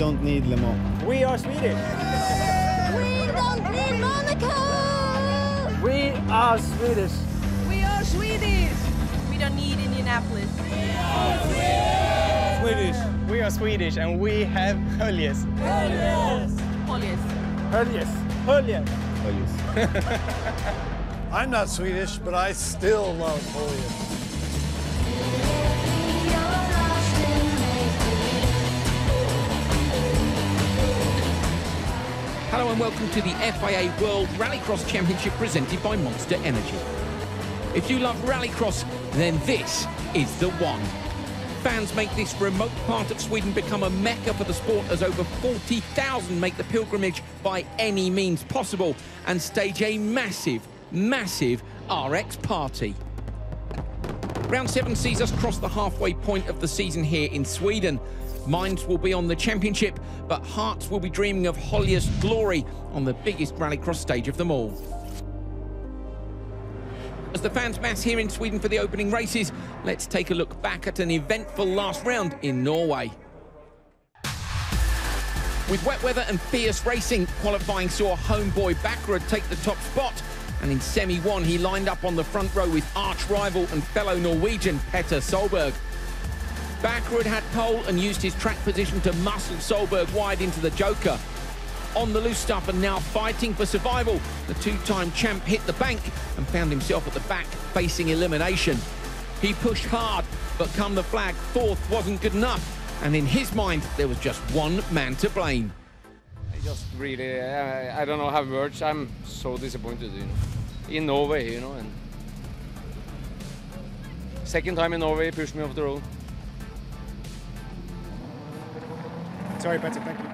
don't need Le Mans. We are Swedish. We don't need Monaco! We are Swedish. We are Swedish. We don't need Indianapolis. Swedish. We are Swedish and we have Holjes. Holjes. Holjes. Holjes. I'm not Swedish, but I still love Holjes. Hello and welcome to the FIA World Rallycross Championship presented by Monster Energy. If you love Rallycross, then this is the one. Fans make this remote part of Sweden become a mecca for the sport as over 40,000 make the pilgrimage by any means possible and stage a massive, massive RX party. Round 7 sees us cross the halfway point of the season here in Sweden. Minds will be on the championship, but hearts will be dreaming of Holjes glory on the biggest rallycross stage of them all. As the fans mass here in Sweden for the opening races, let's take a look back at an eventful last round in Norway. With wet weather and fierce racing, qualifying saw homeboy Backrud take the top spot, and in Semi-1 he lined up on the front row with arch-rival and fellow Norwegian Petter Solberg. Backrud had pole and used his track position to muscle Solberg wide into the Joker. On the loose stuff and now fighting for survival, the two-time champ hit the bank and found himself at the back facing elimination. He pushed hard, but come the flag, fourth wasn't good enough, and in his mind there was just one man to blame. I just really, I don't know how words. I'm so disappointed, in Norway, and second time in Norway, he pushed me off the road. Sorry, Petter, thank you.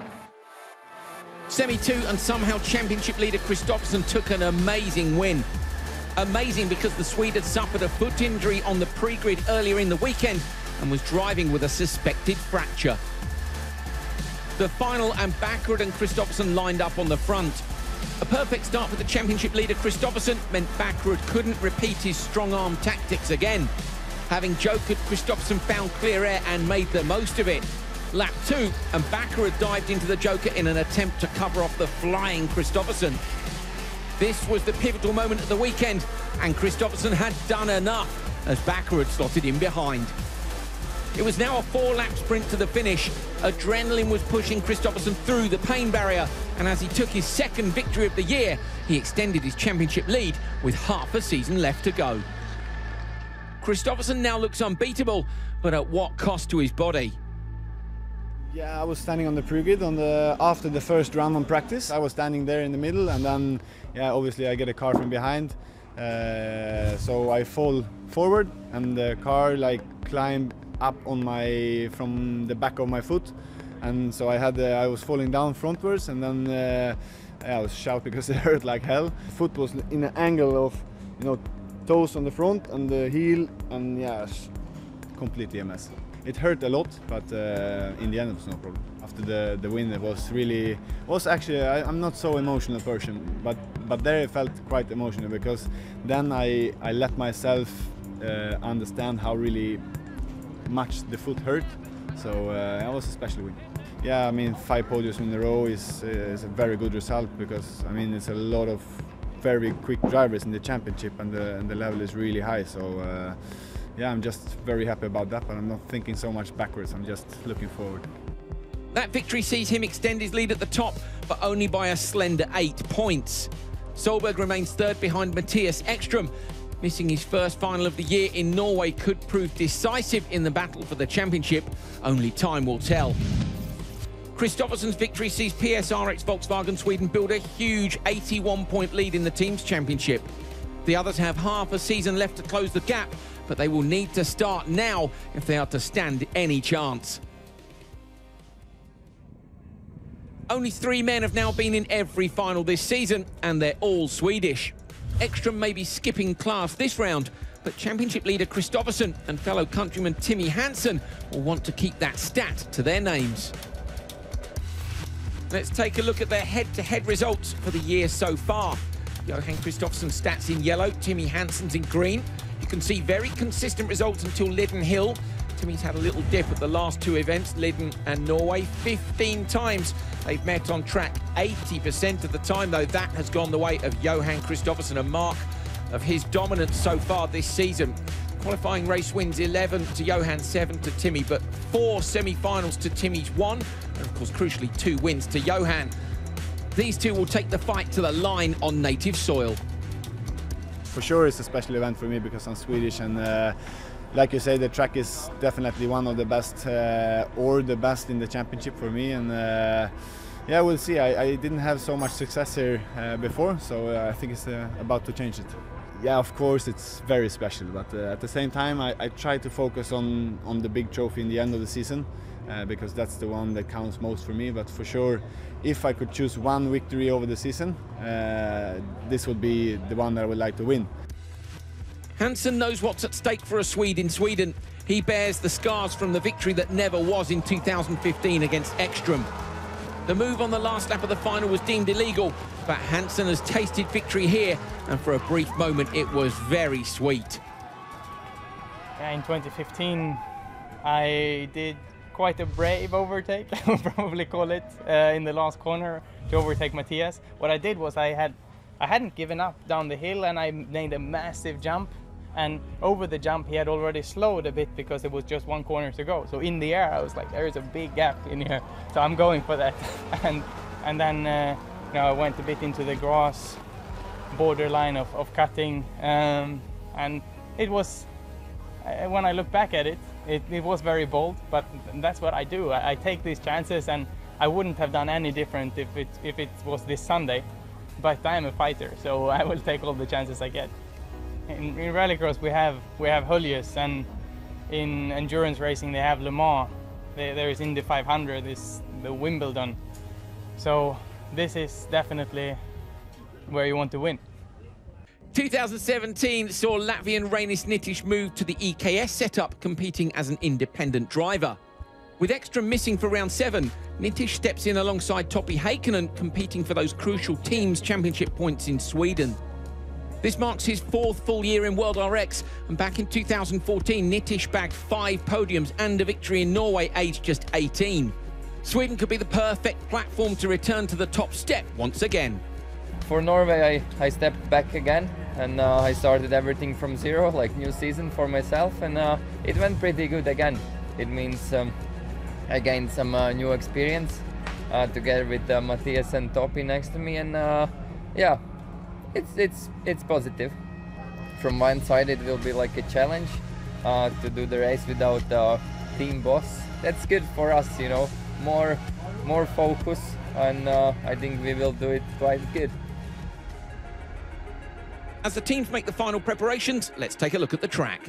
Semi-2 and somehow championship leader Kristoffersson took an amazing win. Amazing because the Swede had suffered a foot injury on the pre-grid earlier in the weekend and was driving with a suspected fracture. The final and Backrud and Kristoffersson lined up on the front. A perfect start for the championship leader Kristoffersson meant Backrud couldn't repeat his strong-arm tactics again. Having jokered, Kristoffersson found clear air and made the most of it. Lap 2, and Backrud dived into the Joker in an attempt to cover off the flying Kristoffersson. This was the pivotal moment of the weekend, and Kristoffersson had done enough as Backrud slotted in behind. It was now a 4-lap sprint to the finish. Adrenaline was pushing Kristoffersson through the pain barrier, and as he took his second victory of the year, he extended his championship lead with half a season left to go. Kristoffersson now looks unbeatable, but at what cost to his body? Yeah, I was standing on the pre-grid after the first round on practice. I was standing there in the middle, and then, obviously I get a car from behind. So I fall forward, and the car climbed up on from the back of my foot, and so I was falling down frontwards, and then I was shouting because it hurt like hell. Foot was in an angle of, toes on the front and the heel, and completely a mess. It hurt a lot, but in the end it was no problem. After the win, it was actually, I'm not so emotional person, but there it felt quite emotional because then I let myself understand how really much the foot hurt. So it was a special win. Yeah, I mean 5 podiums in a row is a very good result because it's a lot of very quick drivers in the championship, and the level is really high. So. Yeah, I'm just very happy about that, but I'm not thinking so much backwards, I'm just looking forward. That victory sees him extend his lead at the top, but only by a slender 8 points. Solberg remains third behind Mattias Ekström. Missing his first final of the year in Norway could prove decisive in the battle for the championship. Only time will tell. Kristoffersson's victory sees PSRX Volkswagen Sweden build a huge 81-point lead in the team's championship. The others have half a season left to close the gap, but they will need to start now if they are to stand any chance. Only 3 men have now been in every final this season, and they're all Swedish. Ekström may be skipping class this round, but championship leader Kristoffersson and fellow countryman Kevin Henson will want to keep that stat to their names. Let's take a look at their head-to-head results for the year so far. Johan Kristoffersson's stats in yellow, Kevin Henson's in green. You can see very consistent results until Lydden Hill. Timmy's had a little dip at the last two events, Lydden and Norway. 15 times they've met on track. 80% of the time, though, that has gone the way of Johan Kristoffersen, a mark of his dominance so far this season. Qualifying race wins 11 to Johan, 7 to Timmy, but 4 semi-finals to Timmy's 1, and of course, crucially, 2 wins to Johan. These two will take the fight to the line on native soil. For sure, it's a special event for me because I'm Swedish, and like you say, the track is definitely one of the best or the best in the championship for me. And yeah, we'll see. I didn't have so much success here before, so I think it's about to change it. Yeah, of course, it's very special, but at the same time, I try to focus on the big trophy in the end of the season because that's the one that counts most for me. But for sure, if I could choose one victory over the season, this would be the one that I would like to win. Henson knows what's at stake for a Swede in Sweden. He bears the scars from the victory that never was in 2015 against Ekström. The move on the last lap of the final was deemed illegal, but Henson has tasted victory here, and for a brief moment it was very sweet. Yeah, in 2015 I did quite a brave overtake, I would probably call it, in the last corner to overtake Matthias. What I did was I hadn't given up down the hill, and I made a massive jump, and over the jump he had already slowed a bit because there was just one corner to go. So in the air I was like, there is a big gap in here, so I'm going for that. and then you know, I went a bit into the grass borderline of cutting, and it was, when I look back at it, it was very bold, but that's what I do. I take these chances, and I wouldn't have done any different if it was this Sunday. But I am a fighter, so I will take all the chances I get. In Rallycross we have Holjes, and in endurance racing they have Le Mans. There is Indy 500, the Wimbledon. So this is definitely where you want to win. 2017 saw Latvian Reinis Nitish move to the EKS setup, competing as an independent driver. With Ekström missing for round 7, Nitish steps in alongside Topi Heikkinen, competing for those crucial teams championship points in Sweden. This marks his 4th full year in World RX, and back in 2014, Nitish bagged 5 podiums and a victory in Norway, aged just 18. Sweden could be the perfect platform to return to the top step once again. For Norway, I stepped back again, and I started everything from zero, like new season for myself, and it went pretty good again. It means I gained some new experience together with Matthias and Topi next to me, and yeah, it's positive. From one side, it will be like a challenge to do the race without team boss. That's good for us, you know, more focus, and I think we will do it quite good. As the teams make the final preparations, let's take a look at the track.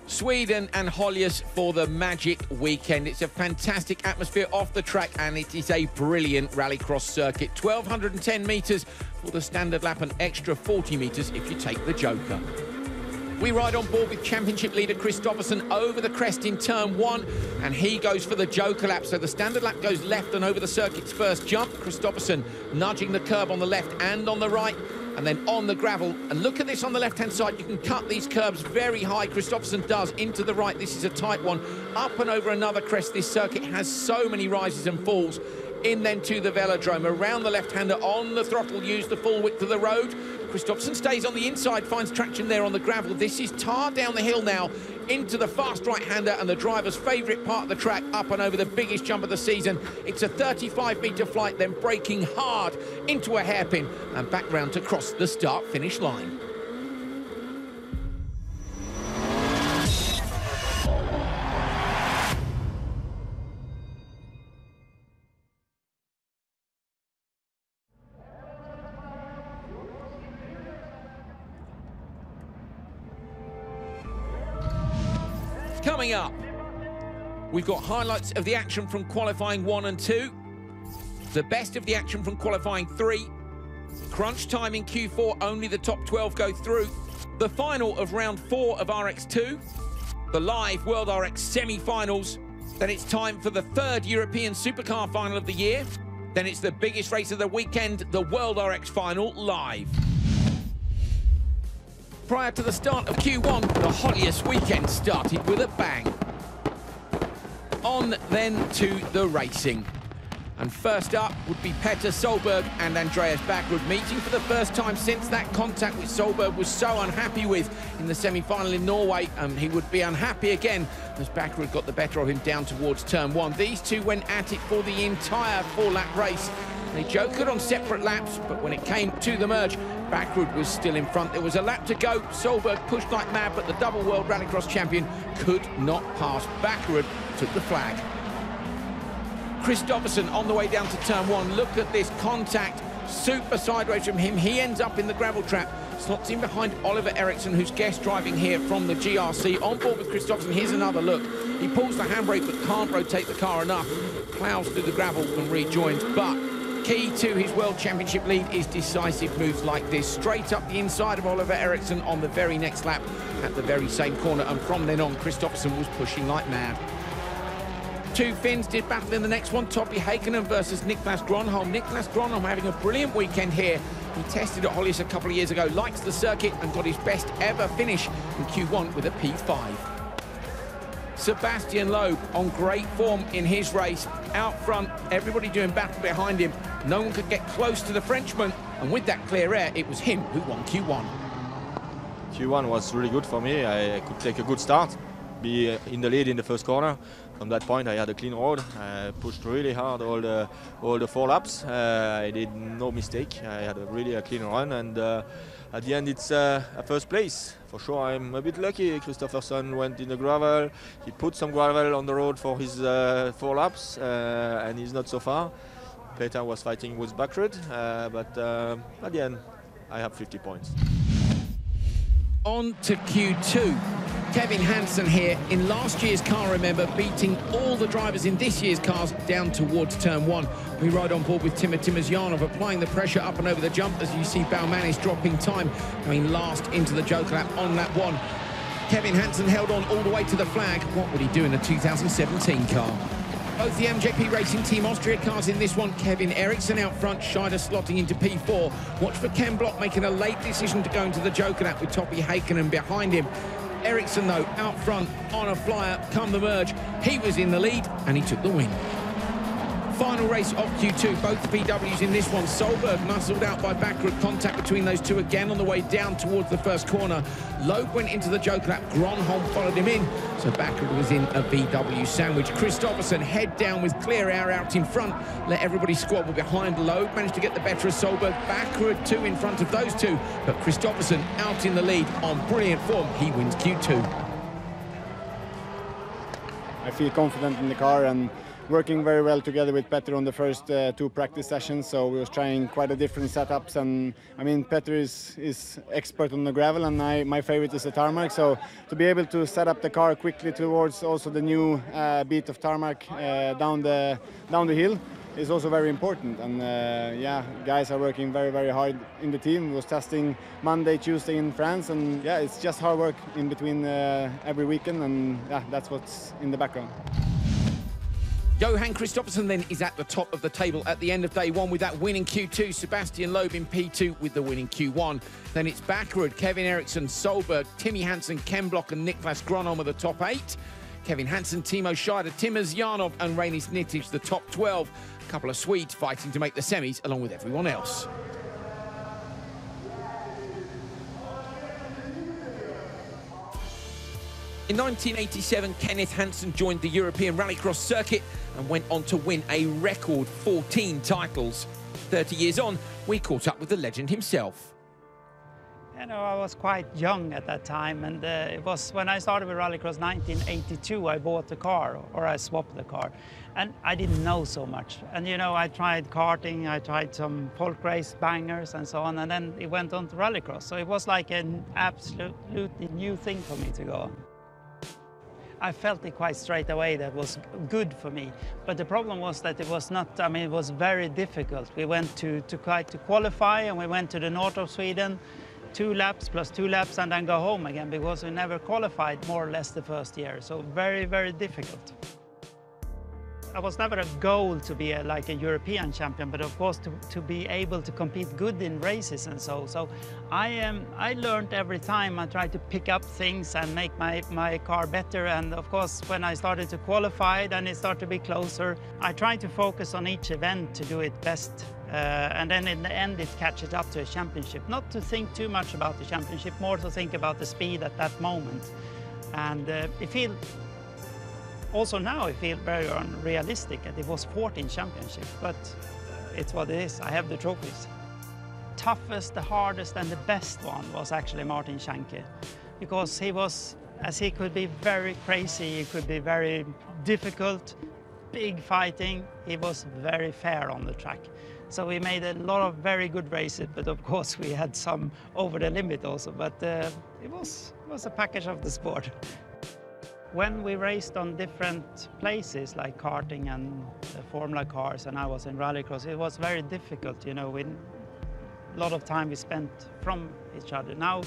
Sweden and Holjes for the Magic Weekend. It's a fantastic atmosphere off the track, and it is a brilliant rallycross circuit. 1,210 metres for the standard lap, and extra 40 metres if you take the Joker. We ride on board with championship leader Kristoffersen over the crest in turn 1, and he goes for the Joker lap. So the standard lap goes left and over the circuit's first jump. Kristoffersen nudging the curb on the left and on the right, and then on the gravel. And look at this on the left-hand side. You can cut these curbs very high. Kristoffersen does into the right. This is a tight one. Up and over another crest. This circuit has so many rises and falls. In then to the velodrome, around the left-hander on the throttle, use the full width of the road. Kristoffersen stays on the inside, finds traction there on the gravel. This is tar down the hill now into the fast right-hander, and the driver's favourite part of the track, up and over the biggest jump of the season. It's a 35-metre flight, then braking hard into a hairpin and back round to cross the start-finish line. Coming up, we've got highlights of the action from qualifying 1 and 2, the best of the action from qualifying 3, crunch time in Q4, only the top 12 go through, the final of round 4 of RX2, the live World RX semi-finals, then it's time for the 3rd European Supercar final of the year, then it's the biggest race of the weekend, the World RX final live. Prior to the start of Q1, the Holjes weekend started with a bang. On then to the racing. And first up would be Petter Solberg and Andreas Backrud, meeting for the first time since that contact which Solberg was so unhappy with in the semi-final in Norway. He would be unhappy again as Backrud got the better of him down towards turn one. These two went at it for the entire four-lap race. They jokered on separate laps, but when it came to the merge, Backrud was still in front. There was a lap to go. Solberg pushed like mad, but the double world Rallycross champion could not pass. Backrud took the flag. Kristoffersson on the way down to turn one. Look at this contact, super sideways from him. He ends up in the gravel trap, slots in behind Oliver Eriksson, who's guest driving here from the GRC. On board with Kristoffersson, here's another look. He pulls the handbrake but can't rotate the car enough. Plows through the gravel and rejoins, but key to his World Championship lead is decisive moves like this. Straight up the inside of Oliver Eriksson on the very next lap at the very same corner, and from then on, Kristoffersson was pushing like mad. Two Finns did battle in the next one, Topi Heikkinen versus Niklas Gronholm. Niklas Gronholm having a brilliant weekend here. He tested at Holjes a couple of years ago, likes the circuit and got his best ever finish in Q1 with a P5. Sebastian Loeb on great form in his race. Out front, everybody doing battle behind him. No one could get close to the Frenchman, and with that clear air, it was him who won Q1. Q1 was really good for me. I could take a good start, be in the lead in the first corner. From that point, I had a clean road. I pushed really hard all the 4 laps. I did no mistake. I had really a clean run, and at the end, it's a first place. For sure, I'm a bit lucky. Kristoffersson went in the gravel. He put some gravel on the road for his 4 laps, and he's not so far. Peter was fighting with Backrud, but at the end, I have 50 points. On to Q2. Kevin Henson here in last year's car, remember, beating all the drivers in this year's cars down towards turn one. We ride on board with Timmers Janov, applying the pressure up and over the jump as you see Baumanis dropping time, going last into the joke lap on lap one. Kevin Henson held on all the way to the flag. What would he do in a 2017 car? Both the MJP Racing Team Austria cars in this one. Kevin Eriksson out front, Scheider slotting into P4. Watch for Ken Block making a late decision to go into the joker lap with Topi Heikkinen behind him. Eriksson, though, out front on a flyer, come the merge. He was in the lead, and he took the win. Final race of Q2, both the VWs in this one. Solberg muscled out by Backrud, contact between those two again on the way down towards the first corner. Loeb went into the joke lap, Gronholm followed him in, so Backrud was in a VW sandwich. Kristoffersson head down with clear air out in front, let everybody squabble behind. Loeb managed to get the better of Solberg. Backrud two in front of those two, but Kristoffersson out in the lead on brilliant form. He wins Q2. I feel confident in the car and working very well together with Petter on the first 2 practice sessions, so we was trying quite a different setups. And I mean, Petter is expert on the gravel, and my favorite is the tarmac. So to be able to set up the car quickly towards also the new beat of tarmac down the hill is also very important. And yeah, guys are working very hard in the team. We was testing Monday, Tuesday in France, and yeah, it's just hard work in between every weekend, and yeah, that's what's in the background. Johan Kristoffersson then is at the top of the table at the end of day one with that win in Q2. Sebastian Loeb in P2 with the win in Q1. Then it's Backrud, Kevin Eriksson, Solberg, Timmy Hansen, Ken Block and Niklas Gronholm with the top 8. Kevin Hansen, Timo Scheider, Timmers Janov and Reinis Nittich the top 12. A couple of Swedes fighting to make the semis along with everyone else. In 1987, Kenneth Hansen joined the European Rallycross circuit and went on to win a record 14 titles. 30 years on, we caught up with the legend himself. You know, I was quite young at that time, and it was when I started with Rallycross 1982, I bought the car, or I swapped the car, and I didn't know so much. And you know, I tried karting, I tried some folk race bangers and so on, and then it went on to Rallycross. So it was like an absolutely new thing for me to go on. I felt it quite straight away that was good for me. But the problem was that it was not, I mean, it was very difficult. We went to qualify, and we went to the north of Sweden, 2 laps plus 2 laps, and then go home again, because we never qualified more or less the first year. So very difficult. was never a goal to be like a European champion, but of course to be able to compete good in races and so. So I learned every time. I tried to pick up things and make my car better. And of course, when I started to qualify, then it started to be closer. I tried to focus on each event to do it best. And then in the end, it catches up to a championship. Not to think too much about the championship, more to think about the speed at that moment. And also now I feel very unrealistic. It was 14 championships, but it's what it is. I have the trophies. Toughest, the hardest, and the best one was actually Martin Schanke, because he was, as he could be very crazy, he could be very difficult, big fighting. He was very fair on the track. So we made a lot of very good races, but of course we had some over the limit also. But it was a package of the sport. When we raced on different places like karting and Formula cars, and I was in Rallycross, it was very difficult, you know. A lot of time we spent from each other. Now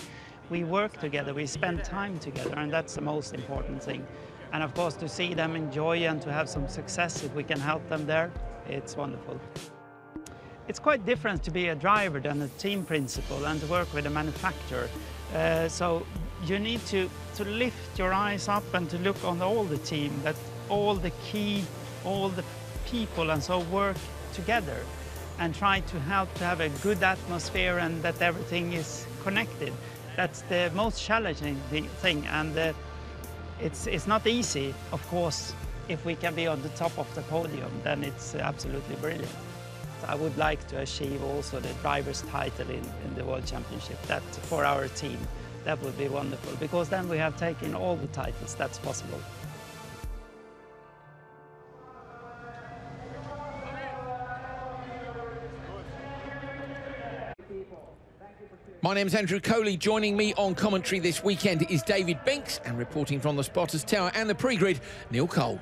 we work together, we spend time together, and that's the most important thing. And of course, to see them enjoy and to have some success, if we can help them there, it's wonderful. It's quite different to be a driver than a team principal and to work with a manufacturer. So you need to lift your eyes up and to look on all the team, that all the people and so work together and try to help to have a good atmosphere and that everything is connected. That's the most challenging thing, and it's not easy, of course. If we can be on the top of the podium, then it's absolutely brilliant. I would like to achieve also the driver's title in the World Championship. That for our team, that would be wonderful, because then we have taken all the titles that's possible. My name's Andrew Coley. Joining me on commentary this weekend is David Binks, and reporting from the Spotters Tower and the pre-grid, Neil Cole.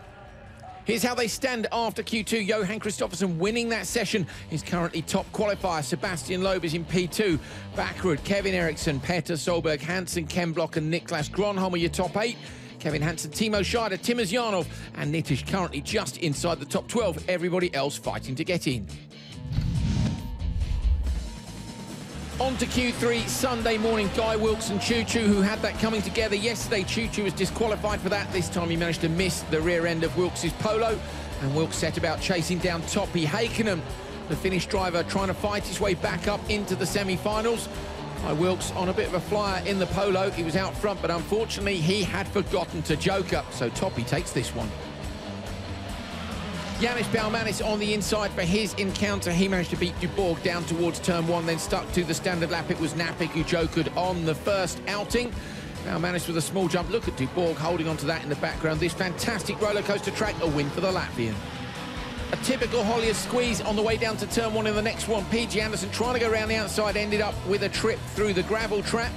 Here's how they stand after Q2. Johan Kristoffersson winning that session is currently top qualifier. Sebastian Loeb is in P2. Backward, Kevin Henson, Petter Solberg, Hansen, Ken Block and Niklas Gronholm are your top 8. Kevin Henson, Timo Scheider, Tim Azjanov and Nitish currently just inside the top 12. Everybody else fighting to get in. On to Q3, Sunday morning, Guy Wilkes and Choo Choo, who had that coming together yesterday. Choo Choo was disqualified for that. This time he managed to miss the rear end of Wilkes' polo, and Wilkes set about chasing down Topi Heikkinen, the Finnish driver, trying to fight his way back up into the semi-finals. Guy Wilkes on a bit of a flyer in the polo. He was out front, but unfortunately he had forgotten to joker, so Topi takes this one. Janis Baumanis on the inside for his encounter. He managed to beat Dubourg down towards turn 1, then stuck to the standard lap. It was Napik who jokered on the first outing. Baumanis with a small jump. Look at Dubourg holding on to that in the background. This fantastic roller coaster track, a win for the Latvian. A typical Holjes squeeze on the way down to turn 1 in the next one. PG Anderson trying to go around the outside, ended up with a trip through the gravel trap.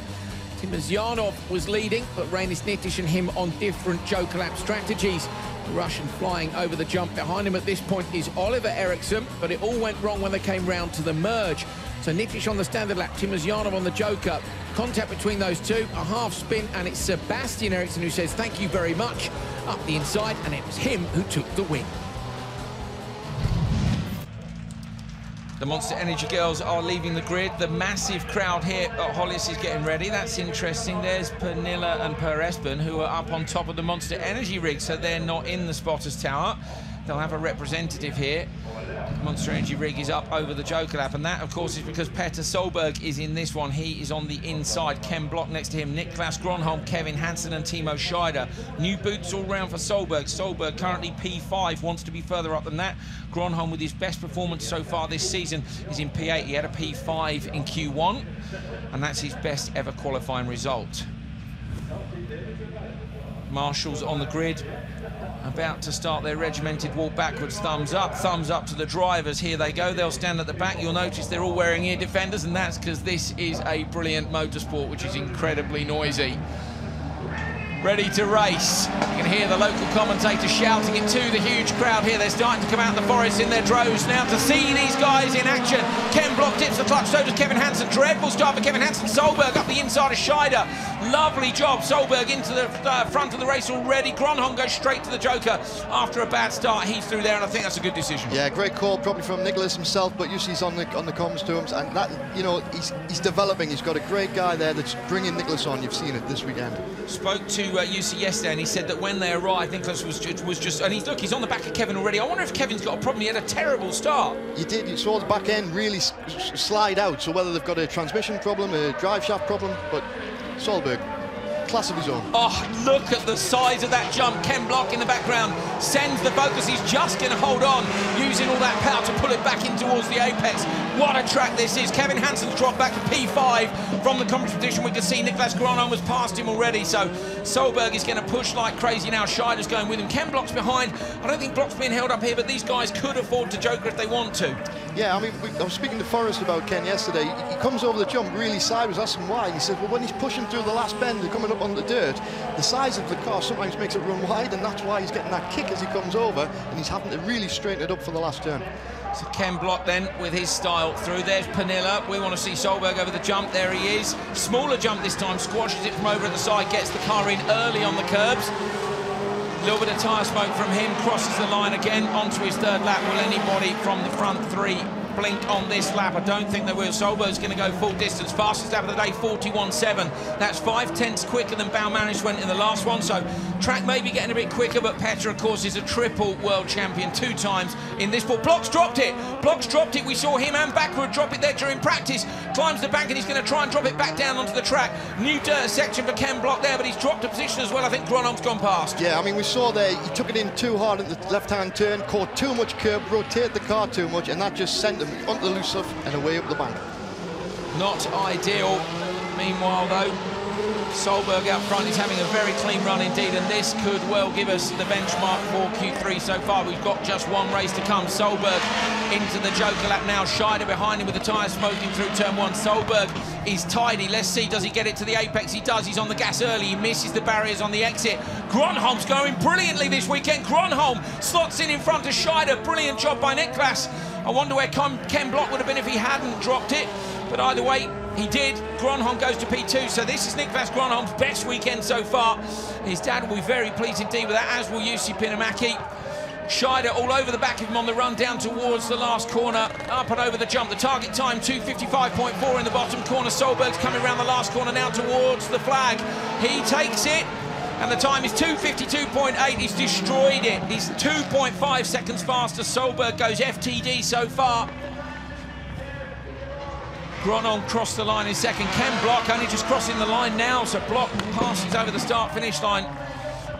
Tim Azjanov was leading, but Reinis Nitish and him on different joker lap strategies. The Russian flying over the jump. Behind him at this point is Oliver Eriksson, but it all went wrong when they came round to the merge. So Nitish on the standard lap, Tim Azjanov on the joker. Contact between those two, a half spin, and it's Sebastian Eriksson who says thank you very much up the inside, and it was him who took the win. The Monster Energy girls are leaving the grid. The massive crowd here at Holjes is getting ready. That's interesting. There's Pernilla and Per Espen, who are up on top of the Monster Energy rig, so they're not in the Spotters Tower. They'll have a representative here. Monster Energy rig is up over the joker lap, and that, of course, is because Petter Solberg is in this one. He is on the inside. Ken Block next to him. Niklas Gronholm, Kevin Henson and Timo Scheider. New boots all round for Solberg. Solberg currently P5, wants to be further up than that. Gronholm, with his best performance so far this season, is in P8. He had a P5 in Q1, and that's his best ever qualifying result. Marshall's on the grid, about to start their regimented walk backwards. Thumbs up to the drivers. Here they go. They'll stand at the back. You'll notice they're all wearing ear defenders, and that's because this is a brilliant motorsport which is incredibly noisy. ready to race. You can hear the local commentator shouting it to the huge crowd here. They're starting to come out of the forest in their droves now to see these guys in action. Ken Block tips the clutch, so does Kevin Henson. Dreadful start for Kevin Henson. Solberg up the inside of Scheider. Lovely job. Solberg into the front of the race already. Gronholm goes straight to the Joker after a bad start. He's through there, and I think that's a good decision. Yeah, great call, probably from Nicholas himself, but Yussi's on the comms to him, and that, you know, he's developing. He's got a great guy there that's bringing Nicholas on. You've seen it this weekend. Spoke to Yussi yesterday, and he said that when they arrived, Nicholas was just, and he's on the back of Kevin already. I wonder if Kevin's got a problem. He had a terrible start. You saw the back end really slide out, so whether they've got a transmission problem, a drive shaft problem, but Solberg, class of his own. Oh, look at the size of that jump. Ken Block in the background sends the focus. He's just going to hold on, using all that power to pull it back in towards the apex. What a track this is. Kevin Hanson's dropped back to P5 from the competition. We can see Niklas Gronholm was past him already, so Solberg is going to push like crazy now. Scheider's going with him. Ken Block's behind. I don't think Block's being held up here, but these guys could afford to joker if they want to. Yeah, I mean, I was speaking to Forrest about Ken yesterday. He comes over the jump really sideways, asked him why. And he said, well, when he's pushing through the last bend and coming up on the dirt, the size of the car sometimes makes it run wide, and that's why he's getting that kick as he comes over, and he's having to really straighten it up for the last turn. So Ken Block then with his style through. There's Pernilla. We want to see Solberg over the jump. There he is. Smaller jump this time. Squashes it from over at the side. Gets the car in early on the curbs. A little bit of tyre smoke from him. Crosses the line again onto his third lap. Will anybody from the front three blink on this lap? I don't think they will. Solberg's going to go full distance. Fastest lap of the day, 41.7. That's 5/10 quicker than Baumanis went in the last one, so track may be getting a bit quicker, but Petter, of course, is a triple world champion 2 times in this ball. Block's dropped it. Block's dropped it. We saw him and Backward drop it there during practice. Climbs the bank, and he's going to try and drop it back down onto the track. New dirt section for Ken Block there, but he's dropped a position as well. I think Gronholm's gone past. Yeah, I mean, we saw there, he took it in too hard in the left-hand turn, caught too much curb, rotated the car too much, and that just sent him onto the loose stuff and away up the bank. Not ideal. Meanwhile, though, Solberg out front is having a very clean run indeed, and this could well give us the benchmark for Q3 so far. We've got just one race to come. Solberg into the Joker lap now. Scheider behind him with the tyre smoking through turn 1. Solberg is tidy. Let's see, does he get it to the apex? He does. He's on the gas early. He misses the barriers on the exit. Gronholm's going brilliantly this weekend. Gronholm slots in front of Scheider. Brilliant job by Niklas. I wonder where Ken Block would have been if he hadn't dropped it, but either way, he did. Gronholm goes to P2, so this is Niklas Gronholm's best weekend so far. His dad will be very pleased indeed with that, as will Jussi Pinamaki. Scheider all over the back of him on the run down towards the last corner, up and over the jump. The target time, 2:55.4 in the bottom corner. Solberg's coming around the last corner now towards the flag. He takes it, and the time is 2:52.8. He's destroyed it. He's 2.5 seconds faster. Solberg goes FTD so far. Gronholm crossed the line in second. Ken Block only just crossing the line now, so Block passes over the start-finish line,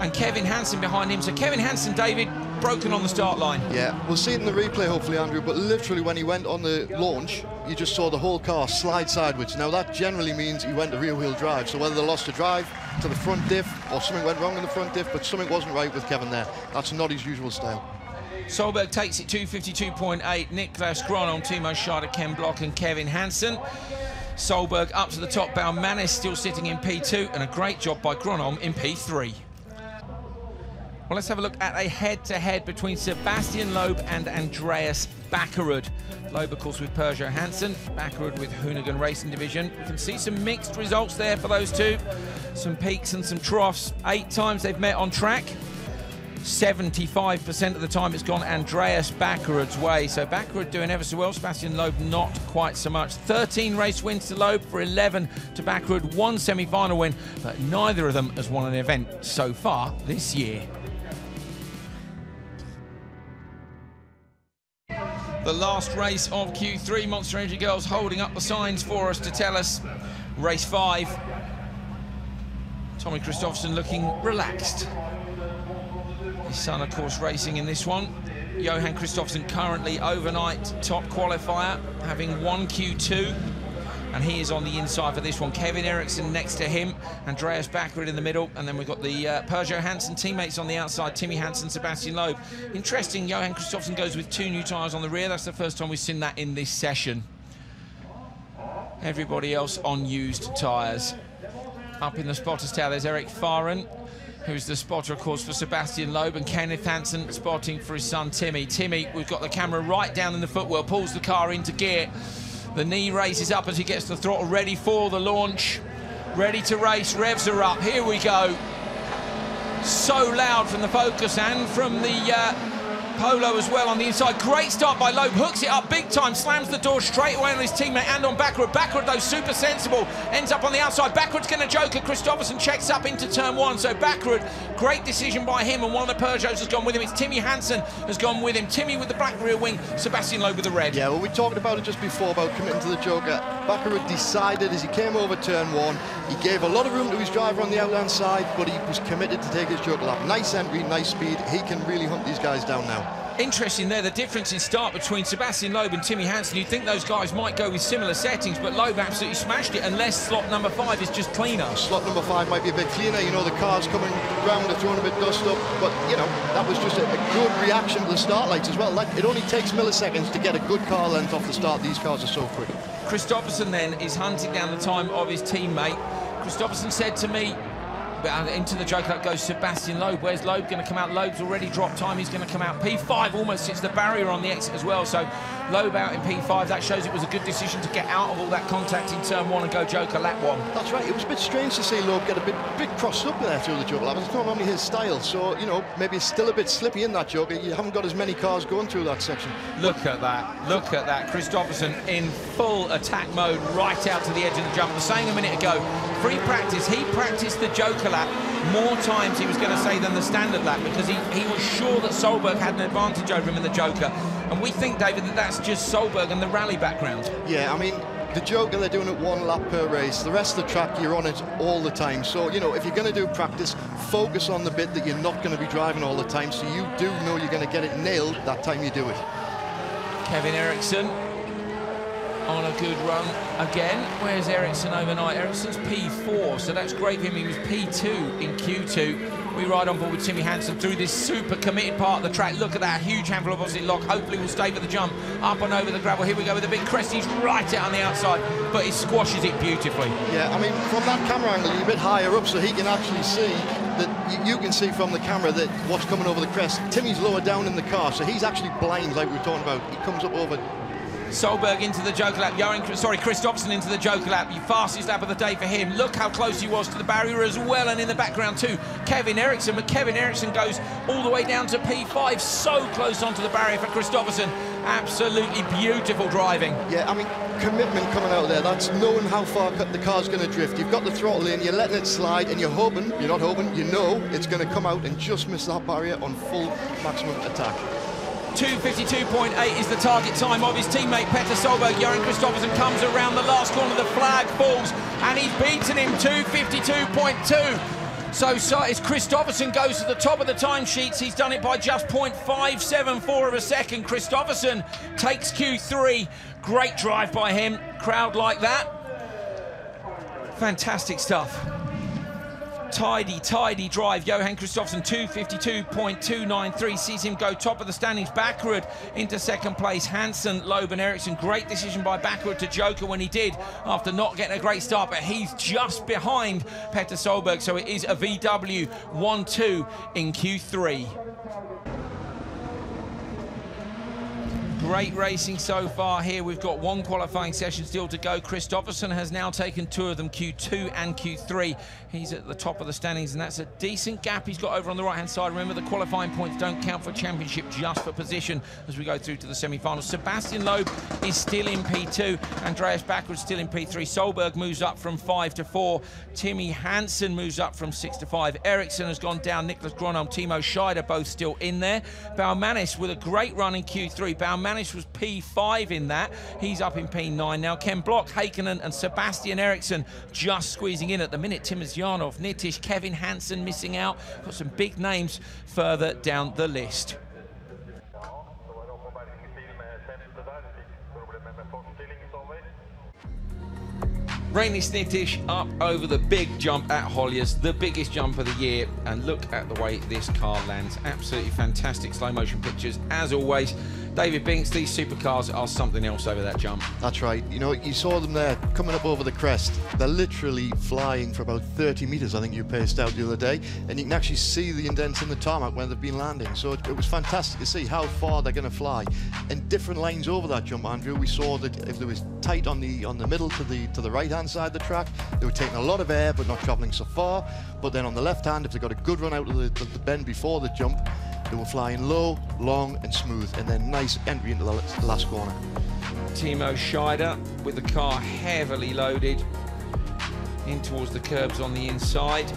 and Kevin Henson behind him. So Kevin Henson, David, broken on the start line. Yeah, we'll see it in the replay hopefully, Andrew, but literally when he went on the launch, you just saw the whole car slide sideways. Now that generally means he went to rear-wheel drive, so whether they lost a drive to the front diff or something went wrong in the front diff, but something wasn't right with Kevin there. That's not his usual style. Solberg takes it 2:52.8. Niklas Gronholm, Timo Scheider, Ken Block and Kevin Henson. Solberg up to the top. Baumanis still sitting in P2, and a great job by Gronholm in P3. Well, let's have a look at a head-to-head between Sebastian Loeb and Andreas Backerud. Loeb, of course, with Peugeot Hansen, Backerud with Hoonigan Racing Division. We can see some mixed results there for those two. Some peaks and some troughs. 8 times they've met on track. 75% of the time it's gone Andreas Backerud's way. So Backerud doing ever so well. Sebastian Loeb not quite so much. 13 race wins to Loeb for 11 to Backerud. 1 semi-final win, but neither of them has won an event so far this year. The last race of Q3, Monster Energy Girls holding up the signs for us to tell us. Race 5. Tommy Kristoffersson looking relaxed. His son, of course, racing in this one. Johan Kristoffersson currently overnight top qualifier, having won Q2. And he is on the inside for this one. Kevin Eriksson next to him, Andreas Backerud in the middle, and then we've got the Peugeot Hansen teammates on the outside, Timmy Hansen, Sebastian Loeb. Interesting, Johan Kristoffersson goes with 2 new tyres on the rear. That's the first time we've seen that in this session. Everybody else on used tyres. Up in the spotter's tower, there's Eric Fahren, who's the spotter, of course, for Sebastian Loeb, and Kevin Henson spotting for his son, Timmy. Timmy, we've got the camera right down in the footwell, pulls the car into gear. The knee raises up as he gets the throttle ready for the launch. Ready to race, revs are up, here we go. So loud from the Focus and from the Polo as well on the inside. Great start by Loeb, hooks it up big time, slams the door straight away on his teammate and on Backward. Backward, though, super sensible, ends up on the outside. Backward's going to joker. Kristoffersen checks up into turn one, so Backward, great decision by him, and one of the Peugeots has gone with him. It's Timmy Hansen has gone with him. Timmy with the black rear wing, Sebastian Loeb with the red. Yeah, well, we talked about it just before, about committing to the joker. Backward decided as he came over turn one, he gave a lot of room to his driver on the outhand side, but he was committed to take his joker lap. Nice entry, nice speed. He can really hunt these guys down now. Interesting there, the difference in start between Sebastian Loeb and Timmy Hansen. You'd think those guys might go with similar settings, but Loeb absolutely smashed it, unless slot number 5 is just cleaner. Slot number 5 might be a bit cleaner, you know, the car's coming round, they're throwing a bit dust up, but, you know, that was just a good reaction to the start lights as well. Like, it only takes milliseconds to get a good car length off the start. These cars are so quick. Kristoffersen then is hunting down the time of his teammate. Kristoffersen said to me, into the joker goes Sebastian Loeb. Where's Loeb going to come out? Loeb's already dropped time. He's going to come out P5, almost hits the barrier on the exit as well. So Loeb out in P5. That shows it was a good decision to get out of all that contact in turn one and go joker lap one. That's right. It was a bit strange to see Loeb get a bit crossed up there through the joker lap. It's not only his style, so, you know, maybe it's still a bit slippy in that joker. You haven't got as many cars going through that section. Look at that. Look at that. Kristoffersen in full attack mode right out to the edge of the jump. I was saying a minute ago, free practice. He practiced the joker lap more times, he was going to say, than the standard lap, because he was sure that Solberg had an advantage over him in the joker. And we think, David, that that's just Solberg and the rally background. Yeah, I mean, the joker, they're doing it 1 lap per race. The rest of the track, you're on it all the time. So, you know, if you're going to do practice, focus on the bit that you're not going to be driving all the time, so you do know you're going to get it nailed that time you do it. Kevin Henson on a good run again. Where's Ericsson overnight? Ericsson's P4, so that's great for him. He was P2 in Q2. We ride on board with Timmy Hansen through this super committed part of the track. Look at that huge handful of opposite lock. Hopefully we'll stay for the jump. Up and over the gravel. Here we go with a big crest. He's right out on the outside, but he squashes it beautifully. Yeah, I mean, from that camera angle, you're a bit higher up, so he can actually see that you can see from the camera that what's coming over the crest. Timmy's lower down in the car, so he's actually blind, like we were talking about. He comes up over. Solberg into the joker lap, Kristoffersen into the joker lap, the fastest lap of the day for him. Look how close he was to the barrier as well, and in the background too, Kevin Henson. But Kevin Henson goes all the way down to P5, so close onto the barrier for Kristoffersen. Absolutely beautiful driving. Yeah, I mean, commitment coming out of there. That's knowing how far the car's going to drift. You've got the throttle in, you're letting it slide, and you're not hoping, you know it's going to come out and just miss that barrier on full maximum attack. 2:52.8 is the target time of his teammate Petter Solberg. Johan Kristoffersen comes around the last corner, the flag falls, and he's beaten him 2:52.2. So as Kristoffersen goes to the top of the timesheets, he's done it by just 0.574 of a second. Kristoffersen takes Q3. Great drive by him. Crowd like that. Fantastic stuff. Tidy drive. Johan Kristoffersen 2:52.293 sees him go top of the standings. Backward into second place. Hansen, Loeb and Ericsson. Great decision by Backward to joker when he did after not getting a great start, but he's just behind Petter Solberg, so it is a VW 1-2 in Q3. Great racing so far here. We've got 1 qualifying session still to go. Kristoffersen has now taken 2 of them, Q2 and Q3. He's at the top of the standings, and that's a decent gap he's got over on the right-hand side. Remember, the qualifying points don't count for championship, just for position as we go through to the semi-finals. Sebastian Loeb is still in P2. Andreas Backward still in P3. Solberg moves up from 5 to 4. Timmy Hansen moves up from 6 to 5. Ericsson has gone down. Niklas Gronholm, Timo Scheider both still in there. Baumanis with a great run in Q3. Baumanis was P5 in that. He's up in P9 now. Ken Block, Heikkinen and Sebastian Ericsson just squeezing in at the minute. Timmers Janov, Nitish, Kevin Hansen missing out. Got some big names further down the list. Reini Snitish up over the big jump at Holjes, the biggest jump of the year, and look at the way this car lands. Absolutely fantastic slow motion pictures as always. David Binks, these supercars are something else over that jump. That's right. You know, you saw them there coming up over the crest. They're literally flying for about 30 metres, I think you paced out the other day, and you can actually see the indents in the tarmac where they've been landing. So it was fantastic to see how far they're going to fly. And different lanes over that jump, Andrew, we saw that if there was tight on the middle to the right-hand side of the track, they were taking a lot of air but not travelling so far. But then on the left hand, if they got a good run out of the bend before the jump, they were flying low, long and smooth, and then nice entry into the last corner. Timo Scheider with the car heavily loaded in towards the curbs on the inside.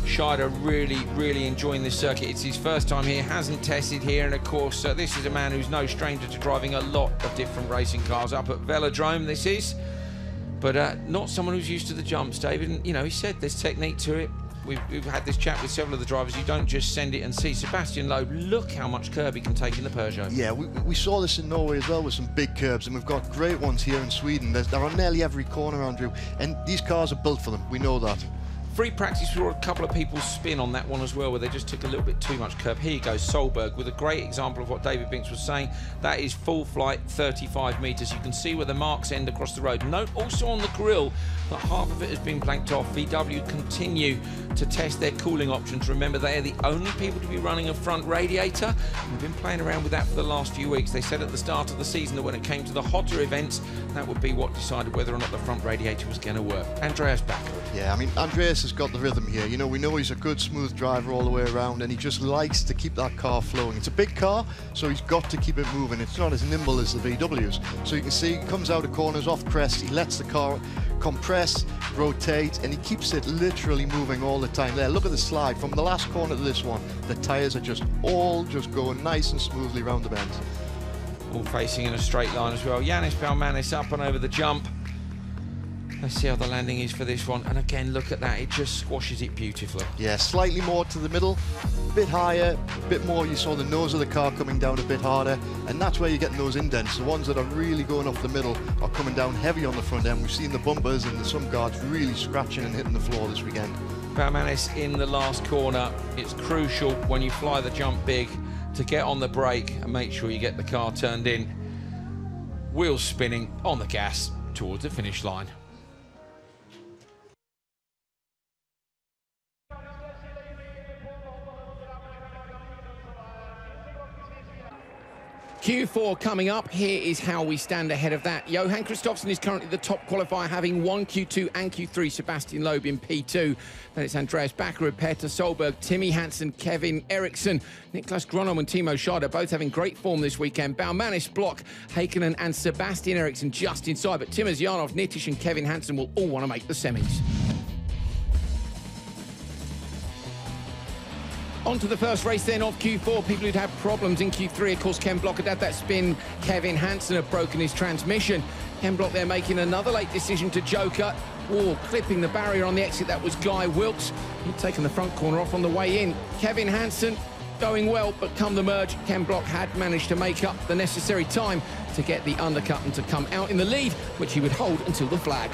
Scheider really enjoying this circuit. It's his first time here, hasn't tested here, and of course this is a man who's no stranger to driving a lot of different racing cars up at Velodrome, this is. But not someone who's used to the jumps, David. And, you know, he said there's technique to it. We've had this chat with several of the drivers. You don't just send it and see. Sebastian Loeb, look how much curb he can take in the Peugeot. Yeah, we saw this in Norway as well with some big curbs, and we've got great ones here in Sweden. They're on nearly every corner, Andrew, and these cars are built for them. We know that. Free practice for a couple of people spin on that one as well, where they just took a little bit too much curb. Here you go, Solberg, with a great example of what David Binks was saying. That is full flight, 35 metres. You can see where the marks end across the road. Note also on the grille that half of it has been blanked off. VW continue to test their cooling options. Remember, they are the only people to be running a front radiator. We've been playing around with that for the last few weeks. They said at the start of the season that when it came to the hotter events, that would be what decided whether or not the front radiator was going to work. Andreas Backer. Yeah, I mean, Andreas has got the rhythm here. You know, we know he's a good, smooth driver all the way around, and he just likes to keep that car flowing. It's a big car, so he's got to keep it moving. It's not as nimble as the VWs. So you can see he comes out of corners, off crest, he lets the car compress, rotate, and he keeps it literally moving all the time. There, look at the slide from the last corner to this one. The tyres are all just going nice and smoothly round the bends. All facing in a straight line as well. Yannis Balmanis up and over the jump. Let's see how the landing is for this one. And again, look at that. It just squashes it beautifully. Yeah, slightly more to the middle, a bit higher, a bit more. You saw the nose of the car coming down a bit harder. And that's where you're getting those indents. The ones that are really going off the middle are coming down heavy on the front end. We've seen the bumpers and some guards really scratching and hitting the floor this weekend. Balmanis in the last corner. It's crucial when you fly the jump big to get on the brake and make sure you get the car turned in. Wheels spinning on the gas towards the finish line. Q4 coming up. Here is how we stand ahead of that. Johan Kristoffersson is currently the top qualifier, having won Q2 and Q3. Sebastian Loeb in P2. Then it's Andreas Backer, Peter Solberg, Timmy Hansen, Kevin Eriksson, Niklas Gronom and Timo Scheider, both having great form this weekend. Balmanis, Block, Heikkinen and Sebastian Eriksson just inside. But Timo Zyanov, Nitish and Kevin Hansen will all want to make the semis. On to the first race then of Q4. People who'd had problems in Q3, of course, Ken Block had that spin. Kevin Hansen had broken his transmission. Ken Block there making another late decision to joker. Clipping the barrier on the exit, that was Guy Wilkes. He'd taken the front corner off on the way in. Kevin Hansen going well, but come the merge, Ken Block had managed to make up the necessary time to get the undercut and to come out in the lead, which he would hold until the flag.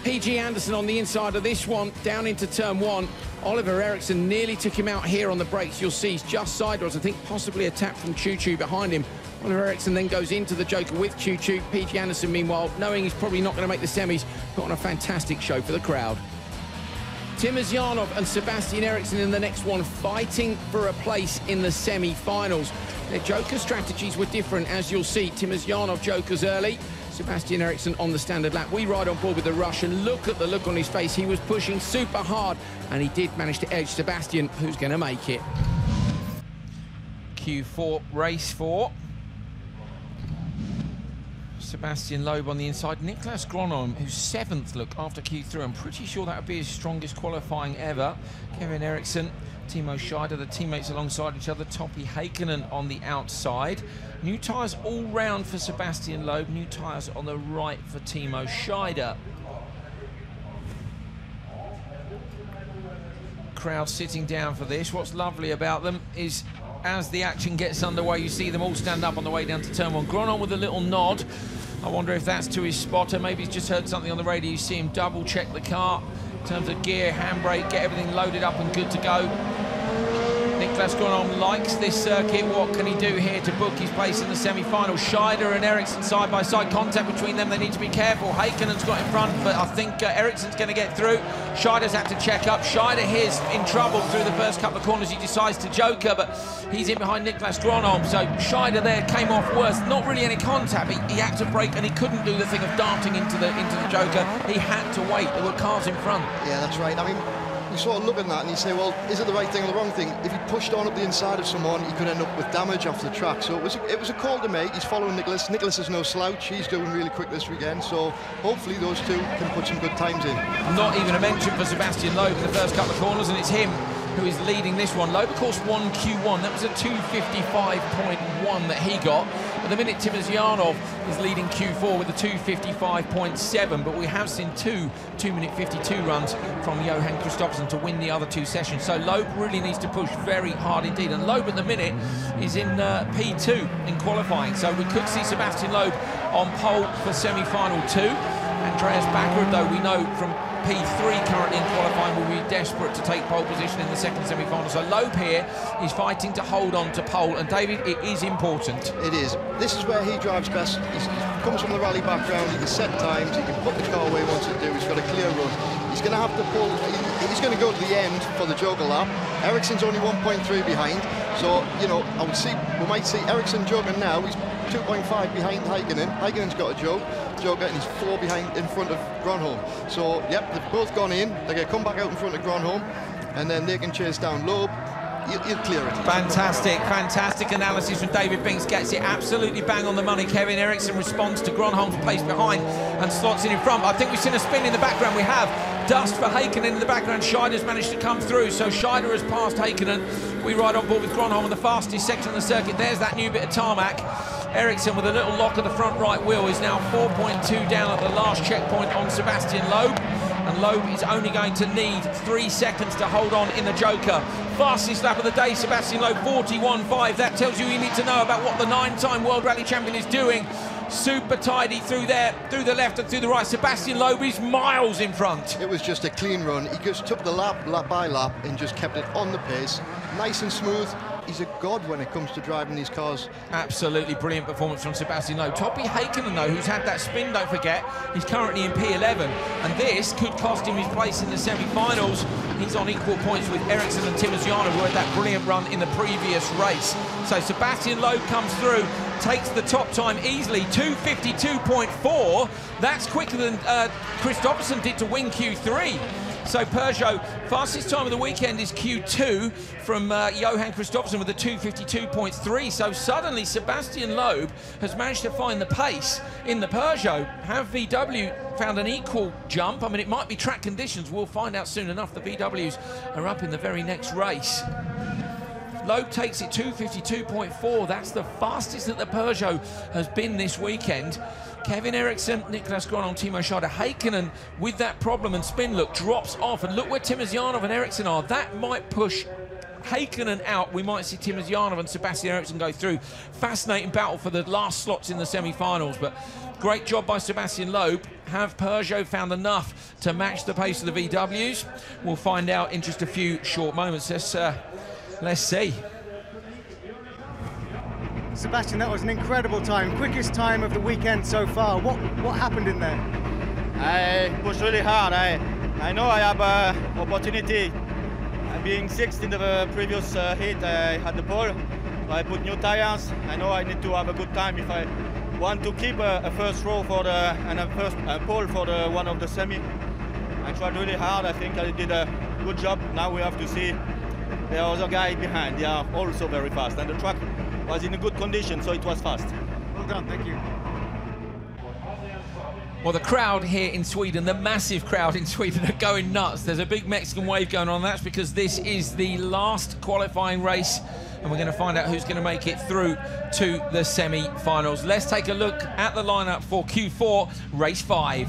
PG Anderson on the inside of this one, down into turn one. Oliver Eriksson nearly took him out here on the brakes. You'll see he's just sideways. I think possibly a tap from Choo Choo behind him. Oliver Eriksson then goes into the joker with Choo Choo. PG Anderson, meanwhile, knowing he's probably not going to make the semis, put on a fantastic show for the crowd. Timo Zyanov and Sebastian Eriksson in the next one, fighting for a place in the semi-finals. Their joker strategies were different, as you'll see. Timo Zyanov jokers early. Sebastian Eriksson on the standard lap. We ride on board with the Russian. Look at the look on his face. He was pushing super hard, and he did manage to edge Sebastian, who's going to make it. Q4, race 4. Sebastian Loeb on the inside. Niklas Gronom, who's 7th look after Q3. I'm pretty sure that would be his strongest qualifying ever. Kevin Eriksson, Timo Scheider, the teammates alongside each other. Topi Heikkinen on the outside. New tyres all round for Sebastian Loeb. New tyres on the right for Timo Scheider. Crowd sitting down for this. What's lovely about them is as the action gets underway, you see them all stand up on the way down to turn one. Gronom with a little nod. I wonder if that's to his spotter. Maybe he's just heard something on the radio. You see him double check the car in terms of gear, handbrake, get everything loaded up and good to go. Niklas Gronholm likes this circuit. What can he do here to book his place in the semi-final? Scheider and Ericsson side by side, contact between them. They need to be careful. Haikkonen's got in front, but I think Ericsson's going to get through. Scheider's had to check up. Scheider here's in trouble through the first couple of corners. He decides to joker, but he's in behind Niklas Gronholm. So Scheider there came off worse. Not really any contact. He had to brake, and he couldn't do the thing of darting into the joker. He had to wait. There were cars in front. Yeah, that's right. I mean, you sort of look at that and you say, well, is it the right thing or the wrong thing? If he pushed on up the inside of someone, he could end up with damage off the track. So it was a call to make. He's following Niklas. Niklas is no slouch. He's doing really quick this weekend. So hopefully those two can put some good times in. Not even a mention for Sebastian Loeb in the first couple of corners, and it's him who is leading this one. Loeb, of course, won Q1. That was a 2:55.1 that he got. At the minute, Timosyanov is leading Q4 with a 2:55.7, but we have seen two 2-minute 52 runs from Johan Kristoffersson to win the other two sessions. So Loeb really needs to push very hard indeed. And Loeb at the minute is in P2 in qualifying. So we could see Sebastian Loeb on pole for semi-final 2. Andreas Backer, though, we know from P3 currently in qualifying, will be desperate to take pole position in the second semi-final. So Loeb here is fighting to hold on to pole, and David, it is important. It is. This is where he drives best. He comes from the rally background, he can set times, he can put the car where he wants to do, he's got a clear run. He's going to have to pull, he's going to go to the end for the joker lap. Ericsson's only 1.3 behind, so, you know, we might see Ericsson jogging now. He's 2.5 behind Haikkonen. Haikkonen's got a joker, and he's 4 behind in front of Gronholm. So, yep, they've both gone in. They're going to come back out in front of Gronholm, and then they can chase down Loeb. He'll clear it. Fantastic analysis from David Binks. Gets it absolutely bang on the money. Kevin Ericsson responds to Gronholm's pace behind and slots in front. I think we've seen a spin in the background. We have dust for Haikkonen in the background. Scheider's managed to come through, so Scheider has passed Haikkonen. We ride on board with Gronholm on the fastest section of the circuit. There's that new bit of tarmac. Ericsson with a little lock of the front right wheel is now 4.2 down at the last checkpoint on Sebastian Loeb. And Loeb is only going to need 3 seconds to hold on in the joker. Fastest lap of the day, Sebastian Loeb, 41.5. That tells you need to know about what the 9-time World Rally Champion is doing. Super tidy through there, through the left and through the right. Sebastian Loeb is miles in front. It was just a clean run. He just took the lap by lap and just kept it on the pace. Nice and smooth. He's a god when it comes to driving these cars. Absolutely brilliant performance from Sebastian Loeb. Topi Haikkonen, though, who's had that spin, don't forget, he's currently in P11, and this could cost him his place in the semi-finals. He's on equal points with Ericsson and Timosyanov, who had that brilliant run in the previous race. So Sebastian Loeb comes through, takes the top time easily, 2:52.4. That's quicker than Kristoffersson did to win Q3. So Peugeot, fastest time of the weekend is Q2 from Johan Kristoffersson with a 2:52.3. So suddenly Sebastian Loeb has managed to find the pace in the Peugeot. Have VW found an equal jump? I mean, it might be track conditions. We'll find out soon enough. The VWs are up in the very next race. Loeb takes it 2:52.4. That's the fastest that the Peugeot has been this weekend. Kevin Ericsson, Niklas Gronholm, Timo Scheider, Haikkonen with that problem and spin look drops off, and look where Timosyanov and Ericsson are. That might push Haikkonen out. We might see Timosyanov and Sebastian Ericsson go through. Fascinating battle for the last slots in the semi-finals, but great job by Sebastian Loeb. Have Peugeot found enough to match the pace of the VWs? We'll find out in just a few short moments. Let's see. Sebastian, that was an incredible time. Quickest time of the weekend so far. What happened in there? I pushed really hard. I know I have an opportunity. Being sixth in the previous heat, I had the pole. I put new tires. I know I need to have a good time if I want to keep a first row for the and a first pole for the one of the semi. I tried really hard. I think I did a good job. Now we have to see the other guy behind. They are also very fast, and the track was in a good condition, so it was fast. Well done, thank you. Well, the crowd here in Sweden, the massive crowd in Sweden, are going nuts. There's a big Mexican wave going on. That's because this is the last qualifying race, and we're going to find out who's going to make it through to the semi-finals. Let's take a look at the lineup for Q4, race 5.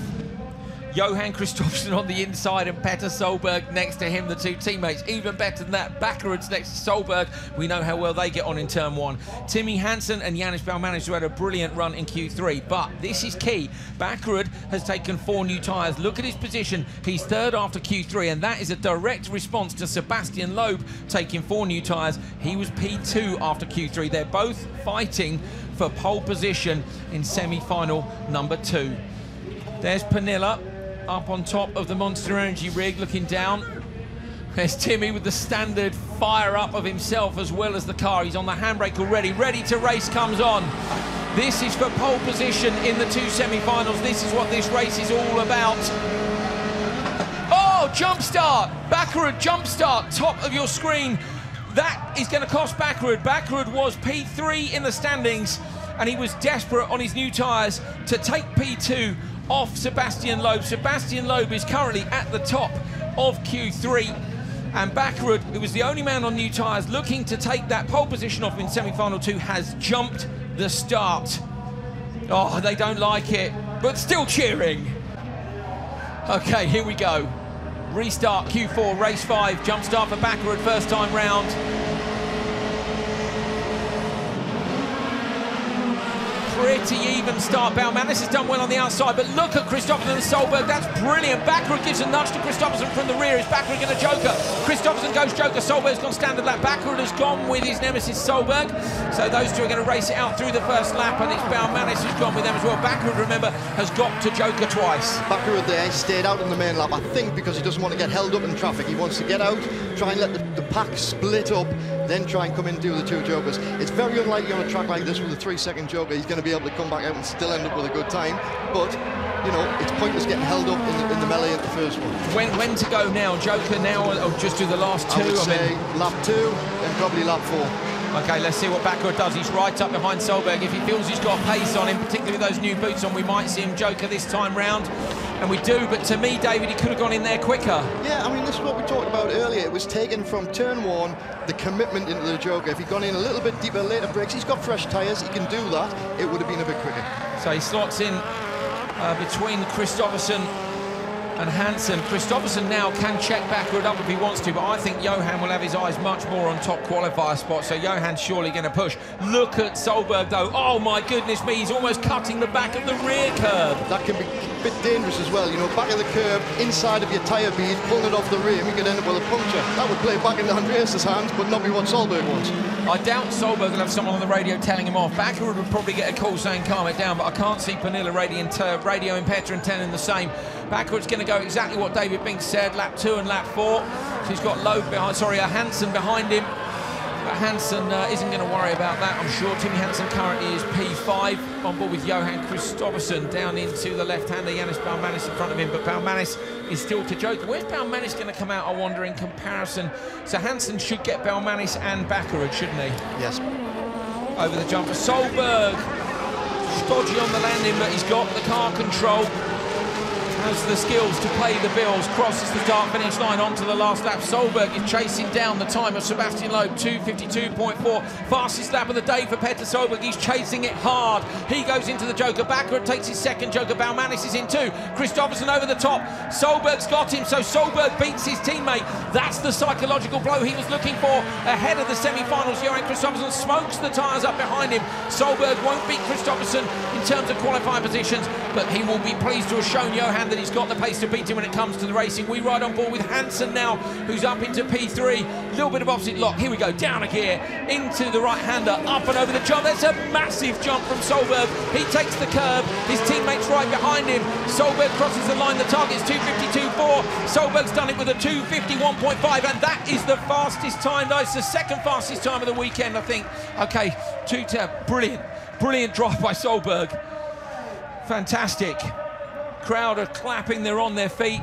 Johan Kristoffersson on the inside and Petter Solberg next to him, the two teammates. Even better than that, Bakkerud's next to Solberg. We know how well they get on in turn one. Timmy Hansen and Janis Baumanis, who had a brilliant run in Q3, but this is key. Bakkerud has taken 4 new tyres. Look at his position. He's third after Q3, and that is a direct response to Sebastian Loeb taking 4 new tyres. He was P2 after Q3. They're both fighting for pole position in semi-final number 2. There's Pernilla up on top of the Monster Energy rig looking down. There's Timmy with the standard fire up of himself as well as the car. He's on the handbrake already. Ready to race comes on. This is for pole position in the 2 semi-finals. This is what this race is all about. Oh, jump start. Bakkerud jump start, top of your screen. That is going to cost Bakkerud. Bakkerud was P3 in the standings, and he was desperate on his new tyres to take P2 off Sebastian Loeb. Sebastian Loeb is currently at the top of Q3, and Bakkerud, who was the only man on new tyres looking to take that pole position off in semi-final 2, has jumped the start. Oh, they don't like it, but still cheering. Okay, here we go. Restart Q4, race 5, jump start for Bakkerud, first time round. Pretty even start. Baumanis has done well on the outside, but look at Kristoffersson and Solberg. That's brilliant. Bakkerud gives a nudge to Kristoffersson from the rear. Is Bakkerud going to joker? Kristoffersson goes joker. Solberg's gone standard lap. Bakkerud has gone with his nemesis Solberg. So those two are going to race it out through the first lap, and it's Baumanis who's gone with them as well. Bakkerud, remember, has got to joker twice. Bakkerud there stayed out in the main lap, I think because he doesn't want to get held up in traffic. He wants to get out, try and let the pack split up, then try and come in and do the 2 jokers. It's very unlikely on a track like this with a 3-second joker he's going to be able to come back out and still end up with a good time, but you know, it's pointless getting held up in the melee at the first one. When to go now? Joker now, or just do the last 2? I would say lap 2 and probably lap 4. Okay, let's see what Bakkerud does. He's right up behind Solberg. If he feels he's got pace on him, particularly with those new boots on, we might see him joker this time round. And we do, but to me, David, he could have gone in there quicker. Yeah, I mean, this is what we talked about earlier. It was taken from turn 1, the commitment into the joker. If he'd gone in a little bit deeper, later brakes, he's got fresh tyres, he can do that. It would have been a bit quicker. So he slots in between Kristoffersson and Hansen. Kristoffersson now can check Bakkerud up if he wants to, but I think Johan will have his eyes much more on top qualifier spots, so Johan's surely going to push. Look at Solberg though. Oh my goodness me, he's almost cutting the back of the rear curb. That can be a bit dangerous as well, you know, back of the curb, inside of your tyre bead, pulling it off the rim, you could end up with a puncture. That would play back into Andreas's hands, but not be what Solberg wants. I doubt Solberg will have someone on the radio telling him off. Bakkerud would probably get a call saying calm it down, but I can't see Pernilla radioing Petter and telling the same. Bakkerud's going to go exactly what David Binks said, lap 2 and lap 4. So he's got Loeb behind, Hansen behind him. But Hansen isn't going to worry about that, I'm sure. Timmy Hansen currently is P5 on board with Johan Kristoffersson down into the left-hander, Janis Baumanis in front of him, but Baumanis is still to joke. Where's Baumanis going to come out, I wonder, in comparison? So Hansen should get Baumanis and Bakkerud, shouldn't he? Yes. Over the jumper. Solberg, stodgy on the landing, but he's got the car control. Has the skills to pay the bills, crosses the start-finish line onto the last lap. Solberg is chasing down the time of Sebastian Loeb, 2:52.4. Fastest lap of the day for Petter Solberg. He's chasing it hard. He goes into the joker. Bakkerud takes his second joker. Baumanis is in 2. Kristoffersson over the top. Solberg's got him, so Solberg beats his teammate. That's the psychological blow he was looking for ahead of the semi-finals. Johan Kristoffersson smokes the tyres up behind him. Solberg won't beat Kristoffersson in terms of qualifying positions, but he will be pleased to have shown Johan that he's got the pace to beat him when it comes to the racing. We ride on board with Hansen now, who's up into P3. A little bit of opposite lock. Here we go, down a gear, into the right-hander, up and over the jump. That's a massive jump from Solberg. He takes the curb. His teammate's right behind him. Solberg crosses the line. The target's 2:52.4. Solberg's done it with a 2:51.5, and that is the fastest time. That's the second fastest time of the weekend, I think. Okay, brilliant drive by Solberg. Fantastic. Crowd are clapping, they're on their feet.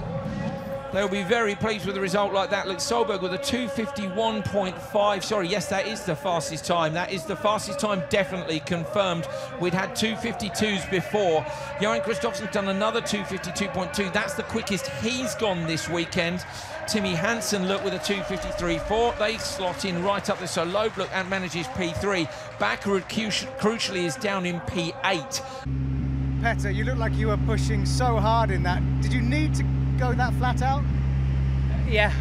They'll be very pleased with a result like that. Look, Solberg with a 2:51.5. Sorry, yes, that is the fastest time. That is the fastest time, definitely confirmed. We'd had 2:52s before. Johan Kristoffersson's done another 2:52.2. That's the quickest he's gone this weekend. Timmy Hansen, look, with a 2:53.4. They slot in right up there. So Loeb, look, and manages P3. Bakkerud, crucially, is down in P8. Petter, you look like you were pushing so hard in that. Did you need to go that flat out? Yeah.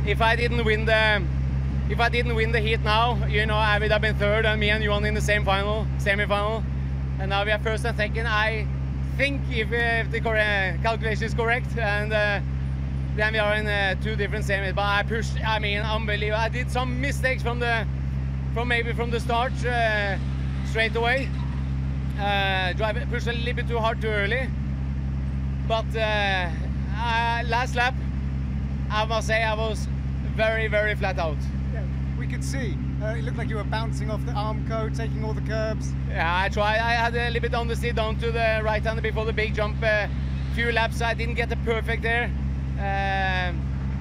If I didn't win the heat now, you know, I would have been third and me and Johan in the same semi-final. And now we are first and second. I think if the calculation is correct, and then we are in 2 different semis. But I pushed, I mean, unbelievable. I did some mistakes from the start straight away. Pushed a little bit too hard too early. But last lap, I must say I was very, very flat out. Yeah, we could see. It looked like you were bouncing off the Armco, taking all the curbs. Yeah, I tried. I had a little bit on the seat down to the right hand before the big jump. Few laps, I didn't get the perfect there.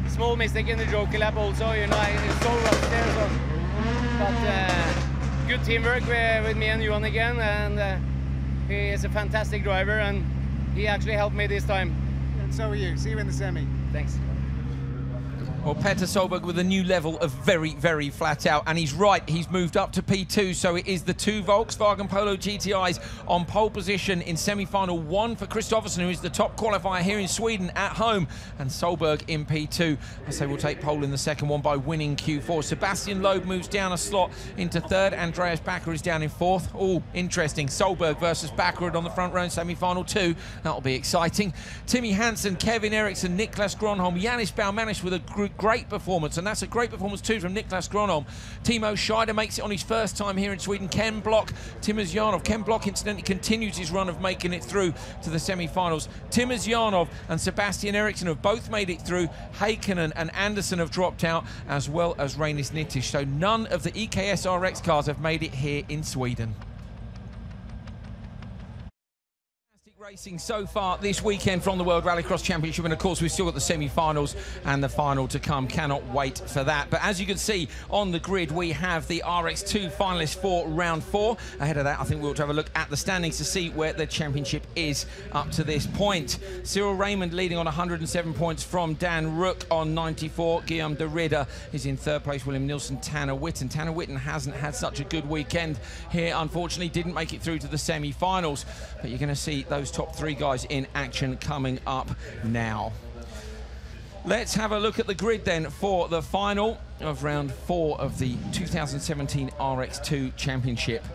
Small mistake in the joker lap also. You know, it's so rough there. So. But good teamwork with me and Johan again, and he is a fantastic driver, and he actually helped me this time. And so are you. See you in the semi. Thanks. Well, Petter Solberg with a new level of very, very flat out. And he's right, he's moved up to P2. So it is the 2 Volkswagen Polo GTIs on pole position in semi-final 1 for Kristoffersson, who is the top qualifier here in Sweden at home. And Solberg in P2. I say we'll take pole in the second one by winning Q4. Sebastian Loeb moves down a slot into 3rd. Andreas Backer is down in 4th. Oh, interesting. Solberg versus Backer on the front row in semi-final 2. That'll be exciting. Timmy Hansen, Kevin Eriksson, Niklas Gronholm, Janis Baumanis with a great performance, and that's a great performance too from Niklas Gronholm. Timo Scheider makes it on his first time here in Sweden. Ken Block, Timmers Janov. Ken Block incidentally continues his run of making it through to the semi-finals. Timmers Janov and Sebastian Eriksson have both made it through. Heikkinen and Anderson have dropped out, as well as Reinis Nittisch. So none of the EKS RX cars have made it here in Sweden. Racing so far this weekend from the World Rallycross Championship, and of course we've still got the semi-finals and the final to come. Cannot wait for that. But as you can see on the grid, we have the RX2 finalists for round 4. Ahead of that, I think we'll have a look at the standings to see where the championship is up to this point. Cyril Raymond leading on 107 points from Dan Rook on 94. Guillaume de Ridder is in 3rd place. William Nilsson, Tanner Witten. Tanner Witten hasn't had such a good weekend here, unfortunately. Didn't make it through to the semi-finals. But you're going to see those top 3 guys in action coming up now. Let's have a look at the grid then for the final of round 4 of the 2017 RX2 Championship.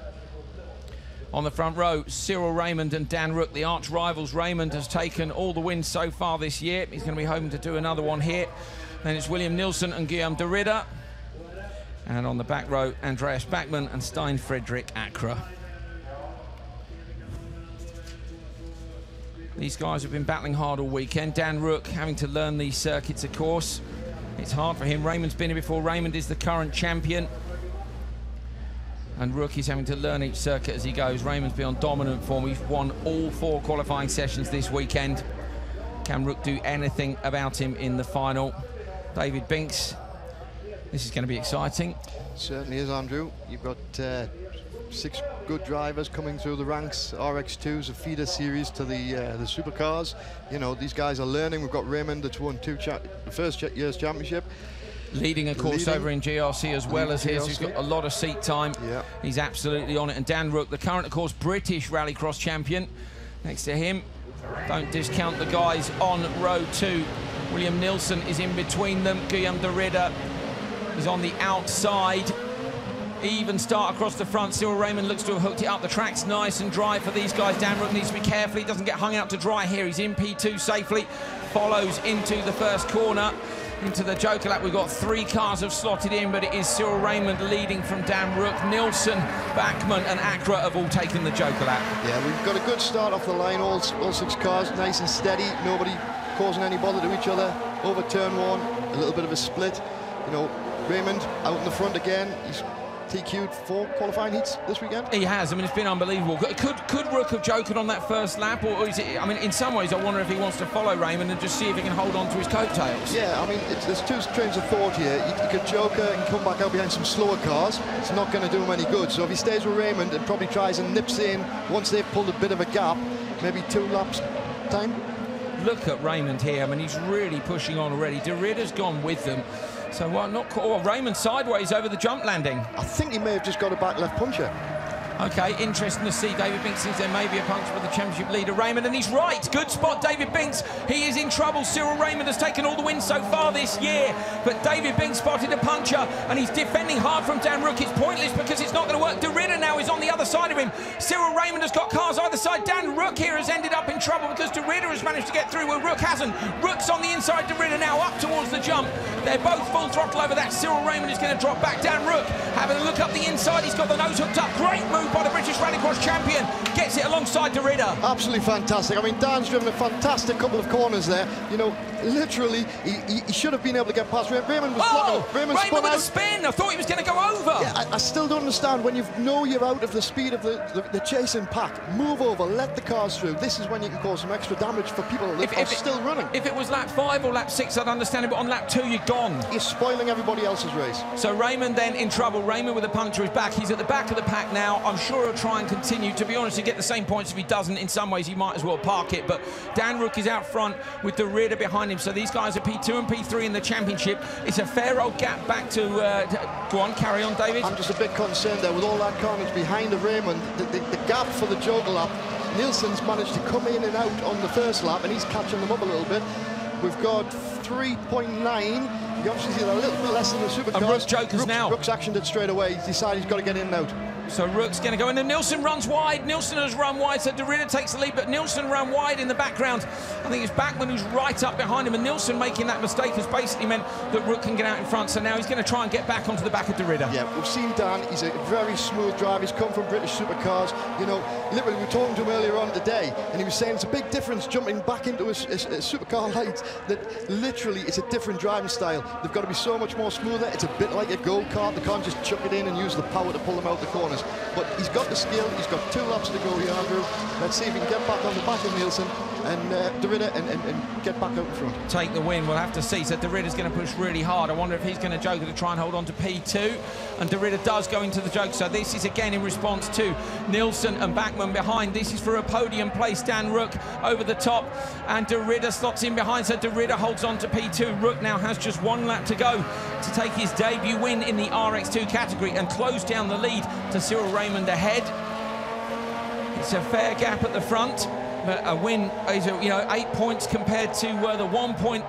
On the front row, Cyril Raymond and Dan Rook, the arch rivals. Raymond has taken all the wins so far this year. He's going to be hoping to do another one here. Then it's William Nilsson and Guillaume de Ridder. And on the back row, Andreas Backman and Stein Fredrik Akra. These guys have been battling hard all weekend. Dan Rook having to learn these circuits, of course. It's hard for him. Raymond's been here before. Raymond is the current champion. And Rook is having to learn each circuit as he goes. Raymond's been on dominant form. He's won all 4 qualifying sessions this weekend. Can Rook do anything about him in the final? David Binks, this is going to be exciting. Certainly is, Andrew. You've got 6 good drivers coming through the ranks. RX2's a feeder series to the supercars. You know, these guys are learning. We've got Raymond that's won the first year's championship. Leading a course over in GRC as well as his. He's got a lot of seat time. Yeah. He's absolutely on it. And Dan Rook, the current, of course, British Rallycross champion. Next to him, don't discount the guys on row 2. William Nilsson is in between them. Guillaume de Ridder is on the outside. Even start across the front. Cyril Raymond looks to have hooked it up. The track's nice and dry for these guys. Dan Rook needs to be careful. He doesn't get hung out to dry here. He's in P2 safely. Follows into the first corner, into the Joker lap. We've got 3 cars have slotted in, but it is Cyril Raymond leading from Dan Rook. Nilsson, Backman and Akra have all taken the Joker lap. Yeah, we've got a good start off the line. All 6 cars nice and steady. Nobody causing any bother to each other. Over turn 1, a little bit of a split. You know, Raymond out in the front again. He's TQ'd 4 qualifying heats this weekend. He has. I mean, it's been unbelievable. Could Rook have joked on that first lap, or is it? I mean, in some ways, I wonder if he wants to follow Raymond and just see if he can hold on to his coattails. Yeah, I mean, there's 2 trains of thought here. You could joker and come back out behind some slower cars. It's not going to do him any good. So if he stays with Raymond and probably tries and nips in once they've pulled a bit of a gap, maybe 2 laps time. Look at Raymond here. I mean, he's really pushing on already. De Ridder's gone with them. So not Raymond sideways over the jump landing. I think he may have just got a back left puncher. Okay, interesting to see. David Binks thinks there may be a puncture with the championship leader, Raymond, and he's right. Good spot, David Binks. He is in trouble. Cyril Raymond has taken all the wins so far this year, but David Binks spotted a puncture, and he's defending hard from Dan Rook. It's pointless because it's not going to work. De Ridder now is on the other side of him. Cyril Raymond has got cars either side. Dan Rook here has ended up in trouble because De Ridder has managed to get through where Rook hasn't. Rook's on the inside, De Ridder now up towards the jump. They're both full throttle over that. Cyril Raymond is going to drop back. Dan Rook having a look up the inside. He's got the nose hooked up. Great move by the British Rallycross champion. Gets it alongside De Ridder. Absolutely fantastic. I mean, Dan's driven a fantastic couple of corners there. You know, literally, he should have been able to get past Raymond. Was Raymond with a spin. I thought he was going to go over. Yeah, I still don't understand. When you know you're out of the speed of the chasing pack, move over, let the cars through. This is when you can cause some extra damage for people that are still running. If it was lap 5 or lap 6, I'd understand it, but on lap 2, you're gone. You're spoiling everybody else's race. So Raymond then in trouble. Raymond with a puncture is back. He's at the back of the pack now. I'm sure he'll try and continue. To be honest, he'll get the same points if he doesn't. In some ways, he might as well park it. But Dan Rook is out front with De Ridder behind him. So these guys are P2 and P3 in the championship. It's a fair old gap back to... go on, carry on, David. I'm just a bit concerned there with all that carnage behind of Raymond. The gap for the joker lap. Nielsen's managed to come in and out on the first lap, and he's catching them up a little bit. We've got 3.9. You obviously see that a little bit less than the supercars. And Rook's jokers now. Rook's actioned it straight away. He's decided he's got to get in and out. So Rook's going to go in, and Nielsen runs wide. Nielsen has run wide, so De Ridder takes the lead, but Nielsen ran wide in the background. I think it's Bachmann who's right up behind him, and Nielsen making that mistake has basically meant that Rook can get out in front, so now he's going to try and get back onto the back of De Ridder. Yeah, we've seen Dan. He's a very smooth driver. He's come from British supercars. You know, literally, we were talking to him earlier on today, and he was saying it's a big difference jumping back into a supercar light, that literally it's a different driving style. They've got to be so much more smoother. It's a bit like a go-kart. They can't just chuck it in and use the power to pull them out the corners. But he's got the skill. He's got 2 laps to go here, Andrew. Let's see if he can get back on the back of Nielsen and De Ridder and get back out in front. Take the win, we'll have to see. So De Ridder's going to push really hard. I wonder if he's going to joker to try and hold on to P2. And De Ridder does go into the joke. So this is again in response to Nielsen and Bachmann behind. This is for a podium place. Dan Rook over the top. And De Ridder slots in behind. So De Ridder holds on to P2. Rook now has just 1 lap to go to take his debut win in the RX2 category and close down the lead to Cyril Raymond ahead. It's a fair gap at the front, but a win is 8 points compared to the 1 point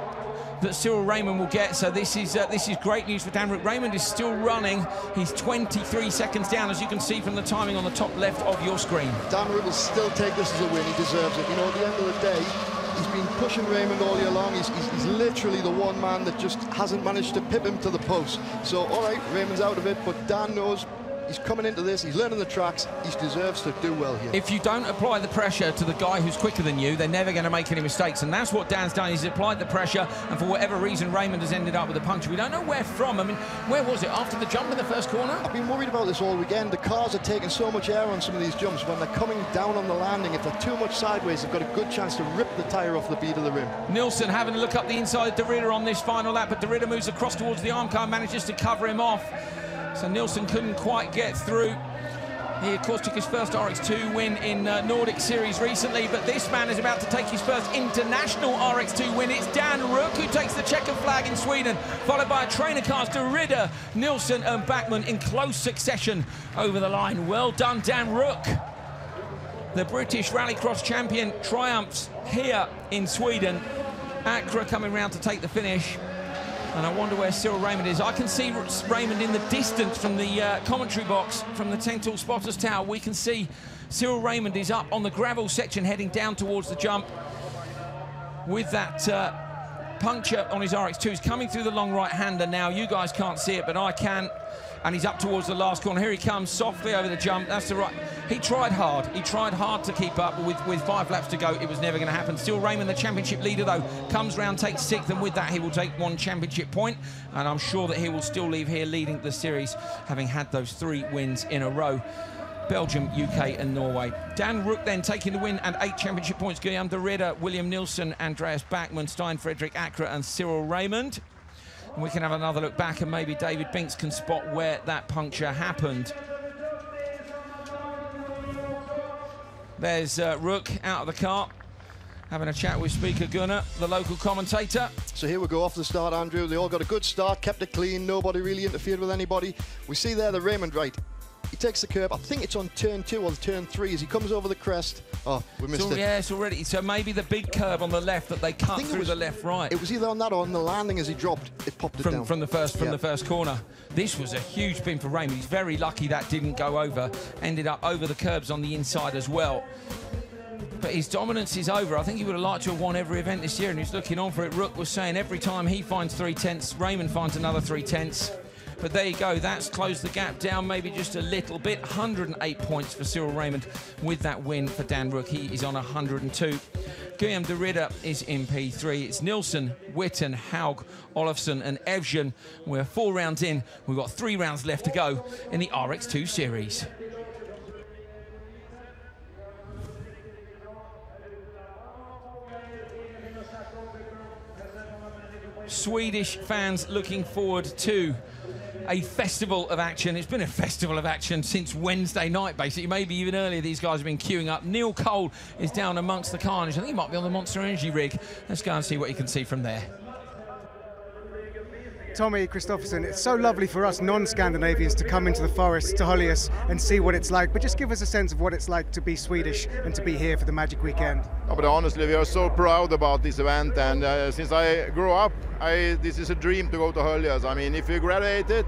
that Cyril Raymond will get. So this is great news for Dan Rook. Raymond is still running. He's 23 seconds down, as you can see from the timing on the top left of your screen. Dan Rook will still take this as a win. He deserves it. You know, at the end of the day, he's been pushing Raymond all year long. He's literally the one man that just hasn't managed to pip him to the post. So, all right, Raymond's out of it, but Dan knows he's coming into this, he's learning the tracks, he deserves to do well here. If you don't apply the pressure to the guy who's quicker than you, they're never going to make any mistakes, and that's what Dan's done. He's applied the pressure, and for whatever reason, Raymond has ended up with a puncture. We don't know where from. I mean, where was it? After the jump in the first corner? I've been worried about this all weekend. The cars are taking so much air on some of these jumps. When they're coming down on the landing, if they're too much sideways, they've got a good chance to rip the tyre off the bead of the rim. Nielsen having a look up the inside of De Ridder on this final lap, but De Ridder moves across towards the arm car, manages to cover him off. So Nielsen couldn't quite get through. He, of course, took his first RX2 win in Nordic Series recently, but this man is about to take his first international RX2 win. It's Dan Rook who takes the checkered flag in Sweden, followed by a trainer cars De Ridder, Nielsen and Bachmann in close succession over the line. Well done, Dan Rook. The British Rallycross champion triumphs here in Sweden. Acra coming round to take the finish. And I wonder where Cyril Raymond is. I can see Raymond in the distance from the commentary box, from the Tental Spotters Tower. We can see Cyril Raymond is up on the gravel section heading down towards the jump with that puncture on his RX2. He's coming through the long right-hander now. You guys can't see it, but I can. And he's up towards the last corner. Here he comes, softly over the jump. That's the right. He tried hard. He tried hard to keep up, but with 5 laps to go, it was never going to happen. Still Raymond, the championship leader, though, comes round, takes 6th, and with that, he will take 1 championship point. And I'm sure that he will still leave here leading the series, having had those 3 wins in a row. Belgium, UK, and Norway. Dan Rook then taking the win and 8 championship points. Guillaume De Ridder, William Nielsen, Andreas Bachmann, Stein Frederick Acra, and Cyril Raymond. And we can have another look back, and maybe David Binks can spot where that puncture happened. There's Rook out of the car, having a chat with Speaker Gunnar, the local commentator. So here we go off the start, Andrew. They all got a good start, kept it clean, nobody really interfered with anybody. We see there the Raymond, right, he takes the curb. I think it's on turn 2 or turn 3 as he comes over the crest. Oh, we missed it. Yeah, it's already. So maybe the big curb on the left that they cut through the left-right. It was either on that or on the landing as he dropped. It popped it down. From the first corner. This was a huge pin for Raymond. He's very lucky that didn't go over. Ended up over the curbs on the inside as well. But his dominance is over. I think he would have liked to have won every event this year, and he's looking on for it. Rook was saying every time he finds 3/10, Raymond finds another 3/10. But there you go, that's closed the gap down maybe just a little bit. 108 points for Cyril Raymond with that win for Dan Rook. He is on 102. Guillaume de Ridder is in P3. It's Nilsson, Witten, Haug, Olofsson and Evjen. We're 4 rounds in. We've got 3 rounds left to go in the RX2 series. Swedish fans looking forward to a festival of action. It's been a festival of action since Wednesday night, basically. Maybe even earlier, these guys have been queuing up. Neil Cole is down amongst the carnage. I think he might be on the Monster Energy rig. Let's go and see what you can see from there. Tommy Kristoffersson, it's so lovely for us non-Scandinavians to come into the forest to Holjes and see what it's like, but just give us a sense of what it's like to be Swedish and to be here for the Magic Weekend. No, but honestly, we are so proud about this event, and since I grew up, this is a dream to go to Holjes. I mean, if you graduated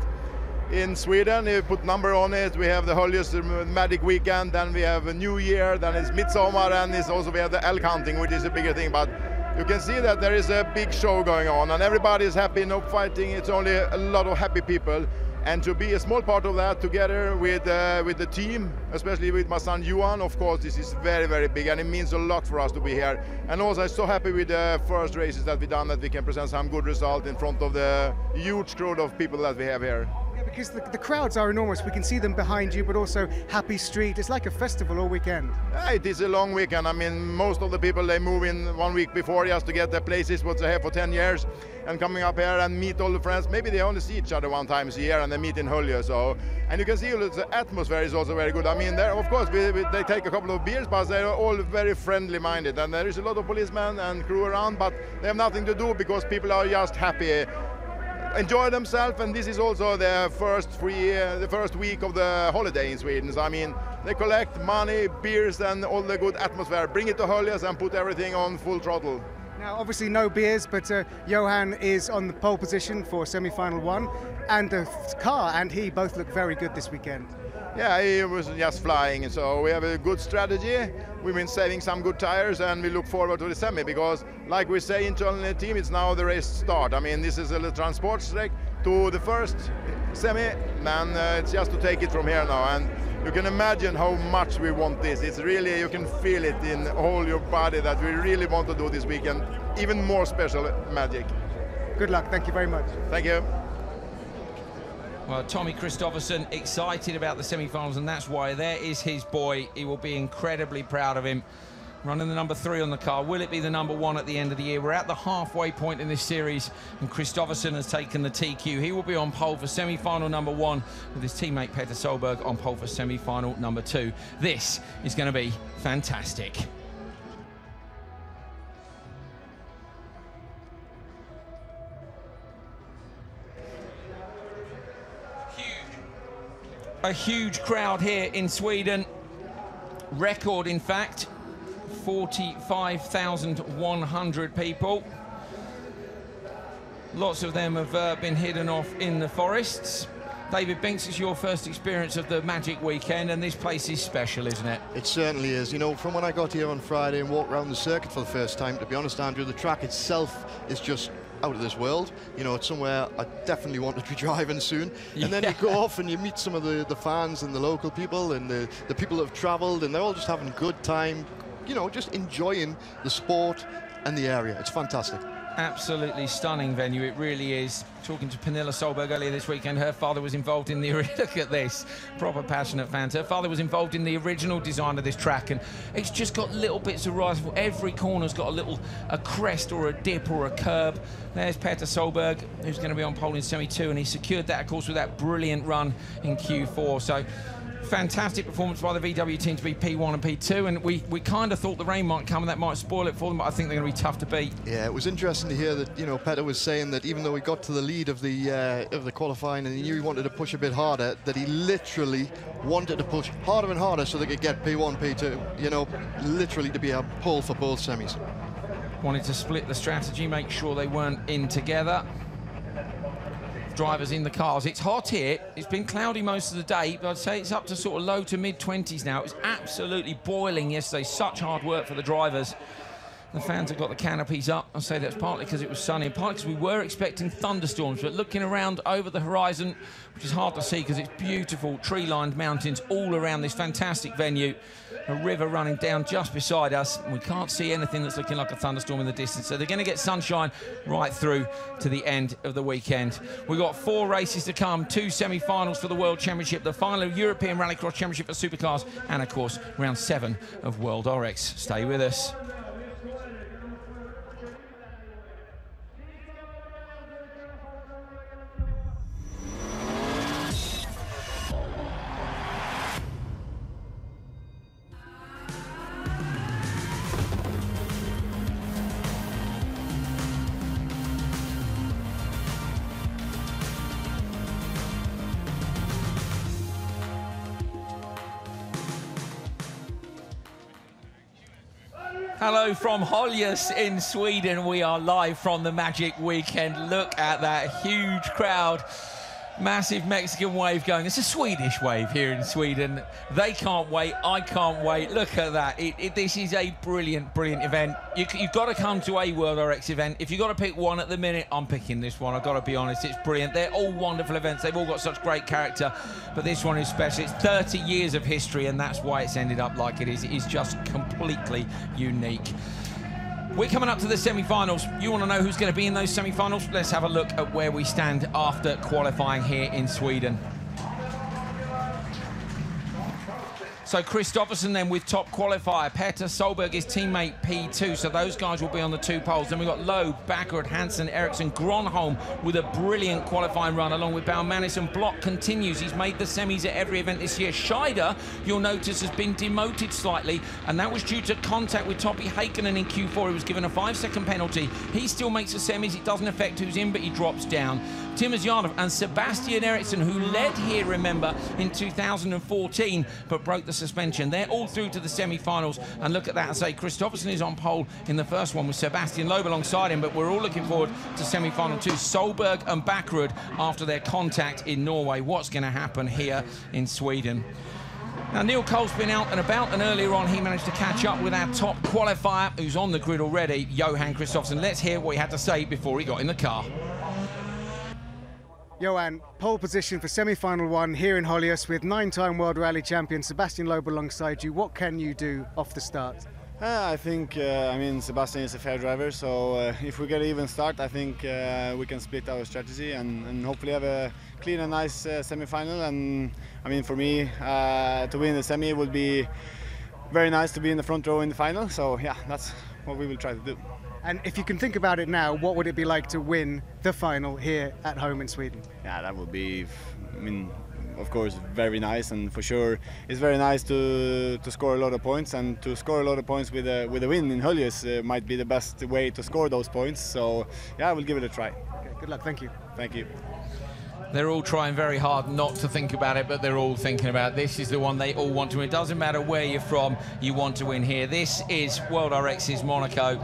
in Sweden, you put number on it, we have the Holjes Magic Weekend, then we have a New Year, then it's Midsummer, and it's also we have the elk hunting, which is a bigger thing. But you can see that there is a big show going on, and everybody is happy, no fighting, it's only a lot of happy people. And to be a small part of that together with the team, especially with my son Johan, of course, this is very, very big, and it means a lot for us to be here. And also I'm so happy with the first races that we've done, that we can present some good result in front of the huge crowd of people that we have here. Yeah, because the crowds are enormous. We can see them behind you, but also Happy Street. It's like a festival all weekend. Yeah, it is a long weekend. I mean, most of the people, they move in 1 week before just to get their places, what they have for 10 years, and coming up here and meet all the friends. Maybe they only see each other 1 time a year, and they meet in Holjes. So, and you can see the atmosphere is also very good. I mean, there, of course, they take a couple of beers, but they're all very friendly-minded, and there is a lot of policemen and crew around, but they have nothing to do because people are just happy, enjoy themselves, and this is also the first week of the holiday in Sweden. So I mean, they collect money, beers, and all the good atmosphere. Bring it to Holjes and put everything on full throttle. Now, obviously no beers, but Johan is on the pole position for semi-final 1, and the car and he both look very good this weekend. Yeah, he was just flying, so we have a good strategy. We've been saving some good tires, and we look forward to the semi, because like we say internally in the team, it's now the race start. I mean, this is a transport track to the first semi, and it's just to take it from here now. And you can imagine how much we want this. It's really, you can feel it in all your body that we really want to do this weekend. Even more special magic. Good luck, thank you very much. Thank you. Well, Tommy Kristoffersson excited about the semi-finals, and that's why there is his boy. He will be incredibly proud of him. Running the number 3 on the car. Will it be the number 1 at the end of the year? We're at the halfway point in this series, and Kristoffersson has taken the TQ. He will be on pole for semi-final number 1, with his teammate Peter Solberg on pole for semi-final number 2. This is going to be fantastic. A huge crowd here in Sweden. Record, in fact, 45,100 people. Lots of them have been hidden off in the forests. David Binks, it's your first experience of the Magic Weekend, and this place is special, isn't it? It certainly is. You know, from when I got here on Friday and walked around the circuit for the first time, to be honest, Andrew, the track itself is just out of this world. You know, it's somewhere I definitely want to be driving soon. Yeah. And then you go off and you meet some of the fans and the local people and the people that have traveled, and they're all just having a good time, you know, just enjoying the sport and the area. It's fantastic. Absolutely stunning venue, it really is. Talking to Pernilla Solberg earlier this weekend, her father was involved in the, look at this, proper passionate fans. Her father was involved in the original design of this track, and it's just got little bits of rise. Every corner's got a crest or a dip or a curb. There's Peter Solberg, who's going to be on pole in semi-2, and he secured that, of course, with that brilliant run in Q4. So fantastic performance by the VW team to be P1 and P2, and we kind of thought the rain might come and that might spoil it for them, but I think they're going to be tough to beat. Yeah, it was interesting to hear that, you know, Petter was saying that even though he got to the lead of the qualifying and he knew he wanted to push a bit harder, that he literally wanted to push harder and harder so they could get P1, P2, you know, literally to be a pull for both semis. Wanted to split the strategy, make sure they weren't in together. Drivers in the cars. It's hot here. It's been cloudy most of the day, but I'd say it's up to sort of low to mid-20s now. It was absolutely boiling yesterday. Such hard work for the drivers. The fans have got the canopies up. I say that's partly because it was sunny and partly because we were expecting thunderstorms, but looking around over the horizon, which is hard to see because it's beautiful tree-lined mountains all around this fantastic venue. A river running down just beside us. We can't see anything that's looking like a thunderstorm in the distance, so they're going to get sunshine right through to the end of the weekend. We've got 4 races to come, 2 semi-finals for the World Championship, the final European Rallycross Championship for Supercars, and of course, round 7 of World RX. Stay with us. Hello from Holjes in Sweden. We are live from the Magic Weekend. Look at that huge crowd. Massive Mexican wave going. It's a Swedish wave here in Sweden. They can't wait. I can't wait. Look at that. This is a brilliant, brilliant event. You've got to come to a World RX event. If you've got to pick one at the minute, I'm picking this one. I've got to be honest. It's brilliant. They're all wonderful events. They've all got such great character. But this one is special. It's 30 years of history, and that's why it's ended up like it is. It is just completely unique. We're coming up to the semi-finals. You want to know who's going to be in those semi-finals? Let's have a look at where we stand after qualifying here in Sweden. So Kristoffersson then with top qualifier. Petter Solberg is teammate P2, so those guys will be on the 2 poles. Then we've got Loeb, Backward, Hansen, Eriksson, Gronholm with a brilliant qualifying run, along with Baumanis, and Block continues. He's made the semis at every event this year. Scheider, you'll notice, has been demoted slightly, and that was due to contact with Topi Heikkinen in Q4. He was given a 5-second penalty. He still makes the semis. It doesn't affect who's in, but he drops down. Timmers Yarnov and Sebastian Eriksson, who led here, remember, in 2014, but broke the suspension. They're all through to the semi-finals, and look at that and say Kristoffersson is on pole in the first one with Sebastian Loeb alongside him, but we're all looking forward to semi-final 2. Solberg and Backrud after their contact in Norway. What's going to happen here in Sweden? Now, Neil Cole's been out and about, and earlier on he managed to catch up with our top qualifier, who's on the grid already, Johan Kristoffersson. Let's hear what he had to say before he got in the car. Johan, pole position for semi-final 1 here in Holjes with 9-time World Rally Champion Sebastian Loeb alongside you. What can you do off the start? I think, I mean, Sebastian is a fair driver, so if we get an even start, I think we can split our strategy and hopefully have a clean and nice semi-final. And I mean, for me, to win the semi would be very nice to be in the front row in the final. So yeah, that's what we will try to do. And if you can think about it now, what would it be like to win the final here at home in Sweden? Yeah, that would be, I mean, of course, very nice, and for sure it's very nice to score a lot of points, and to score a lot of points with a win in Holjes might be the best way to score those points. So yeah, we'll give it a try. Okay, good luck. Thank you. Thank you. They're all trying very hard not to think about it, but they're all thinking about it. This is the one they all want to win. It doesn't matter where you're from, you want to win here. This is World RX's Monaco.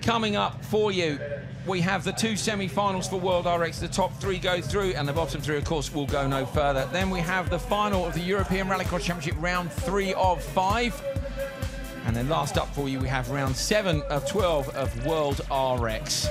Coming up for you, we have the 2 semi-finals for World RX. The top 3 go through, and the bottom 3, of course, will go no further. Then we have the final of the European Rallycross Championship, round 3 of 5. And then last up for you, we have round 7 of 12 of World RX.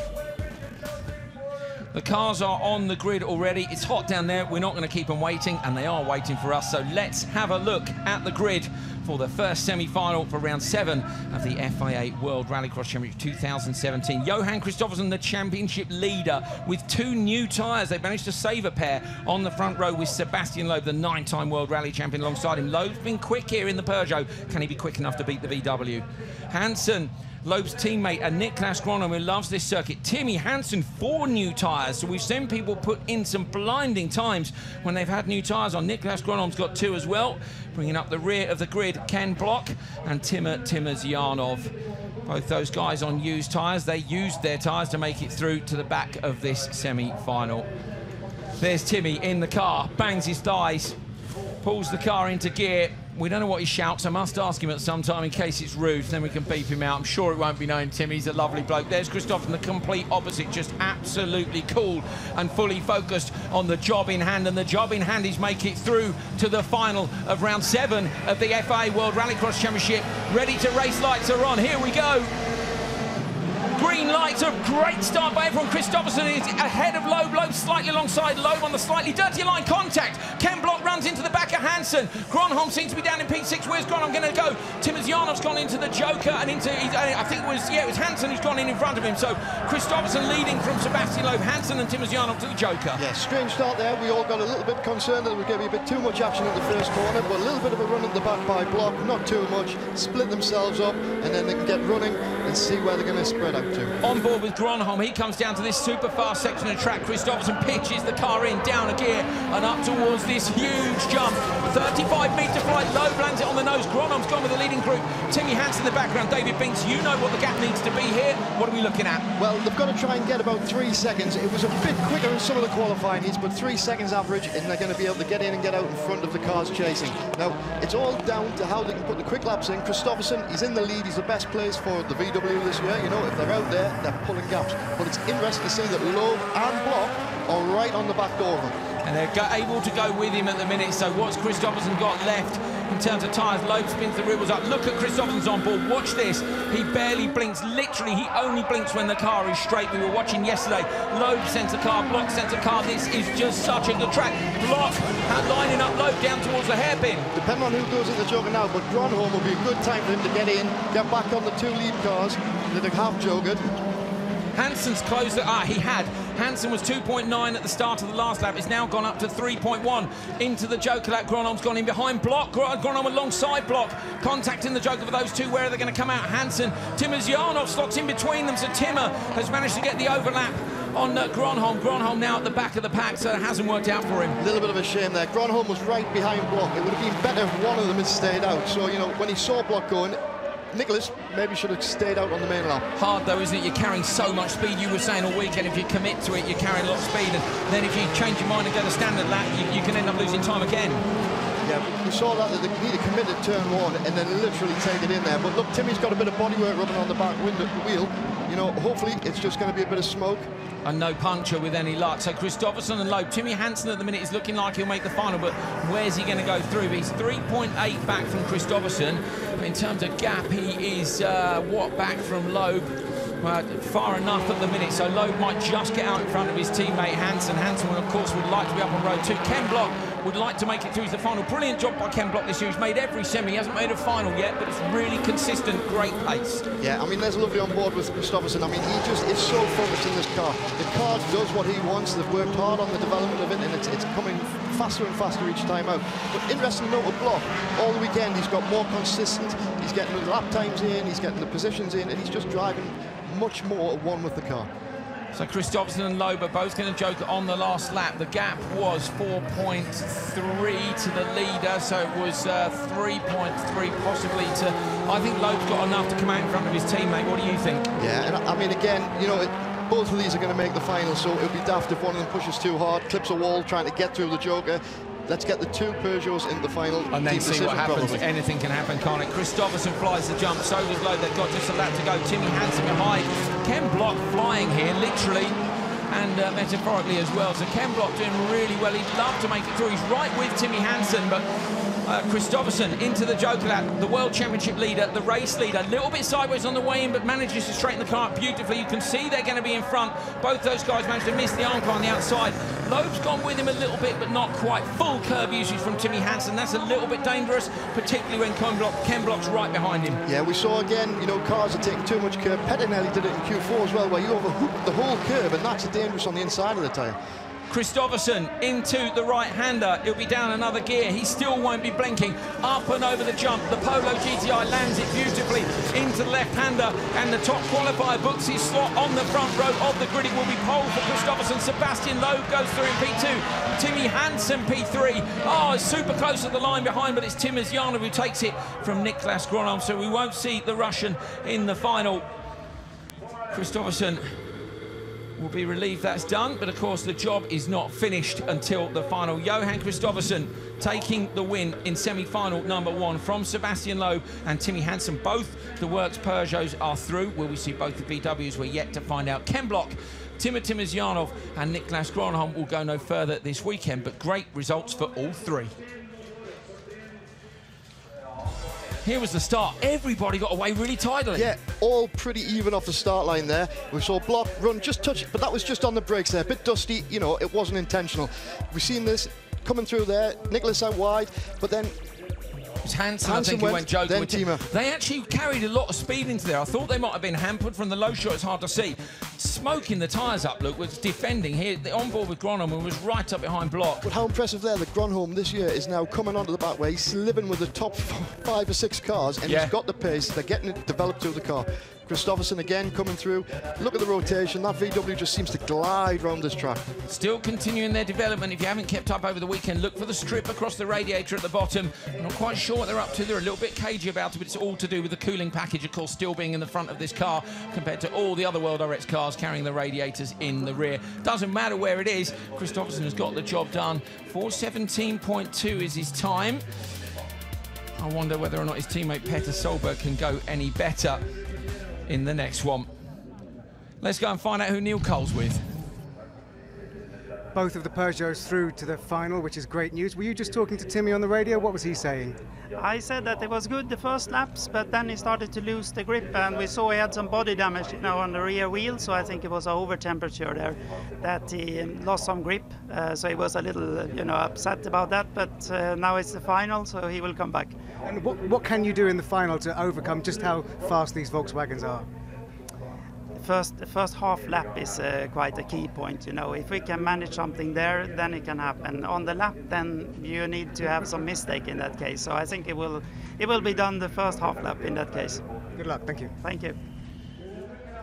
The cars are on the grid already. It's hot down there. We're not going to keep them waiting, and they are waiting for us. So let's have a look at the grid for the first semi-final for round 7 of the FIA World Rallycross Championship 2017. Johan Kristoffersson, the championship leader, with 2 new tyres. They managed to save a pair on the front row with Sebastian Loeb, the 9-time World Rally Champion, alongside him. Loeb's been quick here in the Peugeot. Can he be quick enough to beat the VW? Hansen Loeb's teammate, Niklas Gronholm, who loves this circuit. Timmy Henson, 4 new tyres. So we've seen people put in some blinding times when they've had new tyres on. Niklas Gronholm's got 2 as well. Bringing up the rear of the grid, Ken Block and Timosyanov. Both those guys on used tyres. They used their tyres to make it through to the back of this semi-final. There's Timmy in the car, bangs his thighs, pulls the car into gear. We don't know what he shouts. I must ask him at some time in case it's rude, then we can beep him out. I'm sure it won't be known, Tim. He's a lovely bloke. There's Christopherson, the complete opposite, just absolutely cool and fully focused on the job in hand. And the job in hand is make it through to the final of round 7 of the FIA World Rallycross Championship. Ready to race, lights are on. Here we go. Green lights, a great start by everyone. Christopherson is ahead of Loeb. Loeb slightly alongside Loeb on the slightly dirty line contact. Ken Block runs into the back of Henson. Gronholm seems to be down in P6. Where's Gronholm going to go? Timosyanov's gone into the Joker and into, I think it was Henson who's gone in front of him. So Christopherson leading from Sebastian Loeb. Henson and Timosyanov to the Joker. Yeah, strange start there. We all got a little bit concerned that there was going to be a bit too much action in the first corner, but a little bit of a run at the back by Block, not too much. Split themselves up, and then they can get running and see where they're going to spread out to. On board with Gronholm, he comes down to this super fast section of track. Christopherson pitches the car in, down a gear and up towards this huge jump. 35-metre flight, Loeb lands it on the nose. Gronholm's gone with the leading group. Timmy Henson in the background. David Binks, you know what the gap needs to be here. What are we looking at? Well, they've got to try and get about 3 seconds. It was a bit quicker in some of the qualifying heats, but 3 seconds average, and they're going to be able to get in and get out in front of the cars chasing. Now, it's all down to how they can put the quick laps in. Christopherson, he's in the lead. He's the best place for the VW this year. You know, if they're out there, they're pulling gaps. But it's interesting to see that Loeb and Block are right on the back door of him. And they're able to go with him at the minute. So what's Christopherson got left in terms of tyres? Loeb spins the rear wheels up. Look at Christopherson's on board. Watch this. He barely blinks. Literally, he only blinks when the car is straight. We were watching yesterday. Loeb sends a car. Block sends a car. This is just such a good track. Block lining up Loeb down towards the hairpin. Depending on who goes in the joker now, but Gronholm will be a good time for him to get in, get back on the 2 lead cars that are half jokered. Hanson's closed he had. Henson was 2.9 at the start of the last lap. It's now gone up to 3.1 into the Joker lap. Gronholm's gone in behind Block. Gronholm alongside Block, contacting the Joker for those two. Where are they going to come out? Henson. Timosyanov slots in between them, so Timmer has managed to get the overlap on Gronholm. Gronholm now at the back of the pack, so it hasn't worked out for him. A little bit of a shame there. Gronholm was right behind Block. It would have been better if one of them had stayed out. So, you know, when he saw Block going, Nicholas maybe should have stayed out on the main lap. Hard though, isn't it? You're carrying so much speed. You were saying all weekend, if you commit to it, you're carrying a lot of speed, and then if you change your mind and go to standard lap, you can end up losing time again. Yeah, we saw that they need to commit at turn 1 and then literally take it in there. But look, Timmy's got a bit of bodywork rubbing on the back wheel. You know, hopefully it's just going to be a bit of smoke. And no puncture with any luck. So Christopherson and Loeb. Timmy Henson at the minute is looking like he'll make the final, but where's he going to go through? He's 3.8 back from Christopherson. In terms of gap, he is what back from Loeb? Far enough at the minute, so Loeb might just get out in front of his teammate Henson. Henson, of course, would like to be up on road 2. Ken Block would like to make it through to the final. Brilliant job by Ken Block this year. He's made every semi. He hasn't made a final yet, but it's really consistent, great pace. Yeah, I mean, there's lovely on board with Christopherson. I mean, he just is so focused in this car. The car does what he wants. They've worked hard on the development of it, and it's coming faster and faster each time out. But interesting to note with Block, all the weekend he's got more consistent. He's getting the lap times in, he's getting the positions in, and he's just driving much more at one with the car. So Christopherson and Loeb are both going to joke on the last lap. The gap was 4.3 to the leader, so it was 3.3 possibly to... I think Loeb's got enough to come out in front of his teammate. What do you think? Yeah, and I mean, again, you know, both of these are going to make the final, so it would be daft if one of them pushes too hard, clips a wall trying to get through the joker. Let's get the 2 Peugeots in the final. And then see what happens. Probably. Anything can happen, can't it? Christopherson flies the jump, so does Loeb. They've got just a lap to go. Timmy Henson behind. Ken Block flying here, literally and metaphorically as well. So Ken Block doing really well. He'd love to make it through. He's right with Timmy Henson, but Christopherson into the Joker lap, the World Championship leader, the race leader, a little bit sideways on the way in, but manages to straighten the car up beautifully. You can see they're going to be in front. Both those guys managed to miss the arm car on the outside. Loeb's gone with him a little bit, but not quite. Full curb usage from Timmy Henson. That's a little bit dangerous, particularly when Ken Block's right behind him. Yeah, we saw again, you know, cars are taking too much curb. Pettinelli did it in Q4 as well, where you overhooked the whole curb, and that's dangerous on the inside of the tyre. Kristoffersson into the right-hander. He'll be down another gear. He still won't be blinking. Up and over the jump. The Polo GTI lands it beautifully into the left-hander, and the top qualifier books his slot on the front row of the grid. It will be pole for Kristoffersson. Sebastian Loeb goes through in P2. Timmy Hansen P3. Oh, it's super close to the line behind, but it's Tim Janov who takes it from Niklas Gronholm, so we won't see the Russian in the final. Kristoffersson will be relieved that's done, but of course the job is not finished until the final. Johan Kristoffersson taking the win in semi-final number 1 from Sebastian Loeb and Timmy Hansen. Both the Works Peugeots are through. Will we see both the VWs? We're yet to find out. Ken Block, Timur Janov and Niklas Gronholm will go no further this weekend, but great results for all three. Here was the start. Everybody got away really tidily. Yeah, all pretty even off the start line there. We saw Block run just touch, but that was just on the brakes there. A bit dusty, you know, it wasn't intentional. We've seen this coming through there. Nicholas out wide, but then Hansen, I think he went joking with Timur. They actually carried a lot of speed into there. I thought they might have been hampered from the low shot. It's hard to see. Smoking the tyres up, Luke, was defending here. On board with Gronholm and was right up behind Block. But how impressive there that Gronholm this year is now coming onto the back where he's living with the top 5 or 6 cars, and he's got the pace. They're getting it developed through the car. Kristoffersson again coming through. Look at the rotation. That VW just seems to glide around this track. Still continuing their development. If you haven't kept up over the weekend, look for the strip across the radiator at the bottom. I'm not quite sure what they're up to. They're a little bit cagey about it, but it's all to do with the cooling package, of course, still being in the front of this car compared to all the other World RX cars carrying the radiators in the rear. Doesn't matter where it is. Kristoffersson has got the job done. 4:17.2 is his time. I wonder whether or not his teammate Petter Solberg can go any better in the next one. Let's go and find out who Neil Cole's with. Both of the Peugeots through to the final, which is great news. Were you just talking to Timmy on the radio? What was he saying? I said that it was good the first laps, but then he started to lose the grip, and we saw he had some body damage, you know, on the rear wheel. So I think it was over temperature there that he lost some grip. So he was a little, you know, upset about that. But now it's the final, so he will come back. And what can you do in the final to overcome just how fast these Volkswagens are? The first half lap is quite a key point, you know. If we can manage something there, then it can happen. On the lap, then you need to have some mistake in that case. So I think it will be done the first half lap in that case. Good luck. Thank you. Thank you.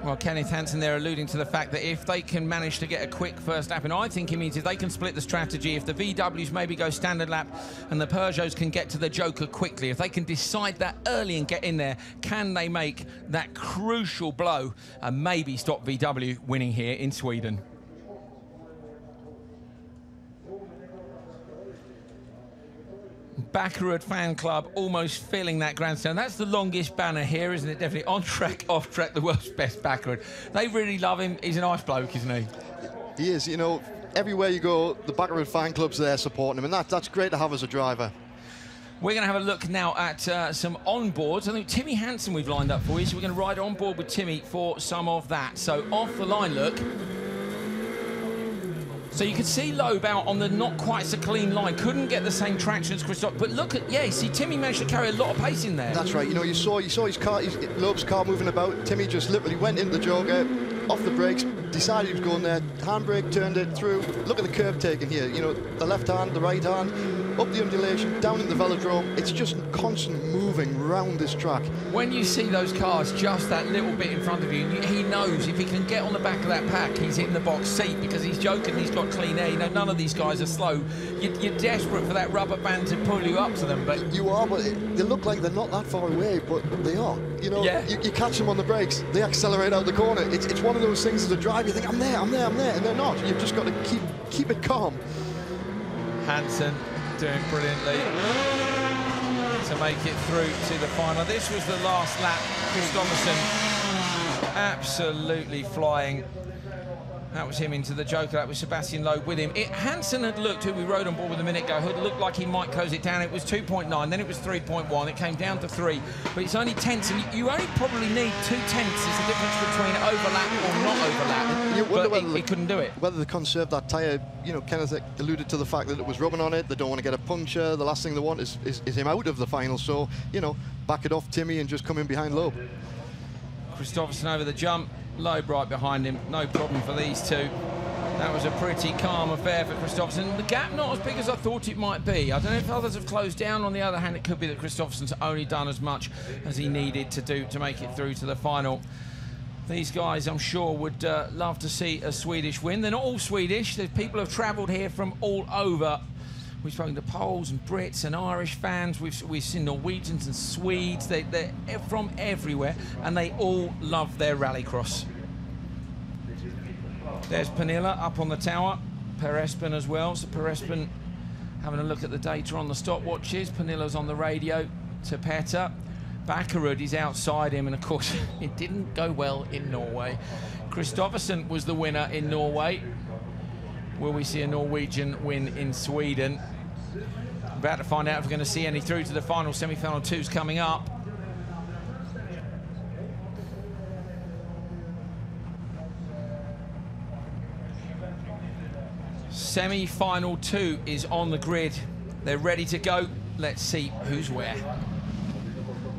Well, Kenneth Hansen there alluding to the fact that if they can manage to get a quick first lap, and I think it means if they can split the strategy, if the VWs maybe go standard lap and the Peugeots can get to the Joker quickly, if they can decide that early and get in there, can they make that crucial blow and maybe stop VW winning here in Sweden? Backerud fan club almost filling that grandstand. That's the longest banner here, isn't it? Definitely on track, off track, the world's best Backerud. They really love him. He's a nice bloke, isn't he? He is. You know, everywhere you go, the Backerud fan club's there supporting him, and that's great to have as a driver. We're going to have a look now at some onboards. I think Timmy Hansen we've lined up for you, so we're going to ride on board with Timmy for some of that. So off the line, look. So you could see Loeb out on the not quite so clean line. Couldn't get the same traction as Christoph. But look at, yeah, you see Timmy managed to carry a lot of pace in there. That's right. You know, you saw his car, Loeb's car moving about. Timmy just literally went into the Joker, off the brakes, decided he was going there, handbrake, turned it through. Look at the curve taken here. You know, the left hand, the right hand, up the undulation, down in the velodrome. It's just constant moving round this track. When you see those cars just that little bit in front of you, he knows if he can get on the back of that pack, he's in the box seat because he's joking, he's got clean air. You know, none of these guys are slow. You're desperate for that rubber band to pull you up to them, but you are. But they look like they're not that far away, but they are. You know, you catch them on the brakes, they accelerate out the corner. It's one of those things as a driver, you think, I'm there, and they're not. You've just got to keep it calm. Hansen doing brilliantly to make it through to the final. This was the last lap. Kristoffersson absolutely flying. That was him into the Joker. That was Sebastian Loeb with him. Hansen had looked, who we rode on board with a minute ago, had looked like he might close it down. It was 2.9, then it was 3.1. It came down to 3, but it's only tenths, and you only probably need 2 tenths is the difference between overlap or not overlap. You wonder whether he couldn't do it. Whether they conserve that tyre. You know, Kenneth alluded to the fact that it was rubbing on it. They don't want to get a puncture. The last thing they want is him out of the final. So, you know, back it off Timmy and just come in behind Loeb. Kristoffersson over the jump. Loeb right behind him, no problem for these two. That was a pretty calm affair for Kristoffersson. The gap not as big as I thought it might be. I don't know if others have closed down. On the other hand, it could be that Kristoffersson's only done as much as he needed to do to make it through to the final. These guys, I'm sure, would love to see a Swedish win. They're not all Swedish. There's people who have travelled here from all over. We've spoken to Poles and Brits and Irish fans. We've seen Norwegians and Swedes. They're from everywhere, and they all love their rallycross. There's Pernilla up on the tower. Per Espen as well. So Per Espen having a look at the data on the stopwatches. Pernilla's on the radio to Petter. Bakkerud is outside him, and of course it didn't go well in Norway. Kristoffersson was the winner in Norway. Will we see a Norwegian win in Sweden? About to find out if we're going to see any through to the final. Semi-final 2's coming up. Semi-final 2 is on the grid. They're ready to go. Let's see who's where.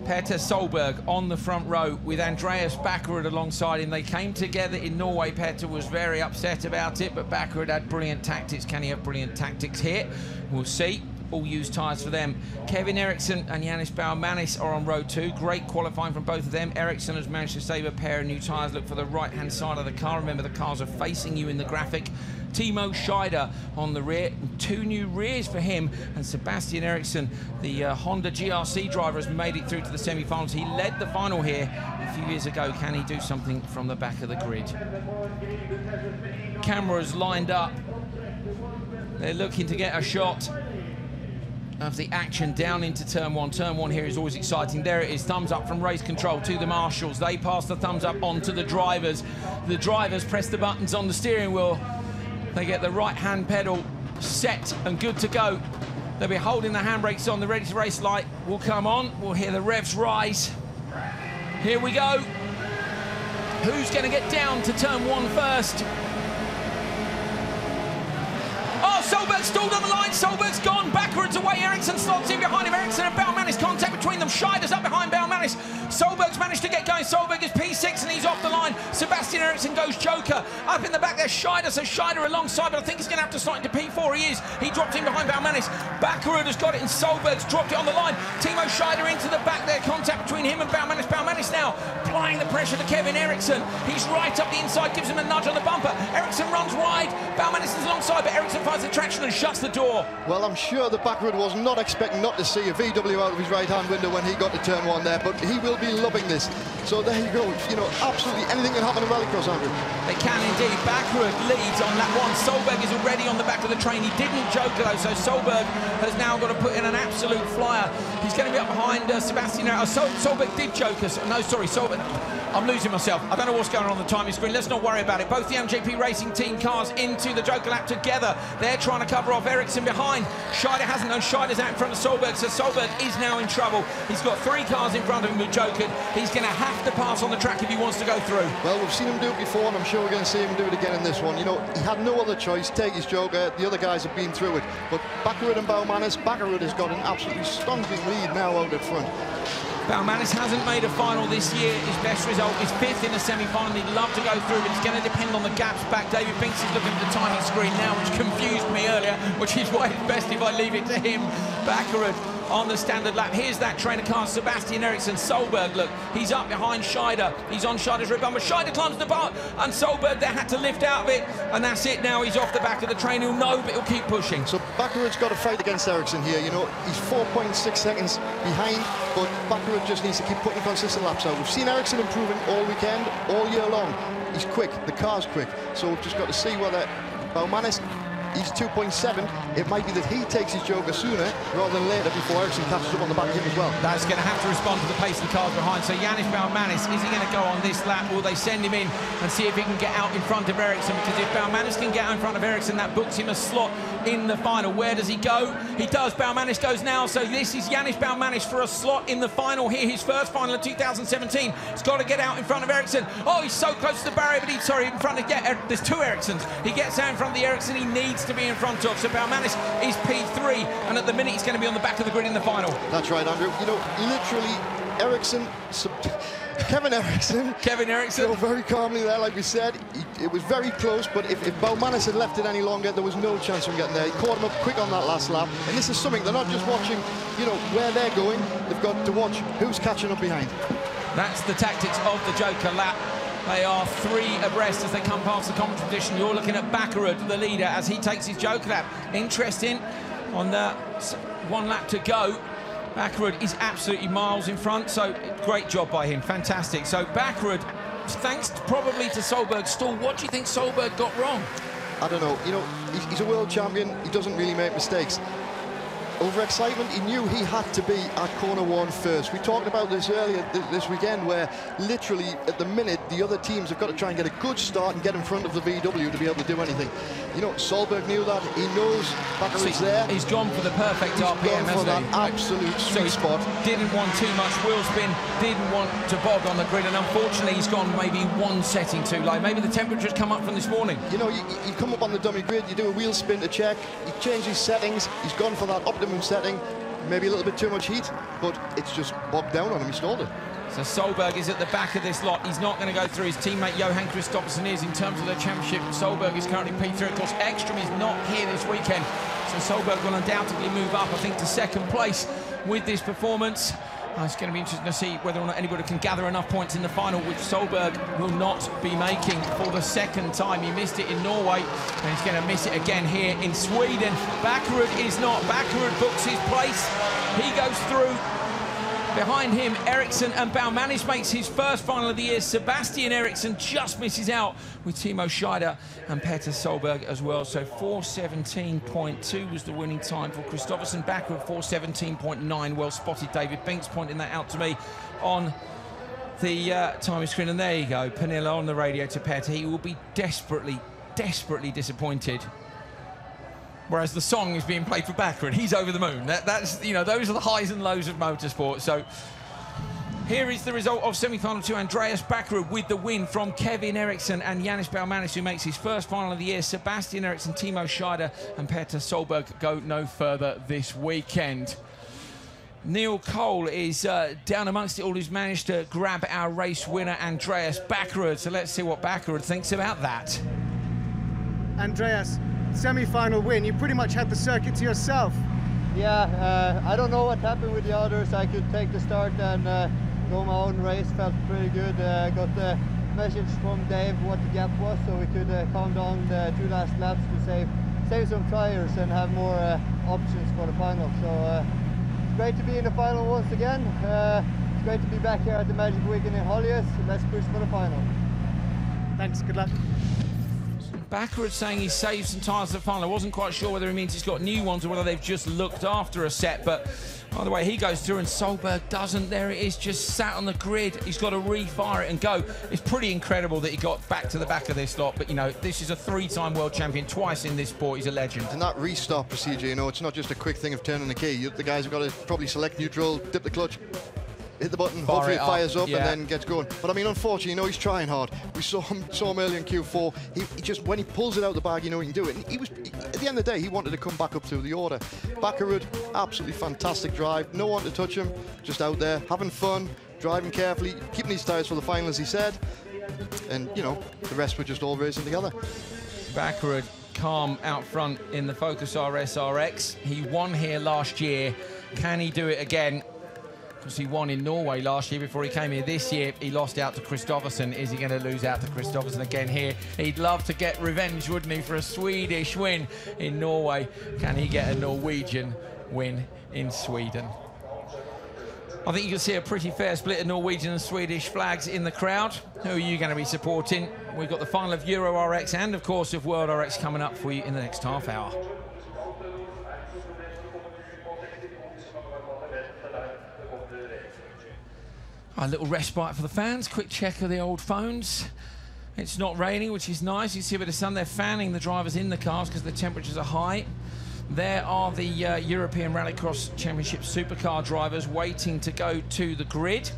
Petter Solberg on the front row with Andreas Bakkerud alongside him. They came together in Norway. Petter was very upset about it, but Bakkerud had brilliant tactics. Can he have brilliant tactics here? We'll see. All used tyres for them. Kevin Henson and Janis Baumanis are on row 2. Great qualifying from both of them. Henson has managed to save a pair of new tyres. Look for the right-hand side of the car. Remember, the cars are facing you in the graphic. Timo Scheider on the rear, 2 new rears for him, and Sebastian Eriksson, the Honda GRC driver, has made it through to the semi-finals. He led the final here a few years ago. Can he do something from the back of the grid? Cameras lined up. They're looking to get a shot of the action down into turn 1. Turn 1 here is always exciting. There it is, thumbs up from race control to the marshals. They pass the thumbs up on to the drivers. The drivers press the buttons on the steering wheel. They get the right hand pedal set and good to go. They'll be holding the handbrakes on. The ready to race light will come on. We'll hear the revs rise. Here we go. Who's going to get down to turn 1 first? Oh, Solberg stalled on the line. Solberg's gone. Bakkerud's away. Eriksson slots in behind him. Eriksson and Baumanis, contact between them. Scheider's up behind Baumanis. Solberg's managed to get going. Solberg is P6 and he's off the line. Sebastian Eriksson goes Joker. Up in the back there's Scheider, so Scheider alongside, but I think he's going to have to slot into P4. He is. He dropped in behind Baumanis. Bakkerud has got it and Solberg's dropped it on the line. Timo Scheider into the back there. Contact between him and Baumanis. Baumanis now applying the pressure to Kevin Eriksson. He's right up the inside, gives him a nudge on the bumper. Eriksson runs wide. Baumanis is alongside, but Eriksson finds the traction and shuts the door. Well, I'm sure that Bakkerud was not expecting not to see a VW out of his right-hand window when he got to turn 1 there, but he will be loving this. So there you go. You know, absolutely anything can happen in Rallycross, Andrew. They can indeed. Bakkerud leads on lap 1. Solberg is already on the back of the train. He didn't joke though, so Solberg has now got to put in an absolute flyer. He's going to be up behind Sebastian. Solberg did joke us. No, sorry, Solberg. I'm losing myself. I don't know what's going on the timing screen. Let's not worry about it. Both the MJP Racing Team cars into the Joker lap together. They're trying to cover off Eriksson behind. Scheider hasn't, and Scheider's out in front of Solberg, so Solberg is now in trouble. He's got 3 cars in front of him with Joker. He's going to have to pass on the track if he wants to go through. Well, we've seen him do it before, and I'm sure we're going to see him do it again in this one. You know, he had no other choice. Take his Joker. The other guys have been through it. But Bakkerud and Baumanis, Bakkerud has got an absolutely stunning lead now out at front. Baumanis hasn't made a final this year. His best result is 5th in the semi-final. He'd love to go through, but it's going to depend on the gaps back. David Binks is looking at the timing screen now, which confused me earlier, which is why it's best if I leave it to him. Bakkerud on the standard lap. Here's that trainer car, Sebastian Eriksson. Solberg, look, he's up behind Scheider. He's on Scheider's rear bumper. Scheider climbs the bar, and Solberg there had to lift out of it, and that's it now. He's off the back of the train. He'll know, but he'll keep pushing. So Bakkerud's got to fight against Eriksson here. You know, he's 4.6 seconds behind, but Bakkerud just needs to keep putting consistent laps out. We've seen Eriksson improving all weekend, all year long. He's quick, the car's quick, so we've just got to see whether Baumanis, he's 2.7. It might be that he takes his Joker sooner rather than later before Eriksson catches up on the back of him as well. That's going to have to respond to the pace of the cars behind. So Janis Baumanis, is he going to go on this lap? Will they send him in and see if he can get out in front of Eriksson? Because if Baumanis can get out in front of Eriksson, that books him a slot in the final. Where does he go? He does. Baumanis goes now. So this is Janis Baumanis for a slot in the final here. His first final of 2017. He's got to get out in front of Eriksson. Oh, he's so close to the barrier, but he's, sorry, in front of, there's 2 Erikssons. He gets out in front of the Eriksson he needs to be in front of. So Baumanis is P3, and at the minute he's going to be on the back of the grid in the final. That's right, Andrew. You know, literally, Eriksson, Kevin Henson. Kevin Henson. Very calmly there, like we said. It was very close, but if Baumanis had left it any longer, there was no chance of him getting there. He caught him up quick on that last lap. And this is something, they're not just watching, you know, where they're going. They've got to watch who's catching up behind. That's the tactics of the Joker lap. They are 3 abreast as they come past the common tradition. You're looking at Bakkerud, the leader, as he takes his Joker lap. Interesting, on the 1 lap to go. Bakkerud is absolutely miles in front, so great job by him, fantastic. So Bakkerud, thanks probably to Solberg's stall, what do you think Solberg got wrong? I don't know, you know, he's a world champion, he doesn't really make mistakes. Overexcitement, he knew he had to be at corner 1 first. We talked about this earlier this weekend, where literally at the minute the other teams have got to try and get a good start and get in front of the VW to be able to do anything. You know, Solberg knew that. He knows Bakkerud's there. He's gone for the perfect RPM, for that hasn't he? absolute sweet spot. Didn't want too much wheel spin, didn't want to bog on the grid, and unfortunately he's gone maybe 1 setting too low. Maybe the temperature's come up from this morning. You know, you come up on the dummy grid, you do a wheel spin to check, you change his settings, he's gone for that optimum setting, maybe a little bit too much heat, but it's just bogged down on him, he stalled it. So Solberg is at the back of this lot. He's not going to go through. His teammate Johan Kristoffersen is in terms of the championship. Solberg is currently P3. Of course, Ekstrom is not here this weekend. So Solberg will undoubtedly move up, I think, to 2nd place with this performance. It's going to be interesting to see whether or not anybody can gather enough points in the final, which Solberg will not be making for the 2nd time. He missed it in Norway, and he's going to miss it again here in Sweden. Bakkerud is not. Bakkerud books his place. He goes through. Behind him, Eriksson and Baumanis makes his first final of the year. Sebastian Eriksson just misses out with Timo Scheider and Petter Solberg as well. So 4:17.2 was the winning time for Kristoffersen. Bakkerud 4:17.9. Well spotted, David Binks pointing that out to me on the timing screen. And there you go, Pernilla on the radio to Petter. He will be desperately, desperately disappointed. Whereas the song is being played for Bakkerud. He's over the moon. That's, you know, those are the highs and lows of motorsport. So here is the result of semi-final 2. Andreas Bakkerud with the win from Kevin Eriksson and Yannis Baumanis, who makes his first final of the year. Sebastian Eriksson, Timo Scheider and Petter Solberg go no further this weekend. Neil Cole is down amongst it all, who's managed to grab our race winner, Andreas Bakkerud. So let's see what Bakkerud thinks about that. Andreas, semi-final win, you pretty much had the circuit to yourself. Yeah, I don't know what happened with the others. I could take the start and go my own race, felt pretty good. Got the message from Dave what the gap was, so we could calm down the 2 last laps to save some tires and have more options for the final. So it's great to be in the final once again. It's great to be back here at the Magic Weekend in Holjes. Let's push for the final. Thanks, good luck. Bakkerud saying he saved some tyres at the final. I wasn't quite sure whether he means he's got new ones or whether they've just looked after a set, but by the way, he goes through and Solberg doesn't. There it is, just sat on the grid. He's got to refire it and go. It's pretty incredible that he got back to the back of this lot, but you know, this is a 3-time world champion, twice in this sport. He's a legend. And that restart procedure, you know, it's not just a quick thing of turning the key. The guys have got to probably select neutral, dip the clutch, hit the button, hopefully it fires up, and then gets going. But I mean, unfortunately, you know, he's trying hard. We saw him early in Q4. He just, when he pulls it out the bag, you know he can do it. And at the end of the day, he wanted to come back up through the order. Bakkerud, absolutely fantastic drive. No one to touch him, just out there, having fun, driving carefully, keeping his tyres for the final, as he said. And, you know, the rest were just all racing together. Bakkerud calm out front in the Focus RS RX. He won here last year. Can he do it again? Because he won in Norway last year before he came here this year. He lost out to Kristoffersen. Is he going to lose out to Kristoffersen again here? He'd love to get revenge, wouldn't he, for a Swedish win in Norway. Can he get a Norwegian win in Sweden? I think you can see a pretty fair split of Norwegian and Swedish flags in the crowd. Who are you going to be supporting? We've got the final of Euro RX and, of course, of World RX coming up for you in the next half hour. A little respite for the fans, quick check of the old phones. It's not raining, which is nice. You see a bit of sun. They're fanning the drivers in the cars because the temperatures are high. There are the European Rallycross Championship supercar drivers waiting to go to the grid.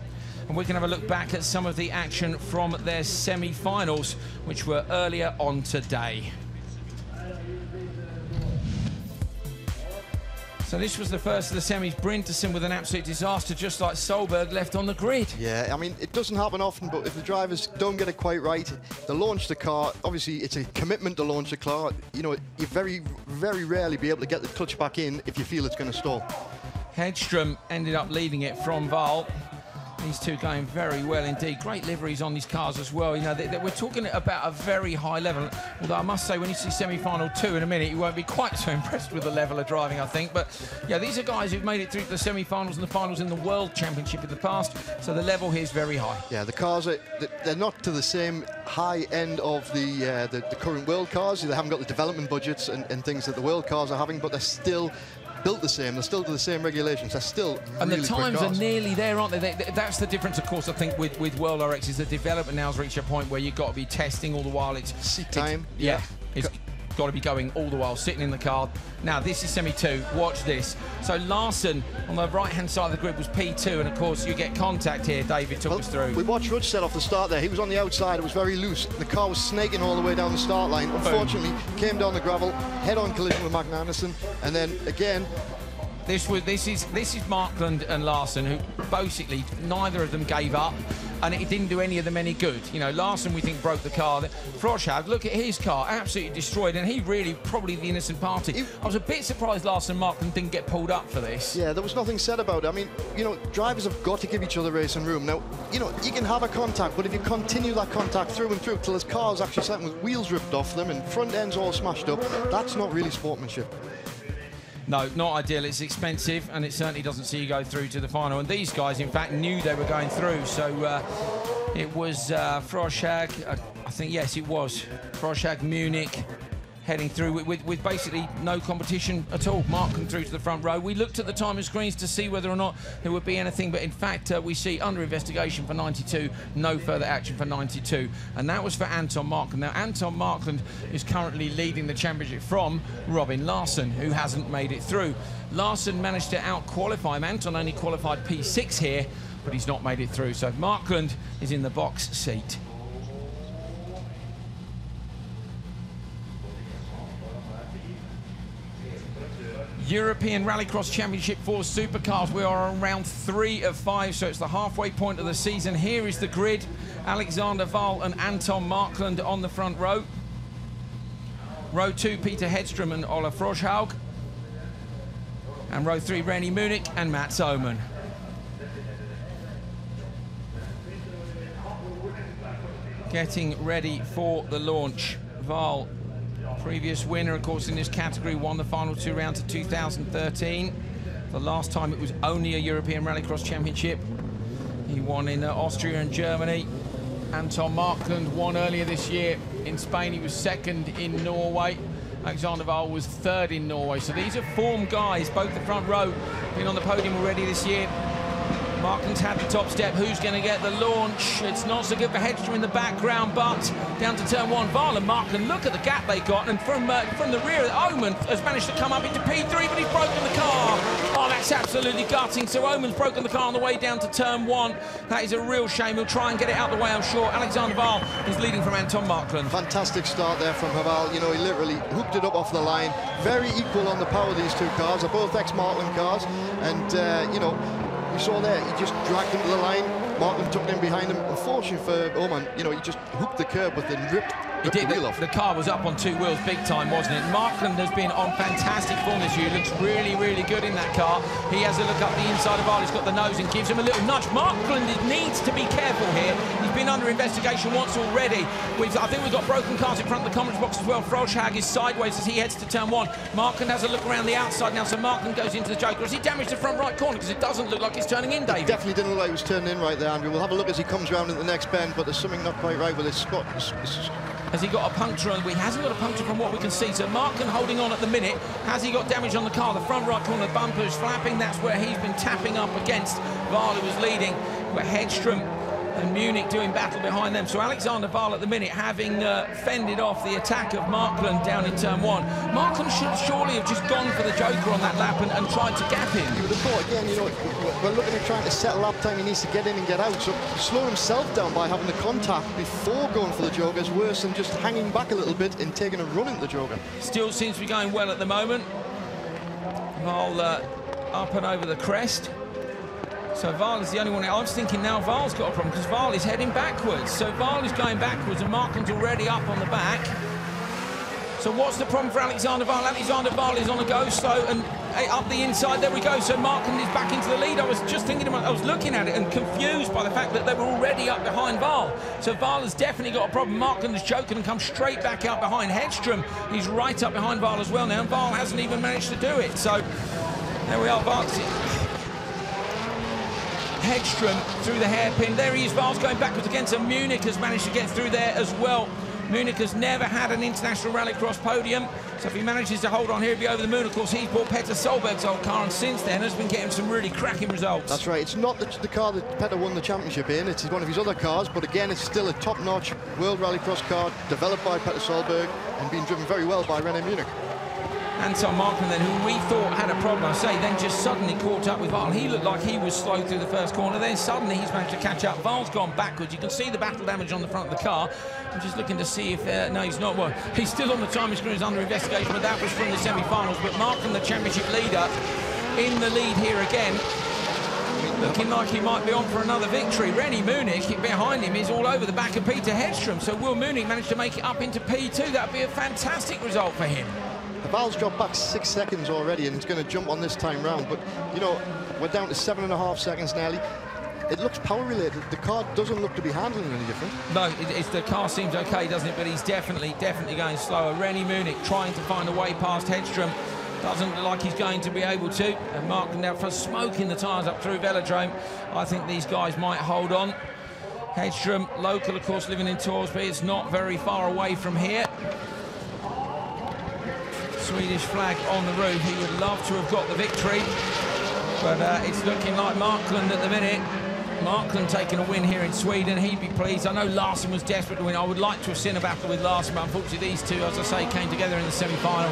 And we can have a look back at some of the action from their semi-finals, which were earlier on today. So this was the first of the semis. Brinderson with an absolute disaster, just like Solberg left on the grid. Yeah, I mean, it doesn't happen often, but if the drivers don't get it quite right, they launch the car. Obviously, it's a commitment to launch the car. You know, you very rarely be able to get the clutch back in if you feel it's going to stall. Hedstrom ended up leading it from Wahl. These two going very well indeed. Great liveries on these cars as well. You know, we're talking about a very high level. Although I must say, when you see semi-final 2 in a minute, you won't be quite so impressed with the level of driving, I think. But yeah, these are guys who've made it through to the semi-finals and the finals in the World Championship in the past. So the level here is very high. Yeah, the cars they're not to the same high end of the current world cars. They haven't got the development budgets and things that the world cars are having, but they're still built the same. They're still to the same regulations. They're still and really the times quick are nearly there, aren't they? That's the difference, of course, I think, with World RX, is the development now has reached a point where you've got to be testing all the while. It's seat time. It's got to be going all the while, sitting in the car. Now, this is semi-2. Watch this. So Larson on the right-hand side of the grid was P2, and of course you get contact here. David took us through. We watched Rudge set off the start there. He was on the outside. It was very loose. The car was snaking all the way down the start line. Unfortunately, came down the gravel, head-on collision with Magnussen, and then again. This is Markland and Larson, who basically neither of them gave up, and it didn't do any of them any good. You know, Larson, we think, broke the car. Froschhaug, look at his car, absolutely destroyed, and he really probably the innocent party. I was a bit surprised Larson and Markland didn't get pulled up for this. Yeah, there was nothing said about it. I mean, you know, drivers have got to give each other racing room. Now, you know, you can have a contact, but if you continue that contact through and through till his car's actually something with wheels ripped off them and front ends all smashed up, that's not really sportsmanship. No, not ideal. It's expensive, and it certainly doesn't see you go through to the final. And these guys, in fact, knew they were going through. So it was Froschhaug, I think, yes, it was. Froschhaug, Munich, heading through with basically no competition at all. Markland through to the front row. We looked at the timing screens to see whether or not there would be anything, but in fact we see under investigation for 92, no further action for 92, and that was for Anton Markland. Now Anton Markland is currently leading the championship from Robin Larson, who hasn't made it through. Larson managed to out-qualify him. Anton only qualified P6 here, but he's not made it through, so Markland is in the box seat. European Rallycross Championship for supercars. We are on round 3 of 5, so it's the halfway point of the season. Here is the grid. Alexander Wahl and Anton Markland on the front row. Row 2, Peter Hedstrom and Ola Froschhaug. And row 3, René Munich and Mats Oman. Getting ready for the launch. Wahl, previous winner, of course, in this category, won the final 2 rounds of 2013. The last time it was only a European Rallycross Championship. He won in Austria and Germany. Anton Markland won earlier this year in Spain. He was 2nd in Norway. Alexander Wahl was 3rd in Norway. So these are form guys, both the front row, been on the podium already this year. Markland's had the top step. Who's going to get the launch? It's not so good for Hedstrom in the background, but down to turn 1, Wahl and Markland. Look at the gap they got, and from the rear, Oman has managed to come up into P3, but he's broken the car. Oh, that's absolutely gutting. So Oman's broken the car on the way down to turn 1. That is a real shame. He'll try and get it out of the way, I'm sure. Alexander Wahl is leading from Anton Markland. Fantastic start there from Wahl. You know, he literally hooked it up off the line. Very equal on the power of these two cars. They're both ex-Markland cars, and you know, you saw there, he just dragged him to the line. Markland took him behind him. Unfortunately for Oman, you know, he just hooked the curb but then ripped the wheel off. The car was up on 2 wheels big time, wasn't it? Markland has been on fantastic form this year. He looks really, really good in that car. He has a look up the inside of Wahl. He's got the nose and gives him a little nudge. Markland needs to be careful here. He's been under investigation once already. I think we've got broken cars in front of the comments box as well. Froschhaug is sideways as he heads to turn 1. Markland has a look around the outside now, so Markland goes into the Joker. Has he damaged the front right corner? Because it doesn't look like he's turning in, David. It definitely didn't look like he was turning in right there, Andrew. We'll have a look as he comes round at the next bend, but there's something not quite right with his spot. Has he got a puncture? He hasn't got a puncture from what we can see. So Markland holding on at the minute. Has he got damage on the car? The front right corner bumper is flapping. That's where he's been tapping up against Wahl, who was leading. But Hedstrom and Munich doing battle behind them. So Alexander Wahl at the minute having fended off the attack of Markland down in turn 1. Markland should surely have just gone for the Joker on that lap and tried to gap him. You would have thought, again, you know, we're looking at trying to settle lap time. He needs to get in and get out. So slow himself down by having the contact before going for the Joker is worse than just hanging back a little bit and taking a run into the Joker. Still seems to be going well at the moment. Val up and over the crest. So Val is the only one. I was thinking now Val's got a problem because Val is heading backwards. So Val is going backwards and Markland's already up on the back. So what's the problem for Alexander Val? Alexander Val is on a go slow and up the inside. There we go. So Markland is back into the lead. I was just thinking, I was looking at it and confused by the fact that they were already up behind Val. So Val has definitely got a problem. Markland is choking and come straight back out behind. Hedstrom, he's right up behind Val as well now. And Val hasn't even managed to do it. So there we are. Hedstrom through the hairpin. There he is. Val's going backwards again. So Munich has managed to get through there as well. Munich has never had an international rallycross podium, so if he manages to hold on here, he'll be over the moon. Of course, he's bought Petter Solberg's old car, and since then has been getting some really cracking results. That's right. It's not the car that Petter won the championship in. It's one of his other cars, but again, it's still a top-notch World Rallycross car developed by Petter Solberg and being driven very well by René Munich. Anton Markland then, who we thought had a problem, I say, then just suddenly caught up with Val. He looked like he was slow through the first corner, then suddenly he's managed to catch up. Val's gone backwards. You can see the battle damage on the front of the car. I'm just looking to see if, no, he's not. Well, he's still on the timing screen, is under investigation, but that was from the semi-finals. But Markland, the championship leader, in the lead here again. Looking like he might be on for another victory. René Munich behind him is all over the back of Peter Hedstrom. So will Munich manage to make it up into P2? That would be a fantastic result for him. Val's dropped back 6 seconds already and he's going to jump on this time round. But, you know, we're down to 7.5 seconds nearly. It looks power-related. The car doesn't look to be handling any different. No, the car seems okay, doesn't it? But he's definitely going slower. René Munich trying to find a way past Hedstrom. Doesn't look like he's going to be able to. And Markland out for smoking the tyres up through Velodrome. I think these guys might hold on. Hedstrom, local, of course, living in Torsby. It's not very far away from here. Swedish flag on the roof. He would love to have got the victory, but it's looking like Markland at the minute. Markland taking a win here in Sweden. He'd be pleased. I know Larsen was desperate to win. I would like to have seen a battle with Larsen, but unfortunately these two, as I say, came together in the semi-final,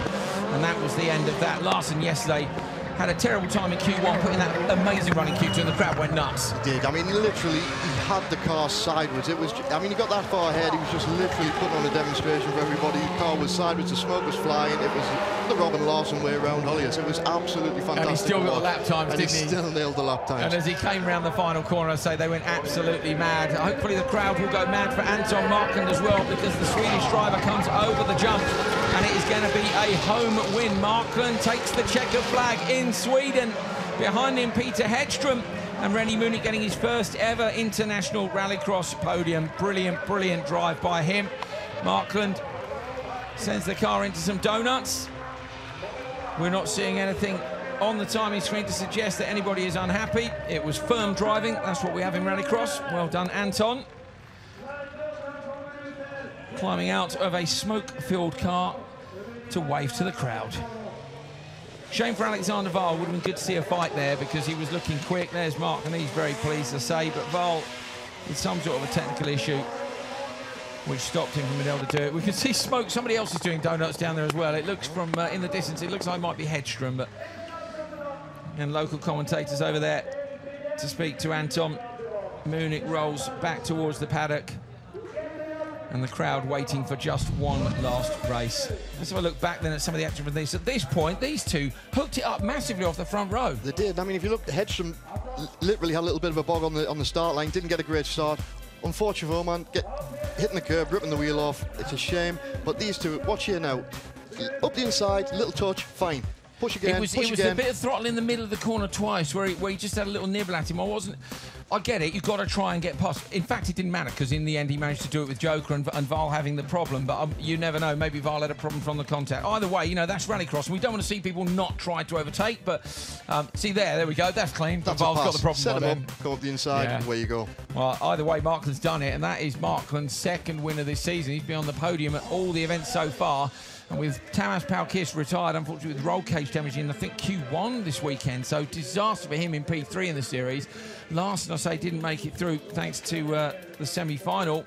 and that was the end of that. Larsen yesterday had a terrible time in Q1, putting that amazing run in Q2, and the crowd went nuts. He did. I mean, literally, he had the car sideways. It was, I mean, he got that far ahead. He was just literally putting on a demonstration for everybody. The car was sideways, the smoke was flying. It was the Robin Larsen way around Holjes. It was absolutely fantastic. And he still got the lap times, didn't he? And he still nailed the lap times. And as he came round the final corner, I say they went absolutely mad. Hopefully the crowd will go mad for Anton Markland as well, because the Swedish driver comes over the jump, and it is going to be a home win. Markland takes the checkered flag in Sweden. Behind him, Peter Hedstrom, and René Munich getting his first ever international rallycross podium. Brilliant, brilliant drive by him. Markland sends the car into some donuts. We're not seeing anything on the timing screen to suggest that anybody is unhappy. It was firm driving. That's what we have in rallycross. Well done, Anton. Climbing out of a smoke-filled car to wave to the crowd. Shame for Alexander Val. Would have been good to see a fight there because he was looking quick. There's Mark, and he's very pleased to say, but Val with some sort of a technical issue which stopped him from being able to do it. We can see smoke. Somebody else is doing donuts down there as well. It looks from in the distance, it looks like it might be Hedstrom, but and local commentators over there to speak to Anton. Munich rolls back towards the paddock, and the crowd waiting for just one last race. Let's have a look back then at some of the action from this. At this point, these two hooked it up massively off the front row. They did. I mean, if you look, Hedstrom literally had a little bit of a bog on the start line, didn't get a great start. Unfortunate for man, hitting the curb, ripping the wheel off. It's a shame. But these two, watch here now. Up the inside, little touch, fine. Push again, push again. It was a bit of throttle in the middle of the corner twice where he just had a little nibble at him. I get it, you've got to try and get past. In fact, it didn't matter because in the end he managed to do it with Joker and Val having the problem, but you never know, maybe Val had a problem from the contact. Either way, you know, that's rallycross, and we don't want to see people not try to overtake, but see there we go, that's clean. That's Val's got the problem. Set him up, go up the inside, and away you go. Well, either way, Markland's done it, and that is Markland's second winner this season. He's been on the podium at all the events so far. And with Tamas Paukis retired, unfortunately, with roll cage damage in, I think, Q1 this weekend. So disaster for him in P3 in the series. Larsen, I say, didn't make it through thanks to the semi-final.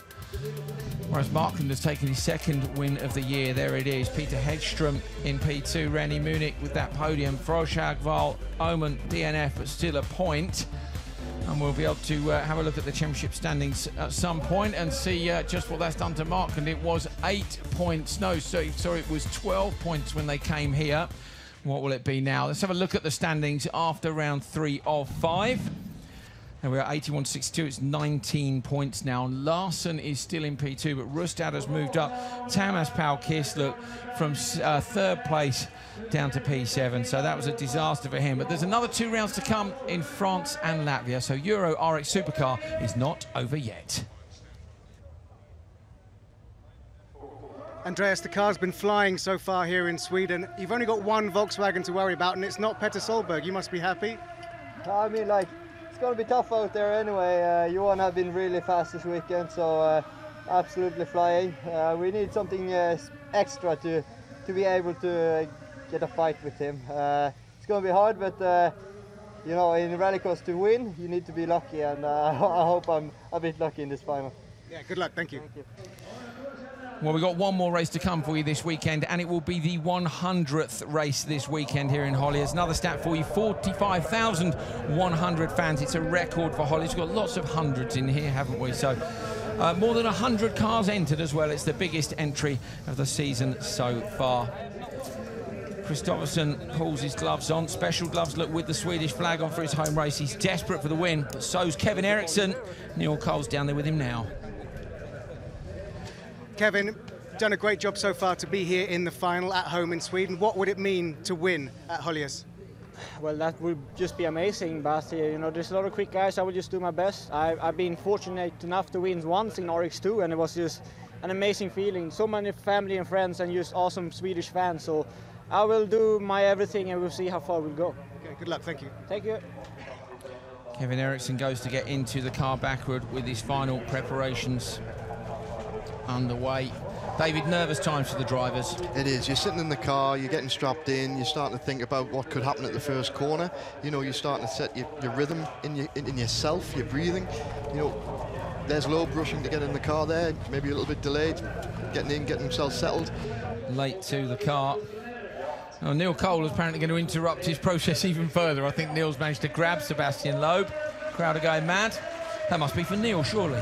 Whereas Markland has taken his second win of the year. There it is. Peter Hedstrom in P2. René Munich with that podium. Froschag, Val, Oman, DNF, but still a point. And we'll be able to have a look at the championship standings at some point and see just what that's done to Markland. It was 8 points. No, sorry, it was 12 points when they came here. What will it be now? Let's have a look at the standings after round 3 of 5. And we're at 81-62. It's 19 points now. Larson is still in P2, but Rustad has moved up. Tamas Paukis, look, from 3rd place down to P7. So that was a disaster for him. But there's another 2 rounds to come in France and Latvia. So Euro RX Supercar is not over yet. Andreas, the car's been flying so far here in Sweden. You've only got one Volkswagen to worry about, and it's not Petter Solberg. You must be happy. I mean, like, it's going to be tough out there anyway. Johan have been really fast this weekend, so absolutely flying. We need something extra to be able to get a fight with him. It's going to be hard, but you know, in Rallycross to win, you need to be lucky, and I hope I'm a bit lucky in this final. Yeah, good luck. Thank you. Thank you. Well, we've got one more race to come for you this weekend, and it will be the 100th race this weekend here in Holjes. Another stat for you, 45,100 fans. It's a record for Holjes. We've got lots of hundreds in here, haven't we? So more than 100 cars entered as well. It's the biggest entry of the season so far. Kristoffersson pulls his gloves on. Special gloves, look, with the Swedish flag on for his home race. He's desperate for the win, but so's Kevin Henson. Neil Cole's down there with him now. Kevin, done a great job so far to be here in the final at home in Sweden. What would it mean to win at Holjes? Well, that would just be amazing, but you know, there's a lot of quick guys. I will just do my best. I've been fortunate enough to win once in RX2, and it was just an amazing feeling. So many family and friends and just awesome Swedish fans. So I will do my everything, and we'll see how far we'll go. Okay, good luck. Thank you. Thank you. Kevin Henson goes to get into the car backward with his final preparations underway. David, nervous times for the drivers. It is. You're sitting in the car, you're getting strapped in, you're starting to think about what could happen at the first corner. You know, you're starting to set your rhythm in yourself, your breathing. You know, there's low brushing to get in the car there, maybe a little bit delayed, getting in, getting himself settled. Late to the car. Oh, Neil Cole is apparently going to interrupt his process even further. I think Neil's managed to grab Sebastian Loeb. Crowd are going mad. That must be for Neil, surely.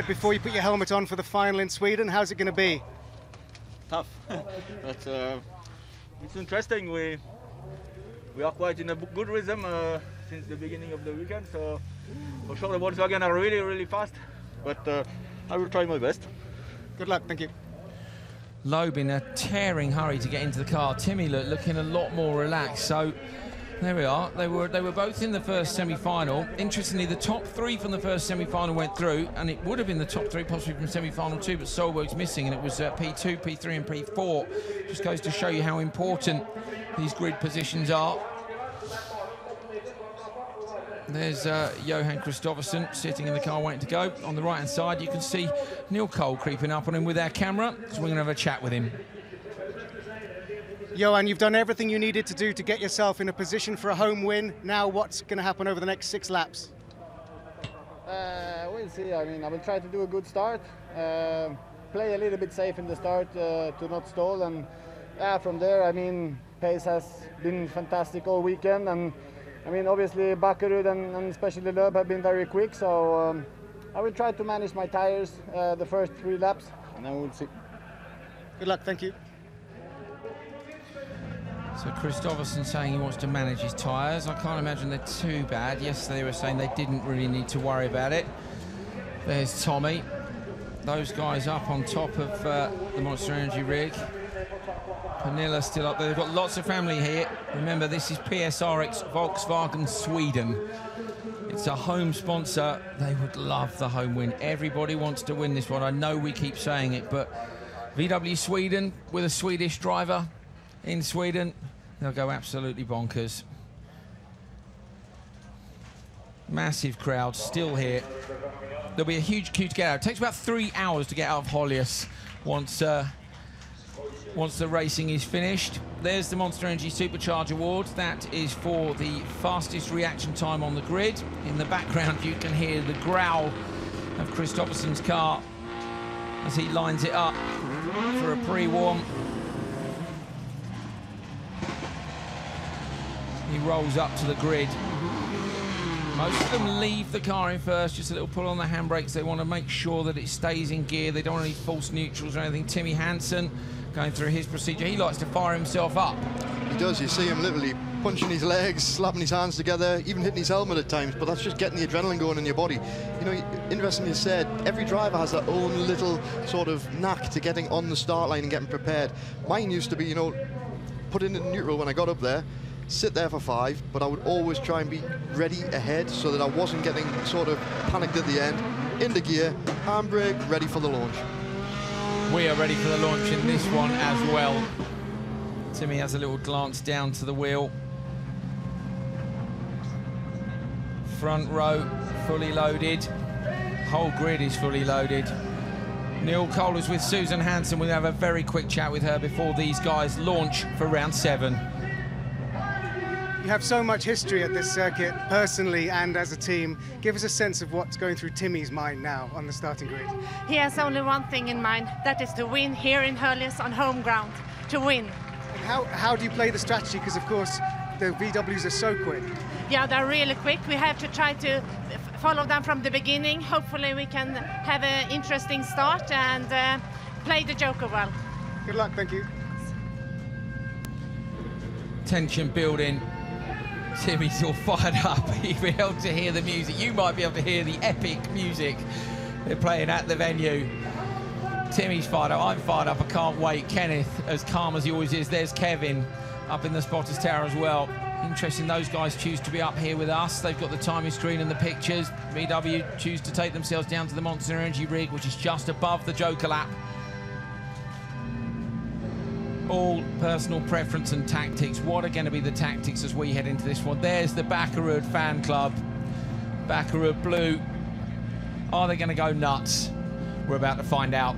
Before you put your helmet on for the final in Sweden, how's it going to be? Tough, but it's interesting. We are quite in a good rhythm since the beginning of the weekend. So for sure the Volkswagen are really, really fast. But I will try my best. Good luck. Thank you. Loeb in a tearing hurry to get into the car. Timmy looking a lot more relaxed. So there we are. They were both in the first semi-final. Interestingly, the top 3 from the first semi-final went through, and it would have been the top 3 possibly from semi-final 2, but Solberg's missing, and it was P2, P3 and P4. Just goes to show you how important these grid positions are. There's Johan Kristoffersson sitting in the car waiting to go. On the right-hand side, you can see Neil Cole creeping up on him with our camera, so we're going to have a chat with him. Johan, you've done everything you needed to do to get yourself in a position for a home win. Now what's going to happen over the next 6 laps? We'll see. I mean, I will try to do a good start. Play a little bit safe in the start to not stall. And from there, I mean, pace has been fantastic all weekend. And I mean, obviously, Bakkerud and especially Loeb have been very quick. So I will try to manage my tires the first 3 laps, and then we'll see. Good luck. Thank you. So Kristoffersson saying he wants to manage his tyres. I can't imagine they're too bad. Yesterday they were saying they didn't really need to worry about it. There's Tommy. Those guys up on top of the Monster Energy rig. Pernilla still up there. They've got lots of family here. Remember, this is PSRX Volkswagen Sweden. It's a home sponsor. They would love the home win. Everybody wants to win this one. I know we keep saying it, but VW Sweden with a Swedish driver in Sweden, they'll go absolutely bonkers. Massive crowd still here. There'll be a huge queue to get out. It takes about 3 hours to get out of Holjes once the racing is finished. There's the Monster Energy Supercharge Award. That is for the fastest reaction time on the grid. In the background, you can hear the growl of Kristoffersson's car as he lines it up for a pre-warm. He rolls up to the grid. Most of them leave the car in first, just a little pull on the handbrakes. They want to make sure that it stays in gear. They don't want any false neutrals or anything. Timmy Hansen going through his procedure. He likes to fire himself up. He does. You see him literally punching his legs, slapping his hands together, even hitting his helmet at times, but that's just getting the adrenaline going in your body. You know, interestingly said, every driver has their own little sort of knack to getting on the start line and getting prepared. Mine used to be, you know, put in neutral when I got up there, sit there for 5, but I would always try and be ready ahead so that I wasn't getting sort of panicked at the end. Into gear, handbrake, ready for the launch. We are ready for the launch in this one as well. Timmy has a little glance down to the wheel. Front row fully loaded. Whole grid is fully loaded. Neil Cole is with Susan Hansen. We'll have a very quick chat with her before these guys launch for round 7. You have so much history at this circuit, personally and as a team. Give us a sense of what's going through Timmy's mind now on the starting grid. He has only one thing in mind, that is to win here in Holjes on home ground, to win. And how do you play the strategy? Because, of course, the VWs are so quick. Yeah, they're really quick. We have to try to follow them from the beginning. Hopefully we can have an interesting start and play the Joker well. Good luck, thank you. Tension building. Timmy's all fired up. He'll be able to hear the music. You might be able to hear the epic music they're playing at the venue. Timmy's fired up. I'm fired up. I can't wait. Kenneth, as calm as he always is. There's Kevin up in the spotters tower as well. Interesting, those guys choose to be up here with us. They've got the timing screen and the pictures. VW choose to take themselves down to the Monster Energy rig, which is just above the Joker lap. All personal preference and tactics. What are going to be the tactics as we head into this one? There's the Bakkerud fan club. Bakkerud Blue. Are they going to go nuts? We're about to find out.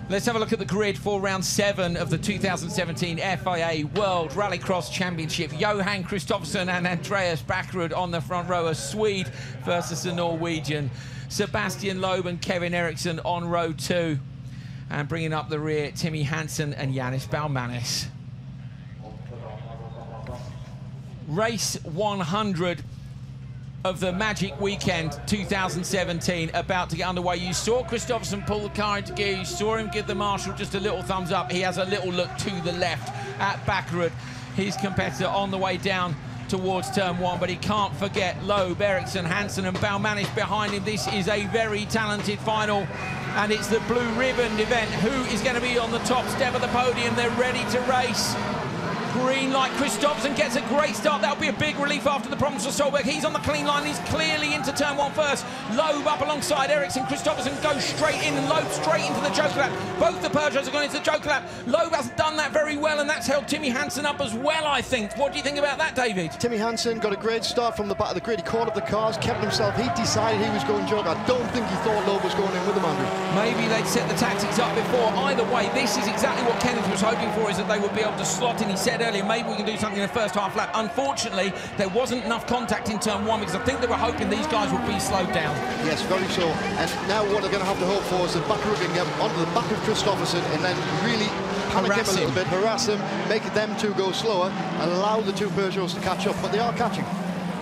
Let's have a look at the grid for round 7 of the 2017 FIA World Rallycross Championship. Johan Kristoffersson and Andreas Bakkerud on the front row, a Swede versus a Norwegian. Sebastian Loeb and Kevin Henson on row 2. And bringing up the rear, Timmy Hansen and Yannis Baumanis. Race 100 of the Magic Weekend 2017 about to get underway. You saw Kristoffersson pull the car into gear. You saw him give the marshal just a little thumbs up. He has a little look to the left at Bakkerud, his competitor, on the way down towards turn 1, but he can't forget Loeb, Eriksson, Hansen and Baumanis behind him. This is a very talented final, and it's the blue ribbon event. Who is going to be on the top step of the podium? They're ready to race. Green light. Kristoffersson gets a great start. That'll be a big relief after the problems for Solberg. He's on the clean line. He's clearly into turn 1 first. Loeb up alongside Eriksson. Kristoffersson goes straight in, and Loeb straight into the Joker lap. Both the Peugeots have gone into the Joker lap. Loeb hasn't done that very well, and that's held Timmy Hansen up as well, I think. What do you think about that, David? Timmy Hansen got a great start from the back of the grid. He caught up the cars, kept himself. He decided he was going Joker. I don't think he thought Loeb was going in with him, Andrew. Maybe they'd set the tactics up before. Either way, this is exactly what Kenneth was hoping for, is that they would be able to slot in. He said earlier, maybe we can do something in the first half lap. Unfortunately, there wasn't enough contact in turn 1 because I think they were hoping these guys would be slowed down. Yes, very so. And now what they're going to have to hope for is that Bakkerud can get onto the back of Kristoffersson and then really panic him a little bit, harass him, make them two go slower, and allow the two Peugeots to catch up, but they are catching.